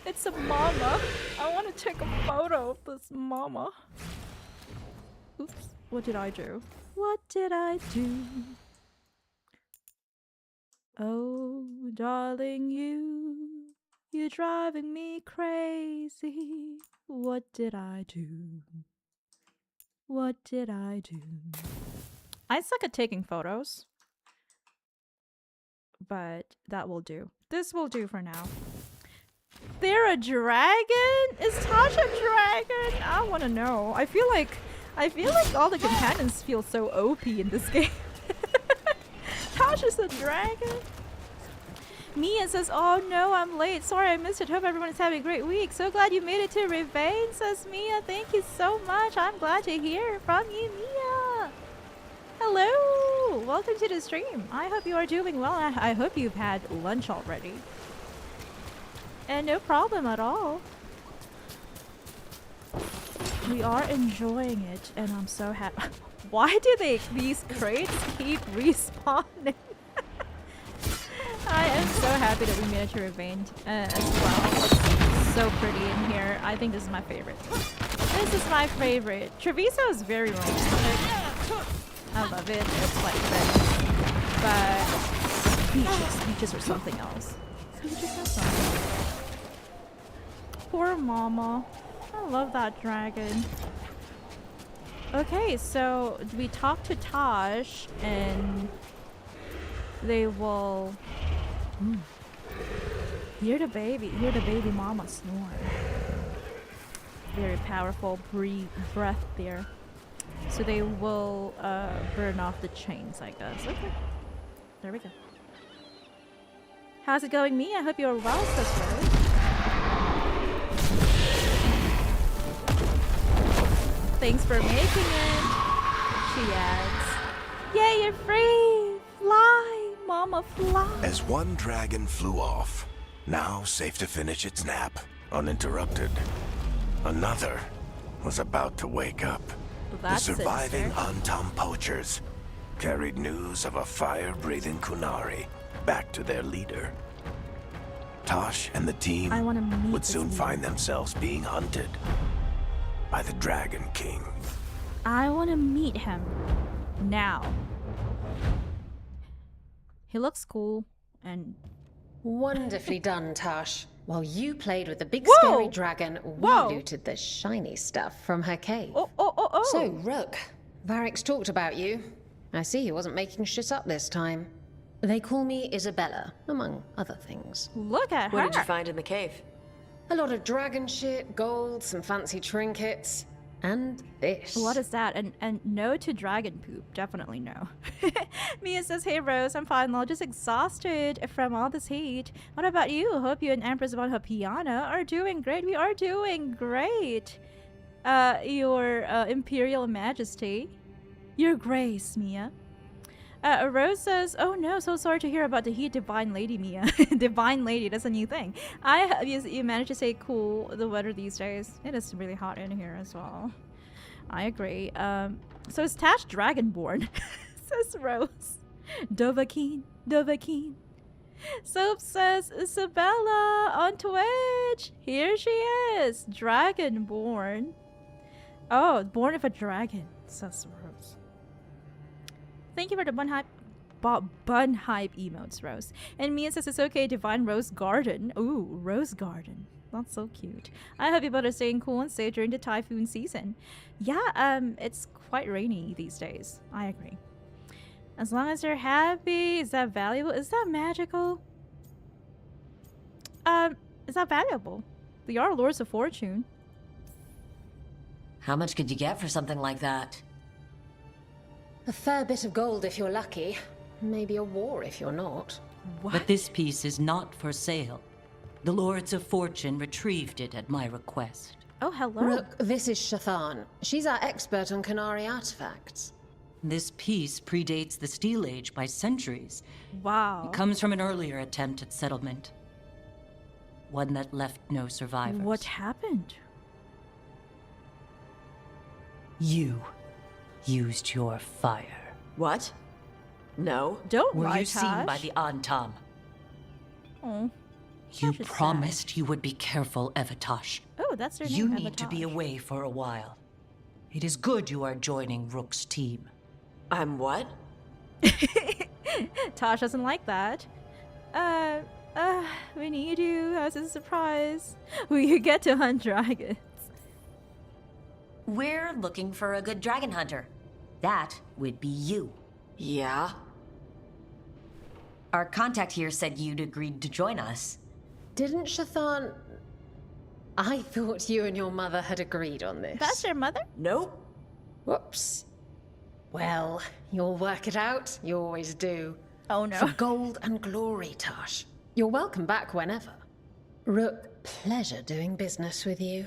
It's a mama. I want to take a photo of this mama. Oops. What did I do? What did I do? Oh, darling, you're driving me crazy. What did I do? What did I do? I suck at taking photos. But that will do. This will do for now. They're a dragon? Is Taash a dragon? I want to know. I feel like all the companions feel so OP in this game. Taash is a dragon. Mia says, "Oh no, I'm late. Sorry I missed it. Hope everyone is having a great week. So glad you made it to Rivain," says Mia. Thank you so much. I'm glad to hear from you, Mia. Hello. Welcome to the stream. I hope you are doing well. I hope you've had lunch already. And no problem at all. We are enjoying it, and I'm so happy. Why do these crates keep respawning? I am so happy that we made it to Rivain as well. It's so pretty in here. I think this is my favorite. This is my favorite. Treviso is very romantic. I love it. It's like this. But beaches are something else. Beaches are something. Poor mama. I love that dragon. Okay, so we talk to Taash and they will hear the baby mama snore. Very powerful breath there. So they will burn off the chains, I guess. Okay. There we go. How's it going, me? I hope you're well, sister. Thanks for making it, she adds. Yay, you're free! Fly, mama, fly! As one dragon flew off, now safe to finish its nap, uninterrupted, another was about to wake up. That's the surviving sinister. Antam poachers carried news of a fire-breathing Qunari back to their leader. Taash and the team I wanna meet would this soon man. find themselves being hunted by the Dragon King. I want to meet him now. He looks cool and Wonderfully done, Taash. While you played with the big Whoa! scary dragon, we Whoa! looted the shiny stuff from her cave. Oh. So, Rook, Varric's talked about you. I see he wasn't making shit up this time. They call me Isabella, among other things. Look at What her. did you find in the cave? A lot of dragon shit, gold, some fancy trinkets, and this. What is that? And no to dragon poop. Definitely no. Mia says, hey Rose, I'm fine. I'm just exhausted from all this heat. What about you? Hope you and Empress bunnhop are doing great. We are doing great. Your Imperial Majesty. Your Grace, Mia. Rose says, oh no, so sorry to hear about the heat, Divine Lady, Mia. Divine Lady, that's a new thing. You managed to stay cool the weather these days. It is really hot in here as well. I agree. So is Taash Dragonborn? Says Rose. Dovahkiin. Soap says, Isabella on Twitch. Here she is. Dragonborn. Oh, born of a dragon, says Rose. Thank you for the bunnhop emotes, Rose. And Mia says it's okay, Divine Rose Garden. Ooh, Rose Garden. That's so cute. I hope you both are staying cool and safe during the typhoon season. Yeah, it's quite rainy these days. I agree. As long as you're happy, is that valuable? Is that magical? Is that valuable? We are Lords of Fortune. How much could you get for something like that? A fair bit of gold if you're lucky. Maybe a war if you're not. What? But this piece is not for sale. The Lords of Fortune retrieved it at my request. Oh, hello. Rook, this is Shathan. She's our expert on Qunari artifacts. This piece predates the Steel Age by centuries. Wow. It comes from an earlier attempt at settlement. One that left no survivors. What happened? You used your fire. What? No. Don't Were lie, you seen Taash. by the Antam? Oh. You Taash is promised you would be careful, Evatash. Oh, that's their name. You need to be Evatash. away for a while. It is good you are joining Rook's team. I'm what? Taash doesn't like that. We need you as a surprise. We get to hunt dragons. We're looking for a good dragon hunter. That would be you. Yeah? Our contact here said you'd agreed to join us. Didn't Shathan... I thought you and your mother had agreed on this. That's your mother? Nope. Whoops. Well, you'll work it out. You always do. Oh no. For gold and glory, Taash. You're welcome back whenever. Rook, pleasure doing business with you.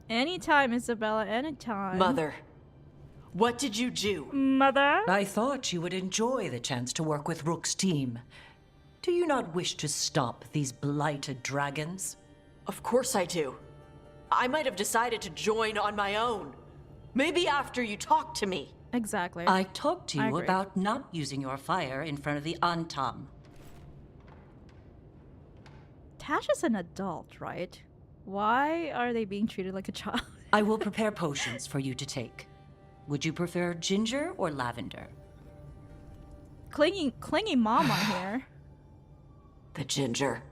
Anytime, Isabella, anytime. Mother. What did you do? Mother? I thought you would enjoy the chance to work with Rook's team. Do you not wish to stop these blighted dragons? Of course I do. I might have decided to join on my own. Maybe after you talked to me. Exactly. I talked to I you agree. about not using your fire in front of the Antam. Taash is an adult, right? Why are they being treated like a child? I will prepare potions for you to take. Would you prefer ginger or lavender? Clingy mama here. The ginger.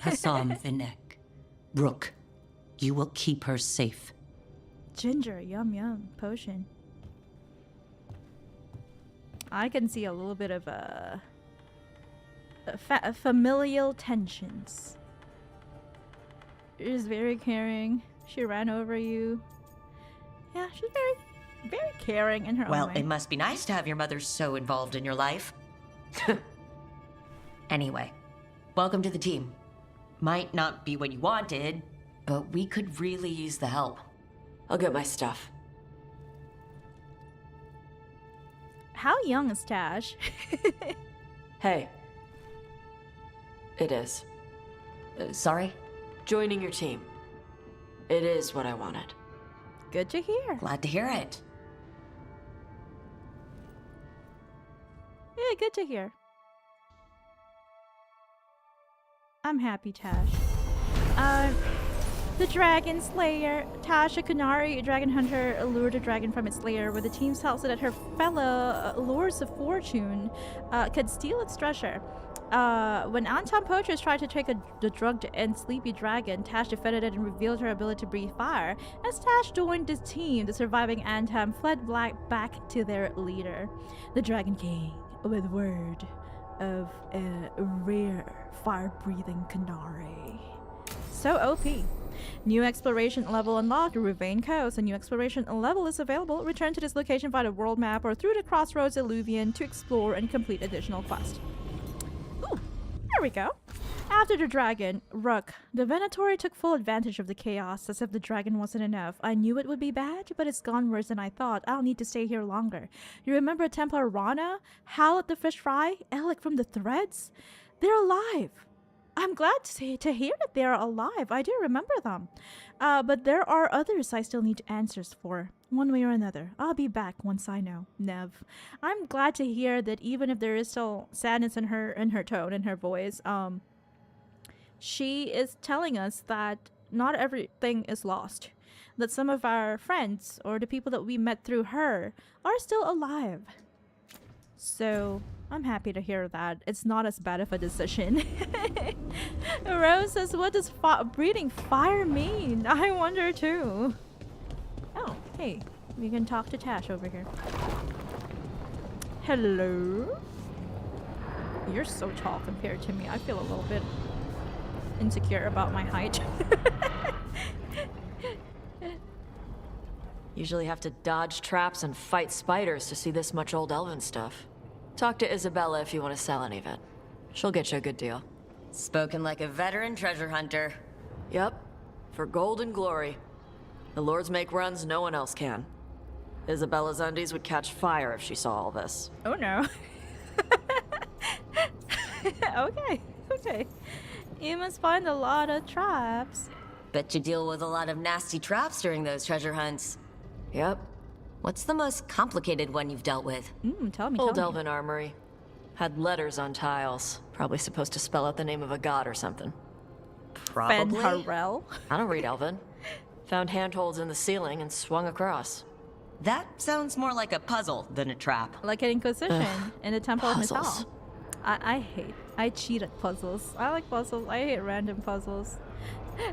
Hassam Vinek. Rook, you will keep her safe. Ginger, yum yum, potion. I can see a little bit of familial tensions. She's very caring. She ran over you. Yeah, she's very caring in her Well, own way. it must be nice to have your mother so involved in your life. Anyway, welcome to the team. Might not be what you wanted, but we could really use the help. I'll get my stuff. How young is Taash? Hey. It is. Sorry? Joining your team. It is what I wanted. Good to hear. Glad to hear it. Yeah, good to hear. I'm happy, Taash. The Dragon Slayer. Taash, a Qunari dragon hunter, lured a dragon from its lair with the team's help so that her fellow Lords of Fortune could steal its treasure. When Anton poachers tried to take the drugged and sleepy dragon, Taash defended it and revealed her ability to breathe fire. As Taash joined the team, the surviving Anton fled back to their leader, the Dragon King, with word of a rare fire-breathing Qunari. So OP. New exploration level unlocked, Rivain Coast. A new exploration level is available. Return to this location via the world map or through the Crossroads Eluvian to explore and complete additional quests. Ooh, there we go. After the dragon, Rook, the Venatori took full advantage of the chaos as if the dragon wasn't enough. I knew it would be bad, but it's gone worse than I thought. I'll need to stay here longer. You remember Templar Rana? Hal at the fish fry? Alec from the threads? They're alive. I'm glad to hear that they're alive. I do remember them. But there are others I still need answers for. One way or another. I'll be back once I know. Nev. I'm glad to hear that even if there is still sadness in her tone, in her voice, she is telling us that not everything is lost. That some of our friends or the people that we met through her are still alive. So I'm happy to hear that. It's not as bad of a decision. Rose says, what does breathing fire mean? I wonder too. Oh, hey. We can talk to Taash over here. Hello? You're so tall compared to me. I feel a little bit insecure about my height. Usually have to dodge traps and fight spiders to see this much old elven stuff. Talk to Isabella if you want to sell any of it. She'll get you a good deal. Spoken like a veteran treasure hunter. Yep. For gold and glory. The lords make runs no one else can. Isabella's undies would catch fire if she saw all this. Oh no. Okay. You must find a lot of traps. Bet you deal with a lot of nasty traps during those treasure hunts. Yep. What's the most complicated one you've dealt with? Tell me. Old elven armory. Had letters on tiles. Probably supposed to spell out the name of a god or something. Probably. Fenharel. I don't read elven. Found handholds in the ceiling and swung across. That sounds more like a puzzle than a trap. Like an Inquisition in the Temple of puzzles. Mythal. I cheat at puzzles. I like puzzles. I hate random puzzles.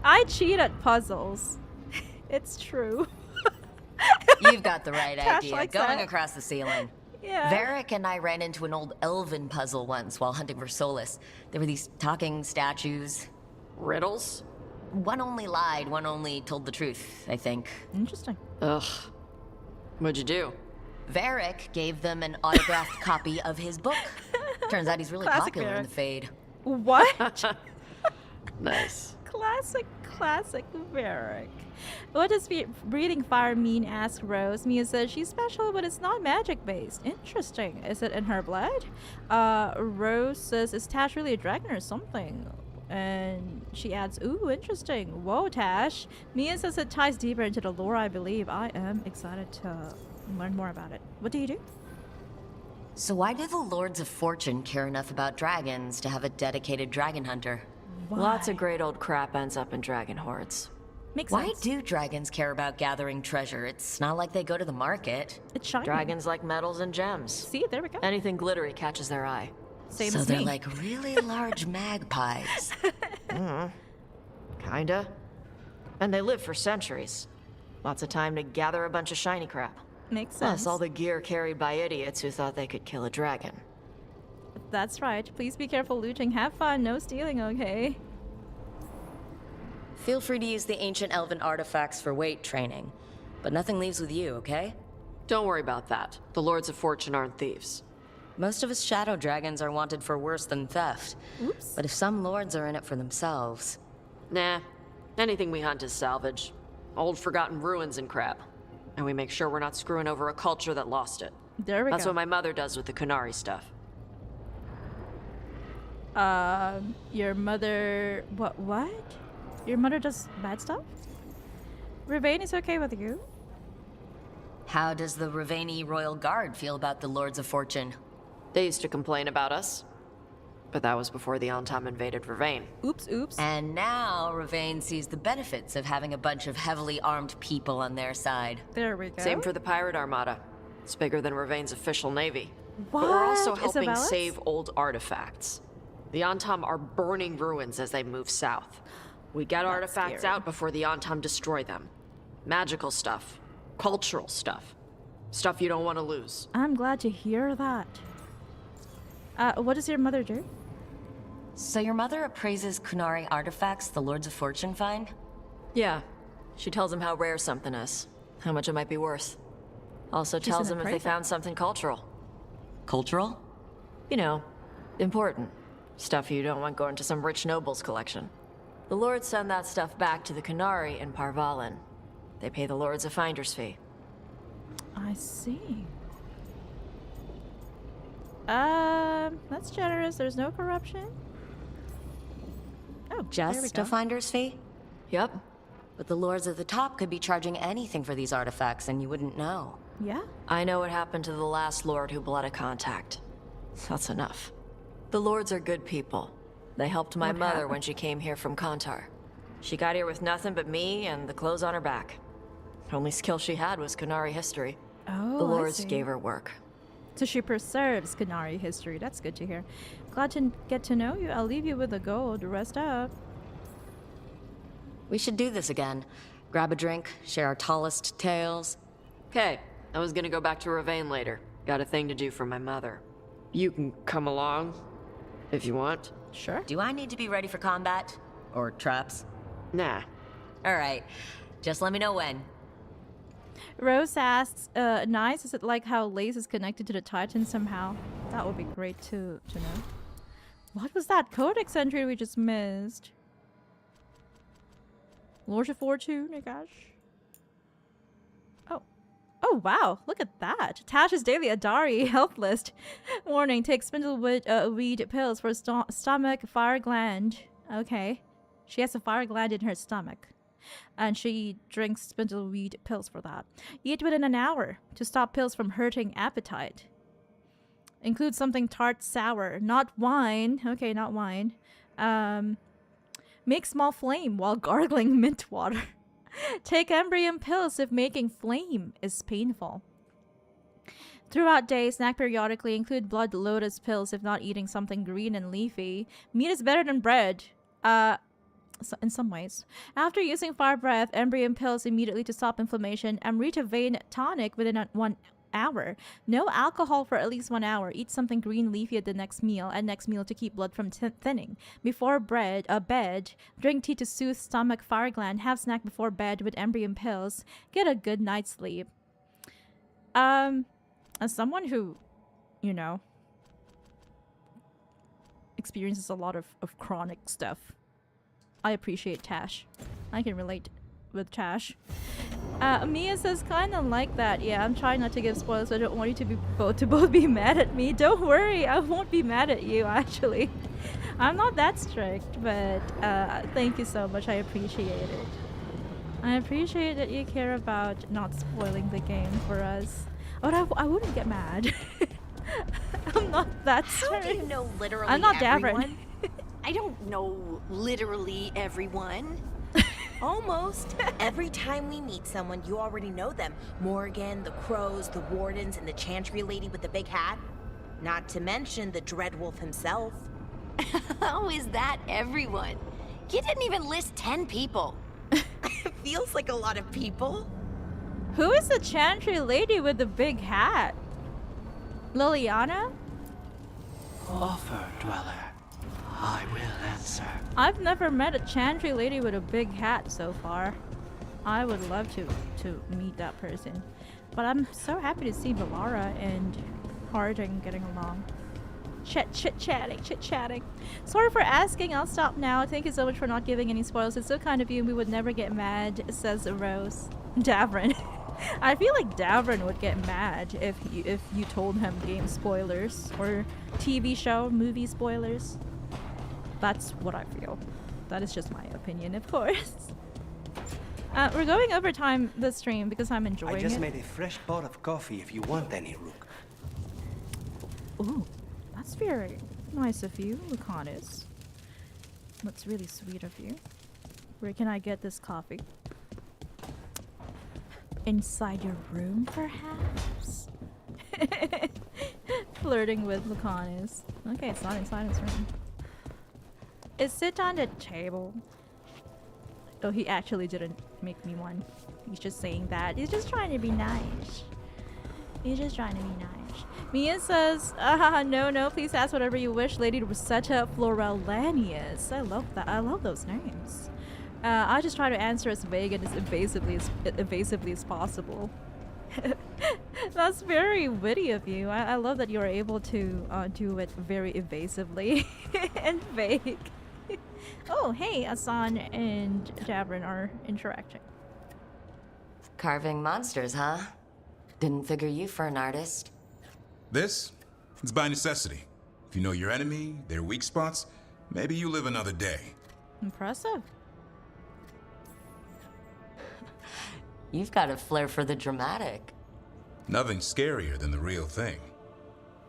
I cheat at puzzles. It's true. You've got the right Taash idea. likes Going that. across the ceiling. Yeah. Varric and I ran into an old elven puzzle once while hunting for Solus. There were these talking statues. Riddles? One only lied, one only told the truth, I think. Interesting. Ugh. What'd you do? Varric gave them an autographed copy of his book. Turns out he's really Classic popular in Varric. the Fade. What? Nice. Classic Varric. What does breathing fire mean? Asked Rose. Mia says she's special, but it's not magic based. Interesting. Is it in her blood? Rose says, is Taash really a dragon or something? And she adds, ooh, interesting. Whoa, Taash. Mia says it ties deeper into the lore, I believe. I am excited to learn more about it. What do you do? So why do the Lords of Fortune care enough about dragons to have a dedicated dragon hunter? Why? Lots of great old crap ends up in dragon hordes. Makes Why sense. do dragons care about gathering treasure? It's not like they go to the market. It's shiny. Dragons like metals and gems. See, there we go. Anything glittery catches their eye. Same so as they're me. like really large magpies. Kinda. And they live for centuries. Lots of time to gather a bunch of shiny crap. Makes sense. Plus all the gear carried by idiots who thought they could kill a dragon. That's right. Please be careful looting. Have fun. No stealing, okay? Feel free to use the ancient elven artifacts for weight training, but nothing leaves with you, okay? Don't worry about that. The Lords of Fortune aren't thieves. Most of us shadow dragons are wanted for worse than theft. Oops. But if some lords are in it for themselves... Nah. Anything we hunt is salvage. Old forgotten ruins and crap. And we make sure we're not screwing over a culture that lost it. There we That's go. what my mother does with the Qunari stuff. Your mother... What? Your mother does bad stuff? Rivain is okay with you? How does the Rivaini Royal Guard feel about the Lords of Fortune? They used to complain about us. But that was before the Antam invaded Rivain. Oops, oops. And now Rivain sees the benefits of having a bunch of heavily armed people on their side. There we go. Same for the Pirate Armada. It's bigger than Rivain's official navy. What? But we're also helping Isabella's? save old artifacts. The Antam are burning ruins as they move south. We get artifacts scary. out before the Antam destroy them. Magical stuff. Cultural stuff. Stuff you don't want to lose. I'm glad to hear that. What does your mother do? So your mother appraises Qunari artifacts the Lords of Fortune find? Yeah. She tells them how rare something is. How much it might be worth. Also She's tells an them if they appraiser. found something cultural. Cultural? You know, important. Stuff you don't want going to some rich noble's collection. The lords send that stuff back to the Qunari in Parvalin. They pay the lords a finder's fee. I see. That's generous. There's no corruption. Oh, there we Just a go. finder's fee? Yep. But the Lords at the top could be charging anything for these artifacts and you wouldn't know. Yeah? I know what happened to the last lord who blooded contact. That's enough. The lords are good people. They helped my What mother happened? when she came here from Kontar. She got here with nothing but me and the clothes on her back. Only skill she had was Qunari history. Oh, The I lords see. gave her work. So she preserves Qunari history. That's good to hear. Glad to get to know you. I'll leave you with the gold. Rest up. We should do this again. Grab a drink, share our tallest tales. Okay, I was gonna go back to Rivain later. Got a thing to do for my mother. You can come along, if you want. Sure. Do I need to be ready for combat? Or traps? Nah. Alright, just let me know when. Rose asks, nice. Is it like how Lace is connected to the Titan somehow? That would be great to know. What was that codex entry we just missed? Lords of Fortune, oh gosh. Oh wow, look at that. Tash's daily Adari health list. Warning, take spindlewood weed pills for stomach fire gland. Okay. She has a fire gland in her stomach. And she drinks spindleweed pills for that. Eat within an hour to stop pills from hurting appetite. Include something tart sour, not wine. Okay, not wine. Make small flame while gargling mint water. Take embryon pills if making flame is painful. Throughout day, snack periodically. Include blood lotus pills if not eating something green and leafy. Meat is better than bread. In some ways. After using fire breath, embryon pills immediately to stop inflammation. Amrita vein tonic within 1 hour. No alcohol for at least 1 hour. Eat something green leafy at the next meal and next meal to keep blood from thinning. Before bed, drink tea to soothe stomach fire gland. Have snack before bed with embryon pills. Get a good night's sleep. As someone who, you know, experiences a lot of chronic stuff, I appreciate Taash. I can relate with Taash. Mia says kind of like that. Yeah, I'm trying not to give spoilers. So I don't want you to be both be mad at me. Don't worry, I won't be mad at you. Actually, I'm not that strict. But thank you so much. I appreciate it. I appreciate that you care about not spoiling the game for us. But I wouldn't get mad. I'm not that strict. How do you know literally I'm not everyone? Davrin. I don't know literally everyone. Almost. Every time we meet someone, you already know them. Morgan, the Crows, the Wardens, and the Chantry lady with the big hat. Not to mention the Dreadwolf himself. How is that everyone? You didn't even list 10 people. Feels like a lot of people. Who is the Chantry lady with the big hat? Liliana? Offer, Dweller. I will answer. I've never met a Chantry lady with a big hat so far. I would love to meet that person. But I'm so happy to see Valara and Harding getting along. Chit-chatting. Sorry for asking, I'll stop now. Thank you so much for not giving any spoilers. It's so kind of you, and we would never get mad, says Rose. Davrin. I feel like Davrin would get mad if you told him game spoilers or TV show, movie spoilers. That's what I feel. That is just my opinion, of course. We're going over time this stream because I'm enjoying it. I just made a fresh pot of coffee if you want any, Rook. Ooh, that's very nice of you, Lucanus. That's really sweet of you. Where can I get this coffee? Inside your room, perhaps? Flirting with Lucanus. Okay, it's not inside his room. Is it on the table? Oh, he actually didn't make me one. He's just saying that. He's just trying to be nice. He's just trying to be nice. Mia says, no, please ask whatever you wish, Lady Rosetta Florellanius. I love that. I love those names. I just try to answer as vague and as evasively as possible. That's very witty of you. I love that you're able to do it very evasively and vague. Oh, hey, Asan and Davrin are interacting. Carving monsters, huh? Didn't figure you for an artist. This? It's by necessity. If you know your enemy, their weak spots, maybe you live another day. Impressive. You've got a flair for the dramatic. Nothing scarier than the real thing.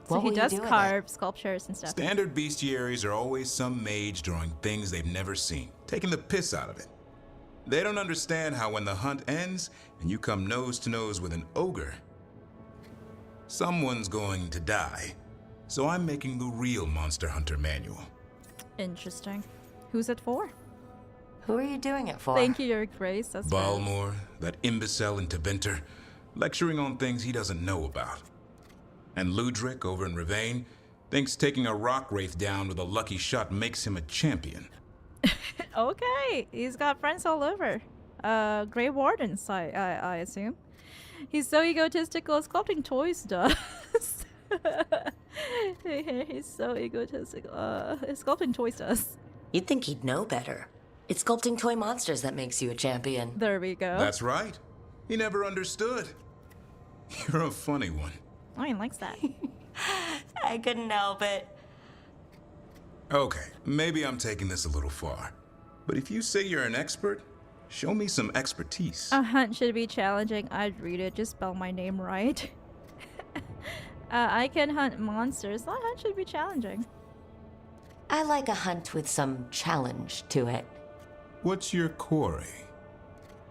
So he does carve sculptures and stuff. Standard bestiaries are always some mage drawing things they've never seen, taking the piss out of it. They don't understand how when the hunt ends and you come nose to nose with an ogre, someone's going to die. So I'm making the real Monster Hunter manual. Interesting. Who's it for? Who are you doing it for? Thank you, Your Grace. That's Balmor, that imbecile in Teventer, lecturing on things he doesn't know about. And Ludric over in Rivain thinks taking a rock wraith down with a lucky shot makes him a champion. Okay, he's got friends all over. Grey Wardens, I assume. He's so egotistical, sculpting toys does. He's so egotistical. Sculpting toys does. You'd think he'd know better. It's sculpting toy monsters that makes you a champion. There we go. That's right. He never understood. You're a funny one. Oh, he likes that. I couldn't help it. Okay, maybe I'm taking this a little far. But if you say you're an expert, show me some expertise. A hunt should be challenging. I'd read it. Just spell my name right. I can hunt monsters. That hunt should be challenging. I like a hunt with some challenge to it. What's your quarry?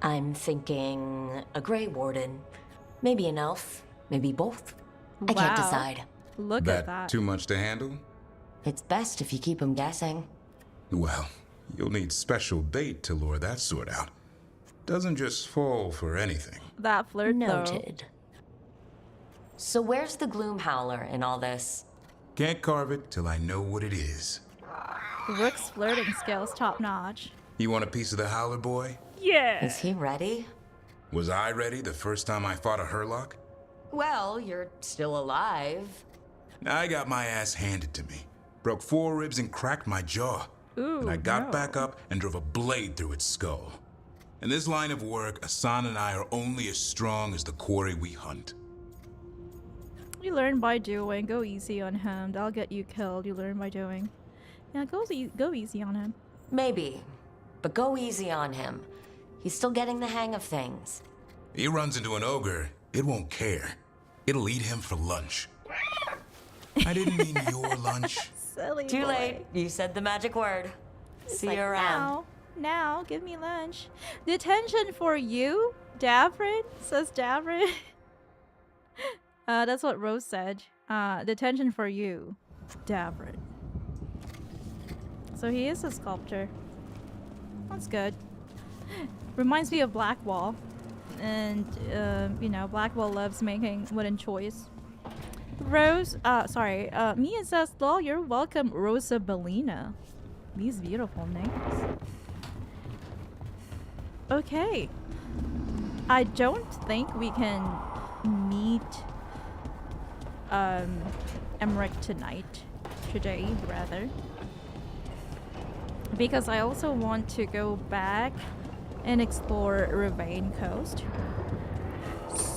I'm thinking a Grey Warden. Maybe an elf. Maybe both. I can't decide. Look at that. Too much to handle? It's best if you keep them guessing. Well, you'll need special bait to lure that sort out. Doesn't just fall for anything. That flirt, Noted. So where's the Gloom Howler in all this? Can't carve it till I know what it is. Rook's flirting skills top notch. You want a piece of the Howler boy? Yeah. Is he ready? Was I ready the first time I fought a Hurlock? Well, you're still alive. I got my ass handed to me. Broke 4 ribs and cracked my jaw. Ooh, and I got back up and drove a blade through its skull. In this line of work, Asan and I are only as strong as the quarry we hunt. You learn by doing. Go easy on him. That'll get you killed. You learn by doing. Yeah, go easy on him. Maybe. But go easy on him. He's still getting the hang of things. He runs into an ogre, it won't care. It'll eat him for lunch. I didn't mean your lunch. Silly Too boy. late. You said the magic word. It's See like, you around. Now, give me lunch. Detention for you? Davrin? Says Davrin. That's what Rose said. Detention for you, Davrin. So he is a sculptor. That's good. Reminds me of Blackwall. And, you know, Blackwall loves making wooden toys. Rose, Mia says, lol, you're welcome, Rosa Bellina. These beautiful names. Okay. I don't think we can meet Emmerich today, rather. Because I also want to go back and explore Rivain Coast.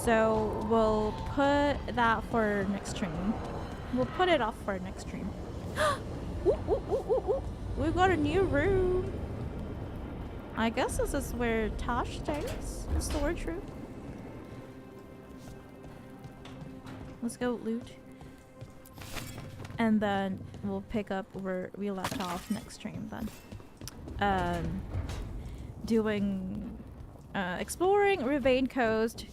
So we'll put that for next stream. We'll put it off for next stream. Ooh, ooh, ooh, ooh, ooh. We've got a new room. I guess this is where Taash stays. The storage room. Let's go loot. And then we'll pick up where we left off next stream then. Doing exploring Rivain Coast,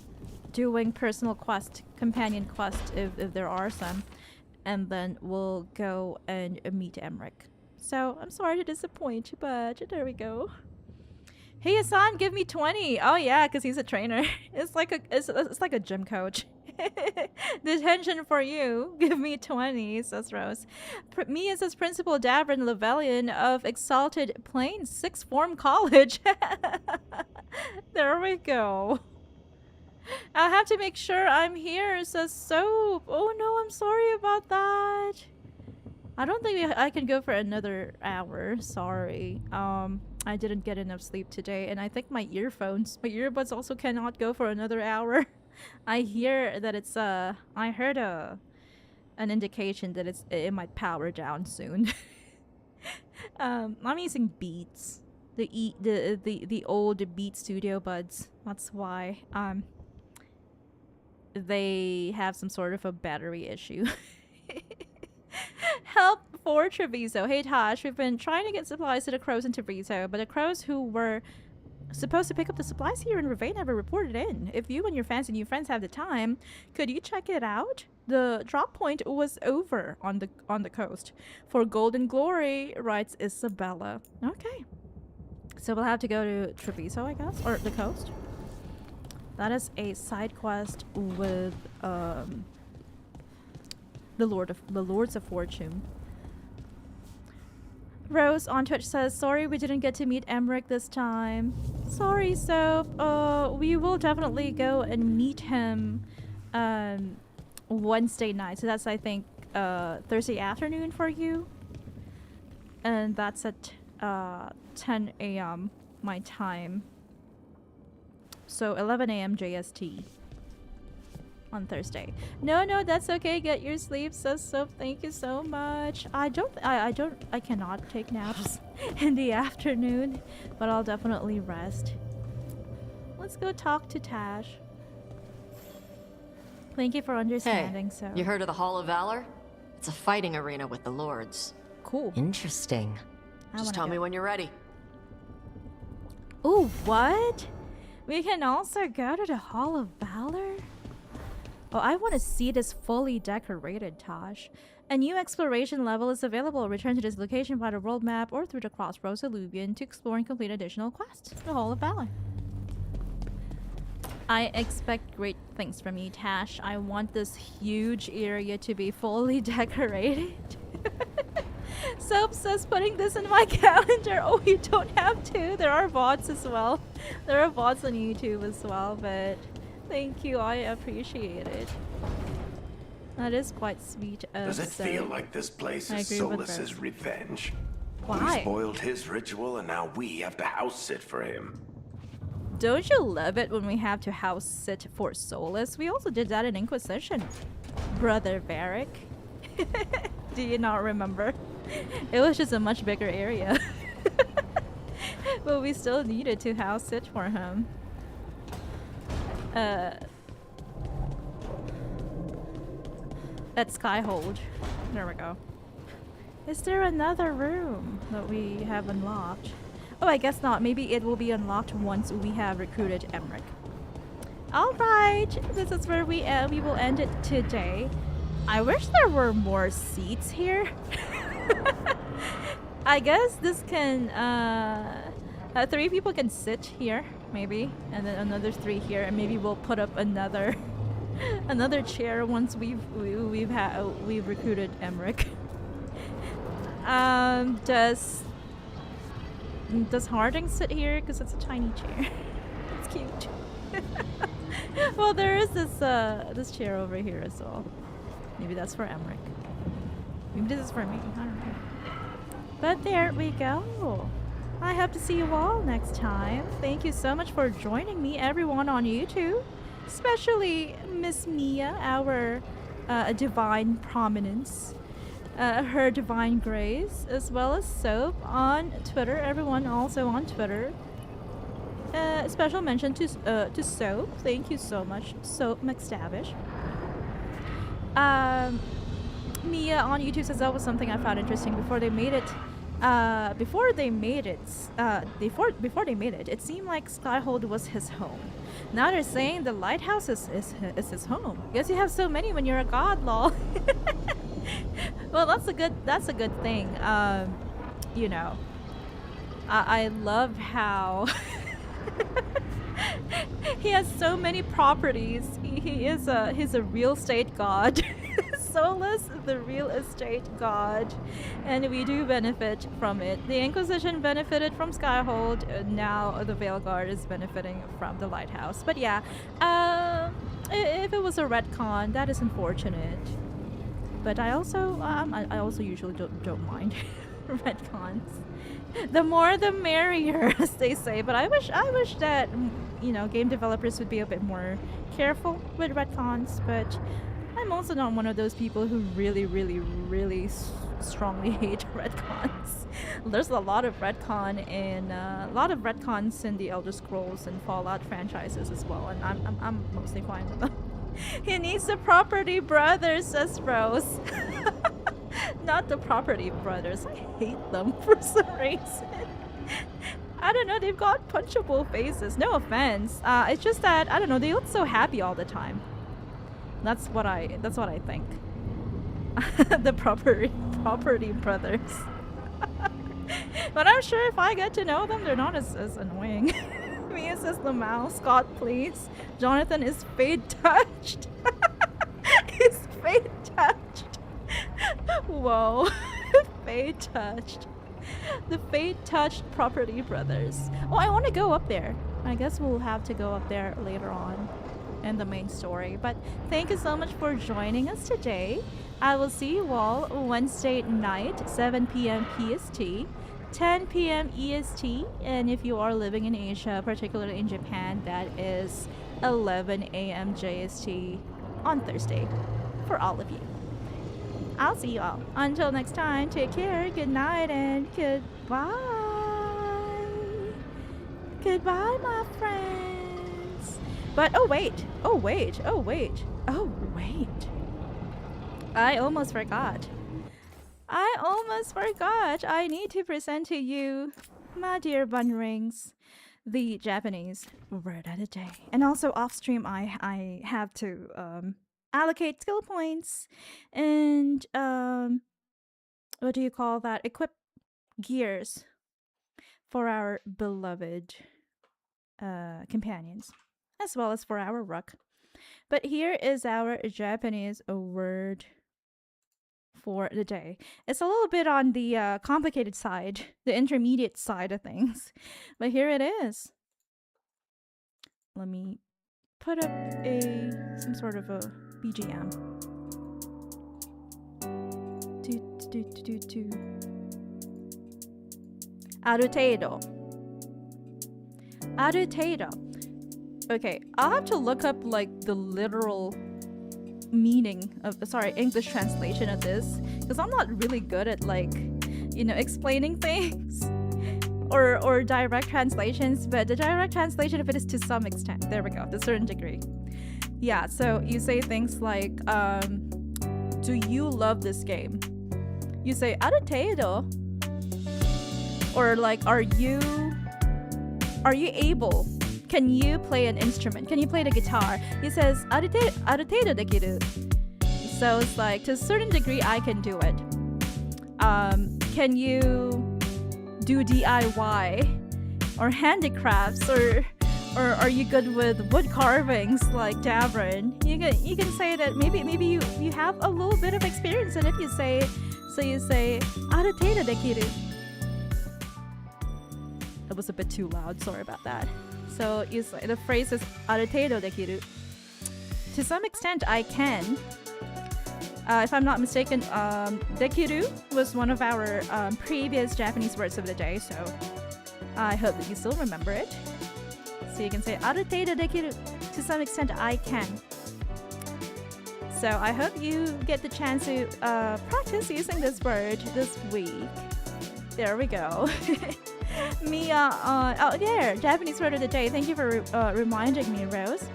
doing personal quest, companion quest if there are some, and then we'll go and meet Emmerich. So I'm sorry to disappoint you, but there we go. Hey Hassan, give me 20. Oh yeah, because he's a trainer. It's like a gym coach. Detention for you. Give me 20, says Rose. Me is his principal Davrin Levelian of Exalted Plains Sixth Form College. There we go. I'll have to make sure I'm here, says Soap. Oh no, I'm sorry about that. I don't think I can go for another hour. Sorry. I didn't get enough sleep today, and I think my earbuds also cannot go for another hour. I hear that it's I heard an indication that it might power down soon. I'm using Beats, the old Beats Studio buds. That's why they have some sort of a battery issue. Help for Treviso. Hey Taash, we've been trying to get supplies to the crows in Treviso, but the crows who were supposed to pick up the supplies here in Rivain never reported in. If you and your fancy new friends have the time, could you check it out? The drop point was over on the coast. For Golden Glory, writes Isabella. Okay. So we'll have to go to Treviso, I guess, or the coast. That is a side quest with the Lords of Fortune. Rose on Twitch says, sorry we didn't get to meet Emmerich this time. Sorry, Soap. We will definitely go and meet him Wednesday night. So that's, I think, Thursday afternoon for you. And that's at 10 a.m. my time. So 11 a.m. JST. On Thursday. No, that's okay. Get your sleep, says Soap. Thank you so much. I cannot take naps in the afternoon, but I'll definitely rest. Let's go talk to Taash. Thank you for understanding. Hey, you heard of the Hall of Valor? It's a fighting arena with the lords. Cool. Interesting. Just tell me when you're ready. Ooh, what? We can also go to the Hall of Valor? Oh, I want to see this fully decorated, Taash. A new exploration level is available. Return to this location by the world map or through the Crossroads Eluvian to explore and complete additional quests. The Hall of Valor. I expect great things from you, Taash. I want this huge area to be fully decorated. Soap says putting this in my calendar. Oh, you don't have to. There are bots as well. There are bots on YouTube as well, but... Thank you, I appreciate it. That is quite sweet. Does it feel like this place is Solus's revenge? Why? We spoiled his ritual and now we have to house sit for him. Don't you love it when we have to house sit for Solus? We also did that in Inquisition. Brother Varric. Do you not remember? It was just a much bigger area. But we still needed to house sit for him. At Skyhold. There we go. Is there another room that we have unlocked? Oh, I guess not. Maybe it will be unlocked once we have recruited Emmerich. Alright, this is where we will end it today. I wish there were more seats here. I guess this can, 3 people can sit here. Maybe, and then another 3 here, and maybe we'll put up another chair once we've recruited Emmerich. Does Harding sit here? Because it's a tiny chair. It's cute. Well, there is this chair over here as well. Maybe that's for Emmerich. Maybe this is for me. I don't know. But there we go. I hope to see you all next time. Thank you so much for joining me, everyone on YouTube. especially Miss Mia, our divine prominence, her divine grace, as well as Soap on Twitter. Everyone also on Twitter. Special mention to Soap. Thank you so much, Soap McStavish. Mia on YouTube says that was something I found interesting before they made it. Before they made it, it seemed like Skyhold was his home. Now they're saying the lighthouse is his home. Guess you have so many when you're a god, lol. Well, that's a good thing. You know, I love how he has so many properties. He's a real estate god. Solus, the real estate god, and we do benefit from it. The Inquisition benefited from Skyhold, now the Veilguard is benefiting from the lighthouse. But yeah, if it was a retcon, that is unfortunate. But I also usually don't mind retcons. The more the merrier, as they say. But I wish that, you know, game developers would be a bit more careful with retcons. But I'm also not one of those people who really strongly hate retcons. There's a lot of retcons in the Elder Scrolls and Fallout franchises as well, and I'm mostly fine with them. He needs the property brothers, says Rose. Not the property brothers. I hate them for some reason. I don't know, they've got punchable faces. No offense. It's just that, I don't know, they look so happy all the time. That's what I think. The property brothers. But I'm sure if I get to know them, they're not as annoying. Mia says the mouse. Scott, please. Jonathan is fate touched. He's fate touched. Whoa. Fate touched. The fate touched property brothers. Oh, I want to go up there. I guess we'll have to go up there later on in the main story. But thank you so much for joining us today. I will see you all Wednesday night, 7 p.m. PST, 10 p.m. EST, and if you are living in Asia, particularly in Japan, that is 11 a.m. JST on Thursday for all of you. I'll see you all. Until next time, take care, good night, and goodbye. Goodbye, my friends. But oh wait. I almost forgot. I need to present to you, my dear bunnrings, the Japanese word of the day. And also off stream, I have to allocate skill points and what do you call that? Equip gears for our beloved companions, as well as for our ruck. But here is our Japanese word for the day. It's a little bit on the complicated side, the intermediate side of things, but here it is. Let me put up some sort of a BGM. Aruteido. Okay, I'll have to look up like the literal meaning of English translation of this, because I'm not really good at explaining things or direct translations, but the direct translation of it is to some extent. There we go, to a certain degree. Yeah, so you say things like, do you love this game? You say aruteido, or like, are you able? Can you play an instrument? Can you play the guitar? He says, aruteido dekiru. So it's like, to a certain degree, I can do it. Can you do DIY or handicrafts, or are you good with wood carvings like Davrin? You can say that maybe you have a little bit of experience, and if you say aruteido dekiru. That was a bit too loud, sorry about that. So the phrase is aruteido dekiru. To some extent, I can. If I'm not mistaken, dekiru was one of our previous Japanese words of the day, so I hope that you still remember it. So you can say aruteido dekiru. to some extent I can. So I hope you get the chance to practice using this word this week. There we go. Mia, oh there, Japanese word of the day. Thank you for reminding me, Rose.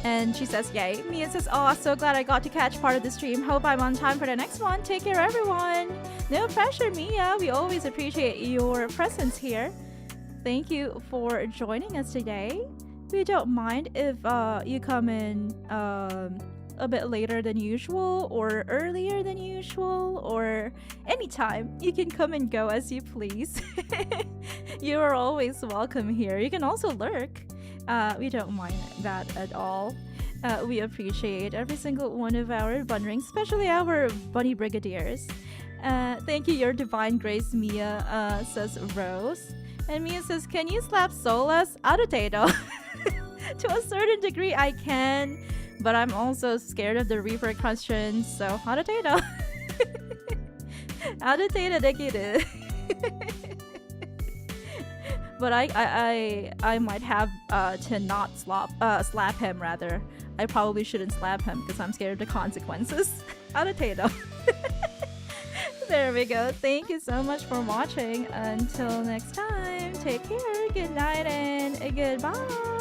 And she says, yay. Mia says, oh, so glad I got to catch part of the stream. Hope I'm on time for the next one. Take care, everyone. No pressure, Mia. We always appreciate your presence here. Thank you for joining us today. We don't mind if you come in a bit later than usual or earlier than usual or anytime. You can come and go as you please. You are always welcome here. You can also lurk. We don't mind that at all. We appreciate every single one of our bunnrings, especially our bunny brigadiers. Thank you, your divine grace, Mia, says Rose. And Mia says, can you slap Solas? Adotato. To a certain degree, I can, but I'm also scared of the repercussions, so adotato. Adotato dekiru. But I might have to not slap him, rather. I probably shouldn't slap him because I'm scared of the consequences. Adotato. There we go. Thank you so much for watching. Until next time, take care, good night, and goodbye.